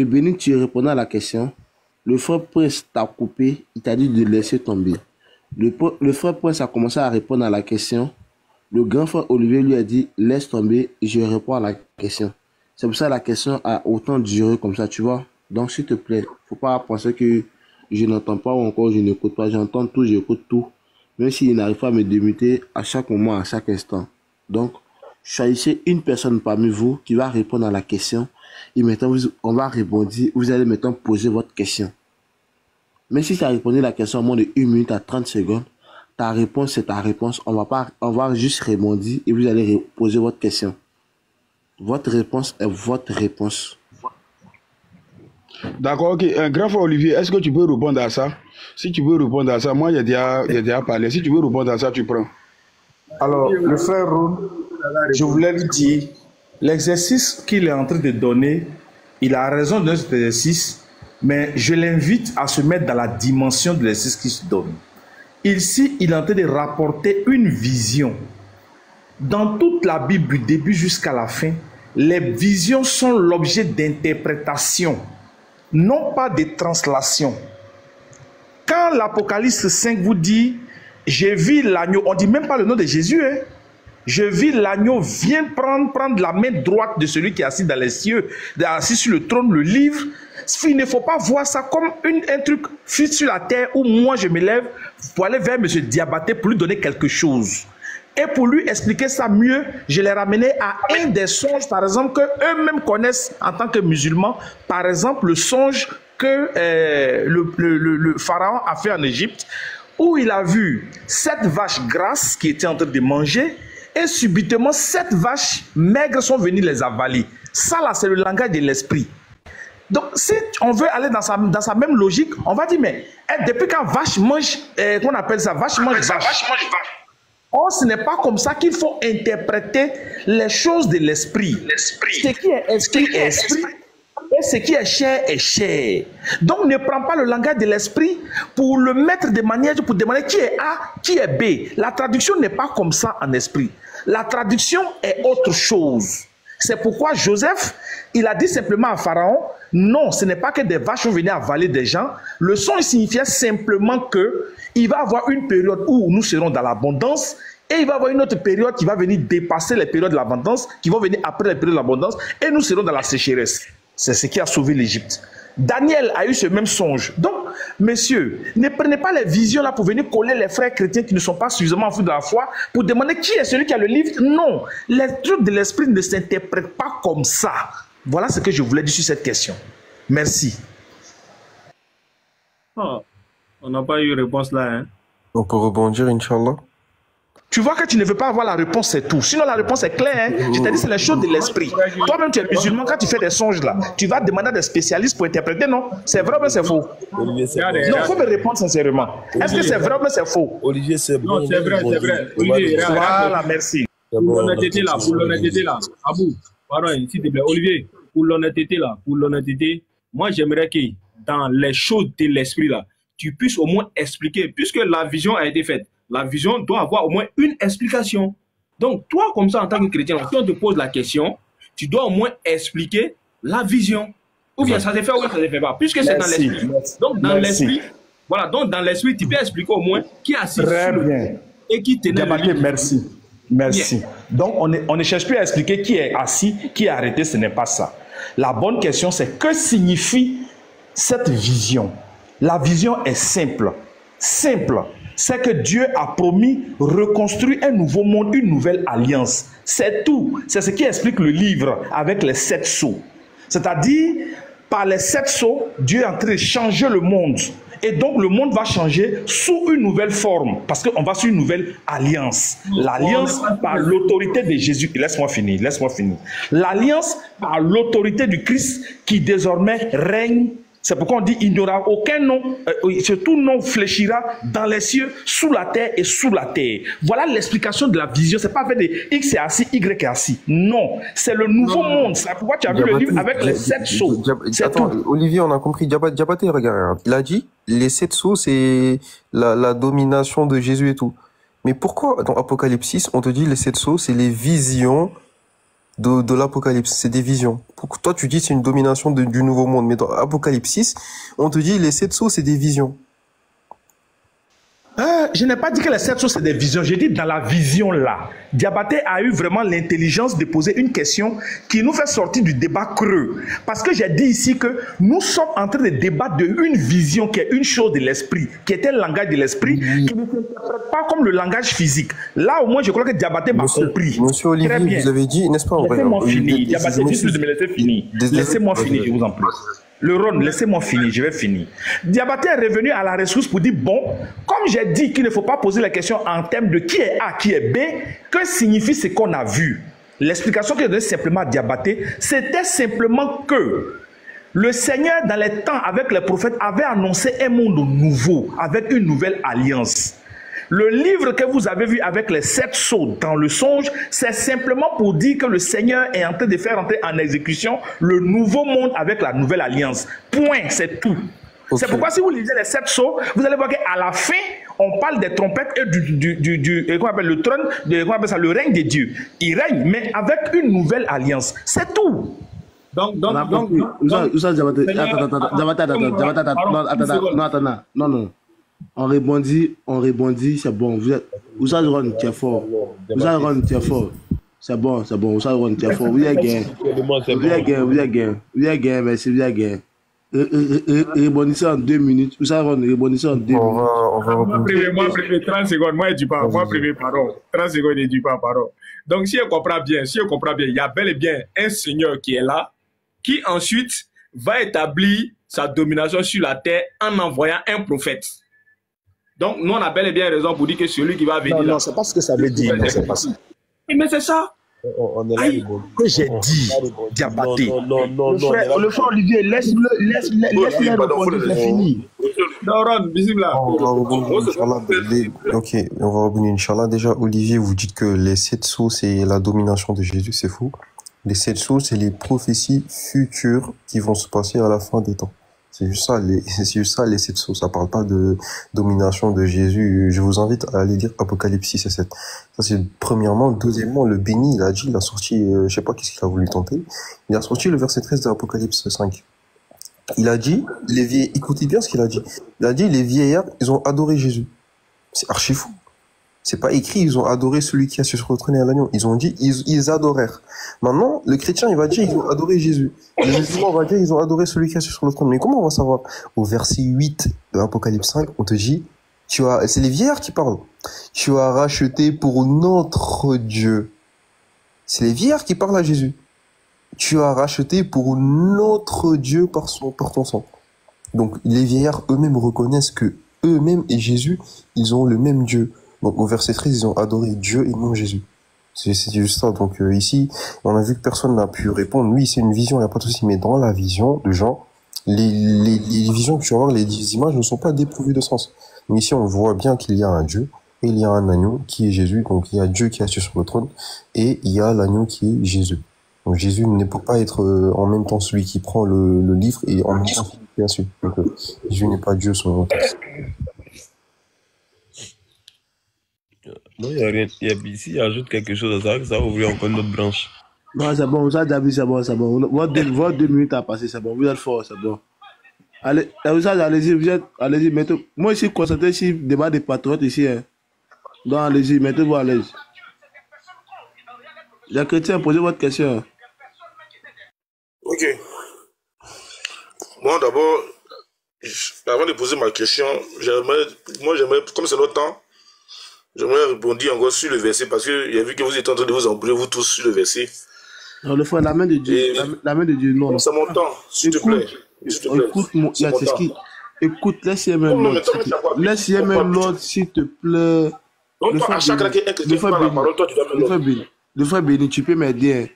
[SPEAKER 1] béni, tu répondais à la question. Le frère Prince t'a coupé, il t'a dit de laisser tomber. Le frère Prince a commencé à répondre à la question. Le grand frère Olivier lui a dit laisse tomber, je réponds à la question. C'est pour ça que la question a autant duré comme ça, tu vois. Donc s'il te plaît, faut pas penser que je n'entends pas ou encore je n'écoute pas. J'entends tout, j'écoute tout. Même s'il n'arrive pas à me démuter à chaque moment, à chaque instant. Donc, choisissez une personne parmi vous qui va répondre à la question. Et maintenant, on va répondre. Vous allez maintenant poser votre question. Même si tu as répondu à la question en moins de 1 minute à 30 secondes, ta réponse, c'est ta réponse. On va juste répondre et vous allez poser votre question. Votre réponse est votre réponse.
[SPEAKER 7] D'accord, ok. Un grand frère Olivier, est-ce que tu peux répondre à ça? Si tu veux répondre à ça, moi, j'ai déjà parlé. Si tu veux répondre à ça, tu prends.
[SPEAKER 9] Alors, le frère Ron, je voulais lui dire, l'exercice qu'il est en train de donner, il a raison de cet exercice, mais je l'invite à se mettre dans la dimension de l'exercice qu'il se donne. Ici, il est en train de rapporter une vision. Dans toute la Bible, du début jusqu'à la fin, les visions sont l'objet d'interprétation, non pas de translation. Quand l'Apocalypse 5 vous dit « J'ai vu l'agneau », on ne dit même pas le nom de Jésus. Hein? « Je vis l'agneau, viens prendre la main droite de celui qui est assis dans les cieux, assis sur le trône, le livre. » Il ne faut pas voir ça comme un truc fixe sur la terre où moi je me lève pour aller vers M. Diabaté pour lui donner quelque chose. Et pour lui expliquer ça mieux, je l'ai ramené à un des songes, par exemple, qu'eux-mêmes connaissent en tant que musulmans. Par exemple, le songe que le pharaon a fait en Égypte, où il a vu 7 vaches grasses qui étaient en train de manger, et subitement 7 vaches maigres sont venues les avaler. Ça là, c'est le langage de l'esprit. Donc, si on veut aller dans sa même logique, on va dire, mais depuis quand vache mange, qu'on appelle ça, vache mange vache. Or, ce n'est pas comme ça qu'il faut interpréter les choses de l'esprit. Ce qui est esprit est esprit, et ce qui est chair est chair. Donc, ne prends pas le langage de l'esprit pour le mettre de manière, pour demander qui est A, qui est B. La traduction n'est pas comme ça en esprit. La traduction est autre chose. C'est pourquoi Joseph, il a dit simplement à Pharaon, non, ce n'est pas que des vaches vont venir avaler des gens. Le son signifiait simplement que il va y avoir une période où nous serons dans l'abondance et il va y avoir une autre période qui va venir dépasser les périodes de l'abondance, qui vont venir après les périodes de l'abondance et nous serons dans la sécheresse. C'est ce qui a sauvé l'Égypte. Daniel a eu ce même songe. Donc, messieurs, ne prenez pas les visions là pour venir coller les frères chrétiens qui ne sont pas suffisamment en fou de la foi pour demander qui est celui qui a le livre. Non, les trucs de l'esprit ne s'interprètent pas comme ça. Voilà ce que je voulais dire sur cette question. Merci.
[SPEAKER 3] Oh, on n'a pas eu réponse là. Hein?
[SPEAKER 5] On peut rebondir, Inch'Allah.
[SPEAKER 9] Tu vois que tu ne veux pas avoir la réponse, c'est tout. Sinon, la réponse est claire. Hein? Je t'ai dit, c'est les choses de l'esprit. Toi-même, tu es musulman, quand tu fais des songes là, tu vas demander à des spécialistes pour interpréter, non? C'est vrai ou c'est faux? Olivier, non, il faut me répondre sincèrement. Est-ce que c'est vrai ou c'est faux?
[SPEAKER 11] Olivier, c'est bon.
[SPEAKER 3] Non, c'est vrai, c'est vrai. Olivier,
[SPEAKER 9] voilà, merci.
[SPEAKER 3] Pour l'honnêteté là, Abou, pardon, s'il te plaît, Olivier, pour l'honnêteté, moi j'aimerais que dans les choses de l'esprit là, tu puisses au moins expliquer, puisque la vision a été faite. La vision doit avoir au moins une explication. Donc, toi, comme ça, en tant que chrétien, si on te pose la question, tu dois au moins expliquer la vision. Ou bien ça se fait ou ça se fait pas. Puisque c'est dans l'esprit. Donc, dans l'esprit, voilà, donc dans l'esprit, tu peux expliquer au moins qui a assis
[SPEAKER 9] très bien
[SPEAKER 3] et qui tenait le livre.
[SPEAKER 9] Merci. Merci. Bien. Donc, on ne cherche plus à expliquer qui est assis, qui est arrêté, ce n'est pas ça. La bonne question, c'est que signifie cette vision? La vision est simple. Simple. C'est que Dieu a promis reconstruire un nouveau monde, une nouvelle alliance. C'est tout. C'est ce qui explique le livre avec les 7 sceaux. C'est-à-dire, par les 7 sceaux, Dieu est en train de changer le monde. Et donc, le monde va changer sous une nouvelle forme. Parce qu'on va sur une nouvelle alliance. L'alliance par l'autorité de Jésus. Laisse-moi finir. L'alliance par l'autorité du Christ qui désormais règne. C'est pourquoi on dit il n'y aura aucun nom, tout nom fléchira dans les cieux, sous la terre et sous la terre. Voilà l'explication de la vision. C'est pas fait de X est assis, Y est assis. Non, c'est le nouveau monde. C'est pourquoi tu as vu le livre avec les 7 sceaux.
[SPEAKER 5] Attends, Olivier, on a compris. Diabaté, regarde. Il a dit les 7 sceaux, c'est la domination de Jésus et tout. Mais pourquoi dans Apocalypse 6, on te dit les 7 sceaux, c'est les visions de l'Apocalypse, c'est des visions. Pour toi, tu dis c'est une domination du nouveau monde, mais dans Apocalypse 6, on te dit les 7 sceaux, c'est des visions.
[SPEAKER 9] Je n'ai pas dit que les 7 sceaux, c'est des visions. J'ai dit dans la vision là. Diabaté a eu vraiment l'intelligence de poser une question qui nous fait sortir du débat creux. Parce que j'ai dit ici que nous sommes en train de débattre d'une vision qui est une chose de l'esprit, qui était le langage de l'esprit, qui ne s'interprète pas comme le langage physique. Là, au moins, je crois que Diabaté m'a compris.
[SPEAKER 5] Monsieur Olivier, vous avez dit, n'est-ce pas?
[SPEAKER 9] Laissez-moi finir. Diabaté, juste de me laisser finir. Laissez-moi finir, je vous en prie. Le Ron, laissez-moi finir, je vais finir. Diabaté est revenu à la ressource pour dire, bon, comme j'ai dit qu'il ne faut pas poser la question en termes de qui est A, qui est B, que signifie ce qu'on a vu? L'explication que j'ai donnée simplement à Diabaté, c'était simplement que le Seigneur, dans les temps avec les prophètes, avait annoncé un monde nouveau, avec une nouvelle alliance. Le livre que vous avez vu avec les 7 sceaux dans le songe, c'est simplement pour dire que le Seigneur est en train de faire entrer en exécution le nouveau monde avec la nouvelle alliance. Point, c'est tout.
[SPEAKER 8] C'est pourquoi si vous lisez les 7 sceaux, vous allez voir qu'à la fin, on parle des trompettes et qu'on appelle le trône, qu'on appelle ça le règne de Dieu. Il règne, mais avec une nouvelle alliance. C'est tout.
[SPEAKER 1] Non, on rebondit, c'est bon. Vous êtes Ron, tu es fort. Vous êtes Ron, tu es fort. C'est bon. Vous êtes Ron, tu es fort. Vous êtes gain. Merci, vous êtes gain. Rebondissez en 2 minutes. Vous êtes Ron, rebondissez en 2 minutes.
[SPEAKER 3] Moi, privé, 30 secondes. Moi, je dis pas. Moi, privé, pardon. 30 secondes, je dis pas, pardon. Donc, si on comprend bien, il y a bel et bien un Seigneur qui est là, qui ensuite va établir sa domination sur la terre en envoyant un prophète. Donc, nous, on a bel et bien raison pour dire que celui qui va venir.
[SPEAKER 10] Non, c'est pas ce que ça veut dire. C'est pas ça.
[SPEAKER 3] Mais c'est ça.
[SPEAKER 10] On est là. Que j'ai dit, Diabaté.
[SPEAKER 8] Le frère Olivier, laisse-le répondre, c'est fini.
[SPEAKER 3] Non, Ron, visible là.
[SPEAKER 5] Ok, on va revenir, Inch'Allah. Déjà, Olivier, vous dites que les 7 sceaux, c'est la domination de Jésus, c'est faux. Les 7 sceaux, c'est les prophéties futures qui vont se passer à la fin des temps. C'est juste ça, les 7 sceaux. Ça parle pas de domination de Jésus. Je vous invite à aller lire Apocalypse 6 et 7. Ça, c'est premièrement. Deuxièmement, le béni, il a sorti, je sais pas qu'est-ce qu'il a voulu tenter. Il a sorti le verset 13 de Apocalypse 5. Il a dit, écoutez bien ce qu'il a dit. Il a dit, les vieillards, ils ont adoré Jésus. C'est archi fou. C'est pas écrit, ils ont adoré celui qui a assis sur le trône et à l'agneau. Ils ont dit, ils adorèrent. Maintenant, le chrétien, il va dire, ils ont adoré Jésus. Le musulman va dire, ils ont adoré celui qui a assis sur le trône. Mais comment on va savoir? Au verset 8 de l'Apocalypse 5, on te dit, c'est les vieillards qui parlent. Tu as racheté pour notre Dieu. C'est les vieillards qui parlent à Jésus. Tu as racheté pour notre Dieu par ton sang. Donc, les vieillards eux-mêmes reconnaissent que eux-mêmes et Jésus, ils ont le même Dieu. Donc au verset 13, ils ont adoré Dieu et non Jésus. C'est juste ça. Donc ici, on a vu que personne n'a pu répondre. Oui, c'est une vision, il n'y a pas de souci. Mais dans la vision de Jean, les visions que tu vas voir, les images ne sont pas dépourvues de sens. Donc ici, on voit bien qu'il y a un Dieu et il y a un agneau qui est Jésus. Donc il y a Dieu qui est assis sur le trône et il y a l'agneau qui est Jésus. Donc Jésus ne peut pas être en même temps celui qui prend le livre et en même temps celui qui est assis. Donc Jésus n'est pas Dieu selon le texte.
[SPEAKER 4] Non, il n'y a rien. Ici, il ajoute quelque chose à ça, que ça va ouvrir encore une autre branche.
[SPEAKER 1] Non, c'est bon, ça, David, c'est bon. Votre 2 minutes à passer, c'est bon. Vous êtes fort, c'est bon. Allez, allez-y, mettez. Moi, ici, concentré sur le débat des patriotes ici. Hein. Donc, allez-y, mettez-vous à l'aise. Les chrétiens, posez votre question.
[SPEAKER 11] Ok. Moi, d'abord, avant de poser ma question, j'aimerais, comme c'est notre temps, j'aimerais répondre encore sur le verset parce que j'ai vu que vous êtes en train de vous embrouiller, vous tous, sur le verset.
[SPEAKER 1] Non, le frère, la main de Dieu, la main de Dieu, non.
[SPEAKER 11] C'est mon temps, s'il te plaît.
[SPEAKER 1] Écoute, laisse-y même l'autre, s'il te plaît.
[SPEAKER 11] Donc, toi, à chaque fois qu'un chrétien parle la parole, toi, tu dois me l'autre.
[SPEAKER 1] Le frère Béni, tu peux m'aider.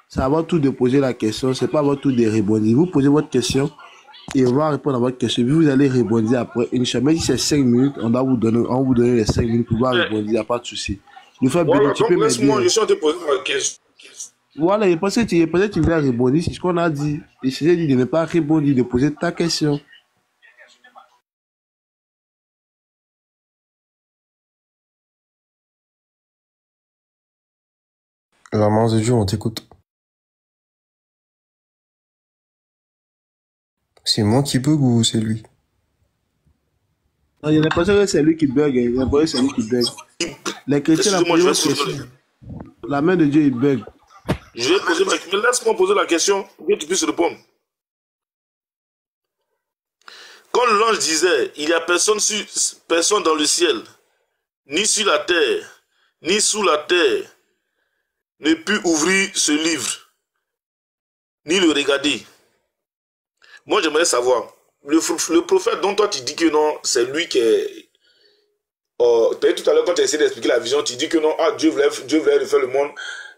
[SPEAKER 1] C'est à votre tour de poser la question, c'est pas à votre tour de répondre. Vous posez votre question et on va répondre à votre question. Puis vous allez répondre après. Inch'Allah, si c'est 5 minutes, on va vous donner les 5 minutes pour pouvoir répondre. Il n'y a pas de souci. Le frère Béni, tu peux m'aider.
[SPEAKER 11] Laisse-moi, je suis en train de poser ma question.
[SPEAKER 1] Voilà, je pensais que tu voulais répondre. C'est ce qu'on a dit. Et j'ai dit de ne pas répondre, de poser ta question.
[SPEAKER 5] La main de Dieu, on t'écoute. C'est moi qui bug ou c'est lui?
[SPEAKER 1] Non, il y a l'impression que c'est lui qui bug. Il y a l'impression que c'est lui qui bug. Les chrétiens ont posé votre question. La main de Dieu, il bug.
[SPEAKER 11] Je vais poser ma question. Laisse-moi poser la question pour que tu puisses répondre. Quand l'ange disait, il n'y a personne dans le ciel, ni sur la terre, ni sous la terre, ne put ouvrir ce livre, ni le regarder. Moi, j'aimerais savoir, le prophète dont toi tu dis que non, c'est lui qui est... tu as dit tout à l'heure, quand tu as essayé d'expliquer la vision, tu dis que non, Dieu voulait refaire le monde,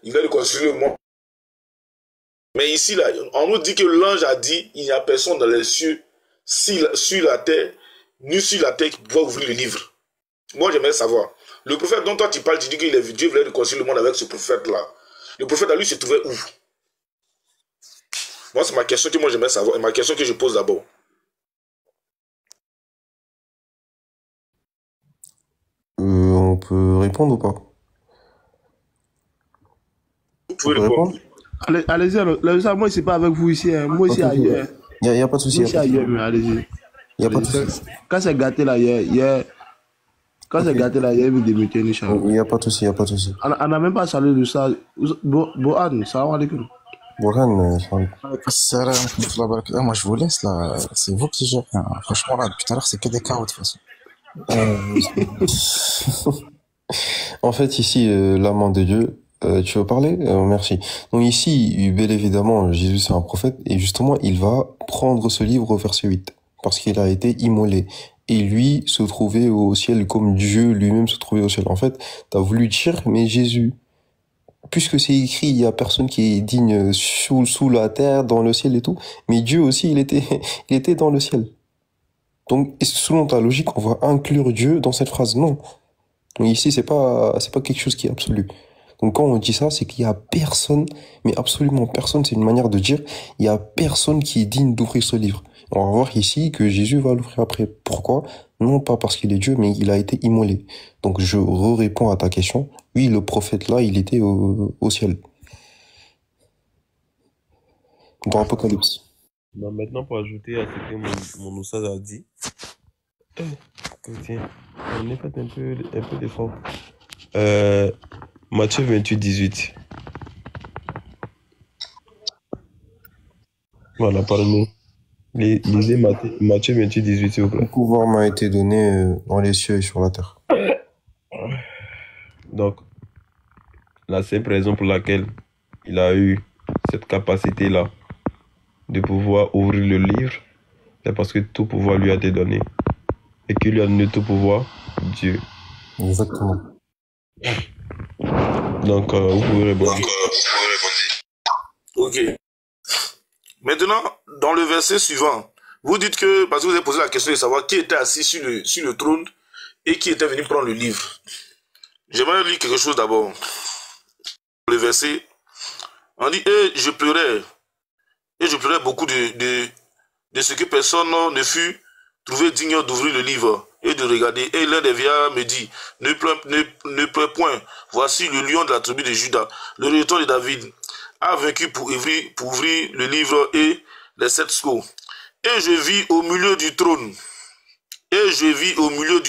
[SPEAKER 11] il voulait reconstruire le monde. Mais ici, là, on nous dit que l'ange a dit, il n'y a personne dans les cieux, sur la terre, ni sur la terre qui va ouvrir le livre. Moi, j'aimerais savoir. Le prophète dont toi tu parles, tu dis que Dieu voulait reconstruire le monde avec ce prophète-là. Le prophète à lui se trouvait où? Moi, c'est ma question que moi j'aimerais savoir, et ma question que je pose d'abord.
[SPEAKER 5] peut répondre ou pas?
[SPEAKER 11] Vous pouvez répondre.
[SPEAKER 1] Allez-y, alors. Moi, c'est pas avec vous ici. Hein. Moi, ici, ailleurs.
[SPEAKER 5] Il n'y a pas de souci.
[SPEAKER 1] Moi, ici, ailleurs, mais allez-y.
[SPEAKER 5] Il n'y a pas de souci.
[SPEAKER 1] Quand c'est gâté là, quand c'est gâté là, il y a eu des métiers, Inch'Allah.
[SPEAKER 5] Il n'y a pas de souci, il n'y a pas de souci.
[SPEAKER 1] On n'a même pas salué de ça. Bohan, salam alaikum.
[SPEAKER 5] Bohan,
[SPEAKER 10] moi, je vous laisse là. C'est vous qui gérez. Hein. Franchement, là, depuis tout à l'heure, c'est que des chaos de toute façon.
[SPEAKER 5] En fait, ici, l'amant de Dieu, tu veux parler? Merci. Donc ici, bien évidemment, Jésus c'est un prophète et justement, il va prendre ce livre au verset 8 parce qu'il a été immolé et lui se trouvait au ciel comme Dieu lui-même se trouvait au ciel. En fait, t'as voulu dire, mais Jésus, puisque c'est écrit, il y a personne qui est digne sous la terre, dans le ciel et tout, mais Dieu aussi, il était dans le ciel. Donc, selon ta logique, on va inclure Dieu dans cette phrase. Non. Donc ici, c'est pas quelque chose qui est absolu. Donc quand on dit ça, c'est qu'il y a personne, mais absolument personne, c'est une manière de dire, il y a personne qui est digne d'ouvrir ce livre. On va voir ici que Jésus va l'ouvrir après. Pourquoi? Non pas parce qu'il est Dieu, mais il a été immolé. Donc je réponds à ta question. Oui, le prophète là, il était au ciel. Dans Apocalypse.
[SPEAKER 4] Bah, maintenant, pour ajouter à ce que mon Oussad a dit, tiens, on est fait un peu d'effort. Matthieu 28, 18. Voilà, pardon. Lisez Matthieu 28, 18, s'il vous plaît.
[SPEAKER 5] Le pouvoir m'a été donné dans les cieux et sur la terre.
[SPEAKER 4] Donc, la simple raison pour laquelle il a eu cette capacité-là de pouvoir ouvrir le livre, c'est parce que tout pouvoir lui a été donné. Et qu'il lui a donné tout pouvoir, Dieu.
[SPEAKER 5] Exactement.
[SPEAKER 4] Donc, vous pouvez répondre.
[SPEAKER 11] Ok. Maintenant, dans le verset suivant, vous dites que, parce que vous avez posé la question de savoir qui était assis sur le trône et qui était venu prendre le livre. J'aimerais lire quelque chose d'abord. Le verset, on dit, et je pleurais beaucoup de ce que personne ne fut trouvé digne d'ouvrir le livre et de regarder. Et l'un des vieillards me dit, ne pleure point, voici le lion de la tribu de Juda, le rejeton de David, a vaincu pour ouvrir le livre et les 7 sceaux. Et je vis au milieu du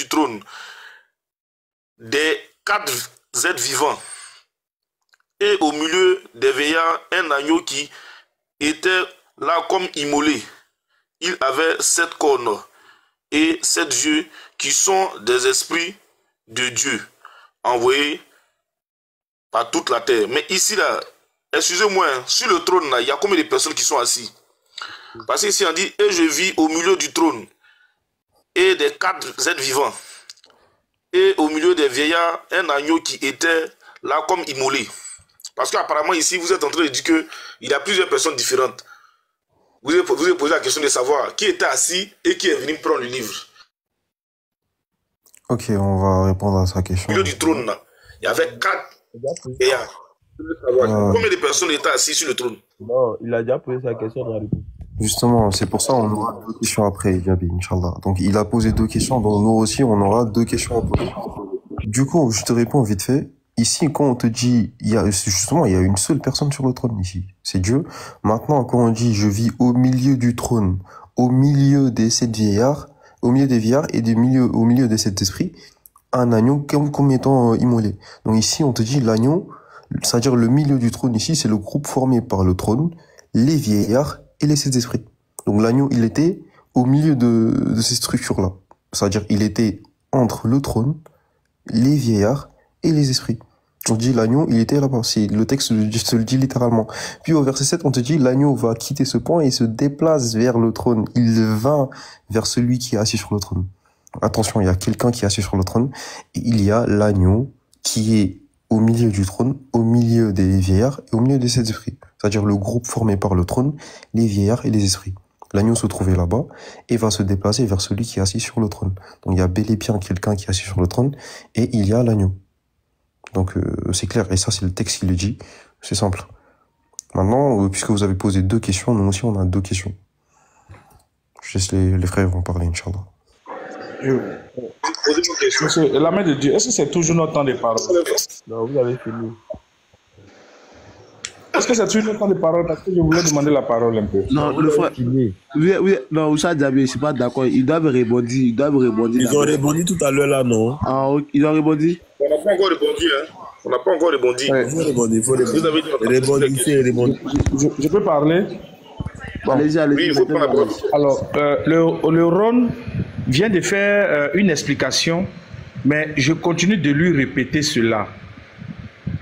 [SPEAKER 11] trône, des 4 êtres vivants, et au milieu des veillards, un agneau qui était là comme immolé. Il avait 7 cornes et 7 yeux qui sont des esprits de Dieu envoyés par toute la terre. Mais ici, là, excusez-moi, sur le trône, là, il y a combien de personnes qui sont assises? Parce qu'ici, on dit, et je vis au milieu du trône et des 4 êtres vivants. Et au milieu des vieillards, un agneau qui était là comme immolé. Parce qu'apparemment, ici, vous êtes en train de dire qu'il y a plusieurs personnes différentes. Vous avez posé la question de savoir qui était assis et qui est venu prendre le livre.
[SPEAKER 5] Ok, on va répondre à sa question.
[SPEAKER 11] Au milieu du trône, là, il y avait 4 vieillards. Combien de personnes étaient assises sur le trône?
[SPEAKER 4] Non, il a déjà posé sa question dans la réponse.
[SPEAKER 5] Justement, c'est pour ça qu'on aura 2 questions après, Gabi, Inch'Allah. Donc, il a posé 2 questions, donc nous aussi, on aura 2 questions à poser. Du coup, je te réponds vite fait. Ici, quand on te dit, il y a une seule personne sur le trône ici. C'est Dieu. Maintenant, quand on dit, je vis au milieu du trône, au milieu des 7 vieillards, au milieu des vieillards et au milieu des 7 esprits, un agneau comme étant immolé. Donc ici, on te dit l'agneau, c'est-à-dire le milieu du trône ici, c'est le groupe formé par le trône, les vieillards et les 7 esprits. Donc l'agneau, il était au milieu de ces structures-là. C'est-à-dire, il était entre le trône, les vieillards et les esprits. On dit l'agneau, il était là-bas. Le texte se le dit littéralement. Puis au verset 7, on te dit l'agneau va quitter ce point et se déplace vers le trône. Il va vers celui qui est assis sur le trône. Attention, il y a quelqu'un qui est assis sur le trône et il y a l'agneau qui est au milieu du trône, au milieu des vieillards et au milieu des 7 esprits. C'est-à-dire le groupe formé par le trône, les vieillards et les esprits. L'agneau se trouvait là-bas et va se déplacer vers celui qui est assis sur le trône. Donc il y a bel et bien quelqu'un qui est assis sur le trône et il y a l'agneau. Donc c'est clair, et ça c'est le texte qui le dit, c'est simple. Maintenant, puisque vous avez posé 2 questions, nous aussi on a 2 questions. Je laisse les frères vont parler, Inch'Allah.
[SPEAKER 9] Monsieur, la main de Dieu, est-ce que c'est toujours notre temps de parole?
[SPEAKER 1] Non, vous avez fini.
[SPEAKER 9] Est-ce que c'est toujours notre temps de parole? Parce que je voulais demander la parole un peu.
[SPEAKER 1] Non, le frère. Oui, non, Oussa Diaby, je ne suis pas d'accord. Ils doivent rebondir. Ils
[SPEAKER 11] ont rebondi tout à l'heure là, non?
[SPEAKER 1] Ah, ils ont rebondi?
[SPEAKER 11] On n'a pas encore rebondi, hein. On n'a pas encore rebondi.
[SPEAKER 1] Ouais.
[SPEAKER 11] Il faut rebondi.
[SPEAKER 9] Je peux parler?
[SPEAKER 1] Bon. Allez-y.
[SPEAKER 11] Oui, il faut parler.
[SPEAKER 8] Alors, le Ron vient de faire une explication, mais je continue de lui répéter cela.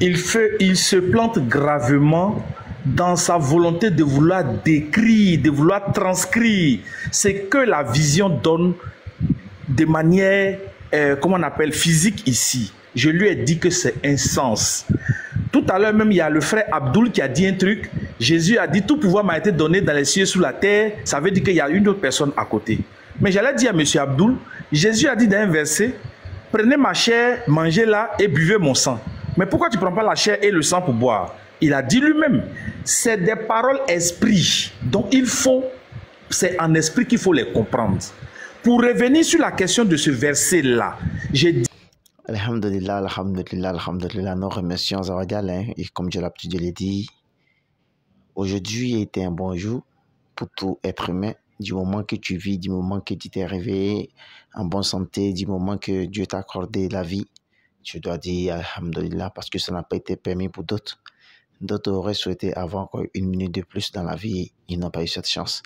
[SPEAKER 8] Il se plante gravement dans sa volonté de vouloir décrire, de vouloir transcrire ce que la vision donne de manière, comment on appelle, physique ici. Je lui ai dit que c'est un sens. Tout à l'heure même, il y a le frère Abdoul qui a dit un truc. Jésus a dit, tout pouvoir m'a été donné dans les cieux et sous la terre. Ça veut dire qu'il y a une autre personne à côté. Mais j'allais dire à M. Abdoul, Jésus a dit dans un verset, prenez ma chair, mangez-la et buvez mon sang. Mais pourquoi tu ne prends pas la chair et le sang pour boire? Il a dit lui-même, c'est des paroles esprit. Donc c'est en esprit qu'il faut les comprendre. Pour revenir sur la question de ce verset-là, j'ai dit...
[SPEAKER 12] Alhamdulillah, alhamdulillah, alhamdulillah. Nous remercions Zawadal, et comme j'ai l'habitude de le dire, aujourd'hui a été un bon jour pour tout être humain. Du moment que tu vis, du moment que tu t'es réveillé en bonne santé, du moment que Dieu t'a accordé la vie, je dois dire alhamdulillah, parce que ça n'a pas été permis pour d'autres. D'autres auraient souhaité avoir une minute de plus dans la vie, ils n'ont pas eu cette chance.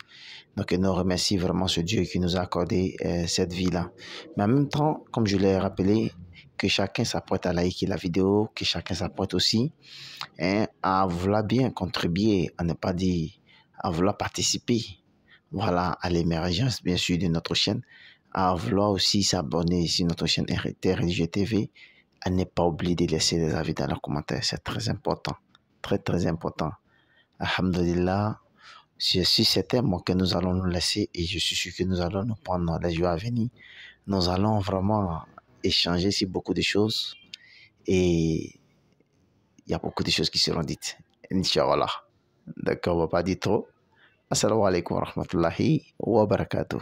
[SPEAKER 12] Donc nous remercions vraiment ce Dieu qui nous a accordé cette vie-là. Mais en même temps, comme je l'ai rappelé, que chacun s'apprête à liker la vidéo, que chacun s'apprête aussi à vouloir bien contribuer, à ne pas dire, à vouloir participer, voilà, à l'émergence bien sûr de notre chaîne, à vouloir aussi s'abonner sur notre chaîne RT Religieux TV, à ne pas oublier de laisser des avis dans leurs commentaires, c'est très important, très très important. Alhamdulillah, je suis certain que nous allons nous laisser et je suis sûr que nous allons nous prendre les jours à venir. Nous allons vraiment échanger sur beaucoup de choses et il y a beaucoup de choses qui seront dites, Inch'Allah. D'accord, on ne va pas dire trop. Assalamu alaikum wa rahmatullahi wa barakatuh.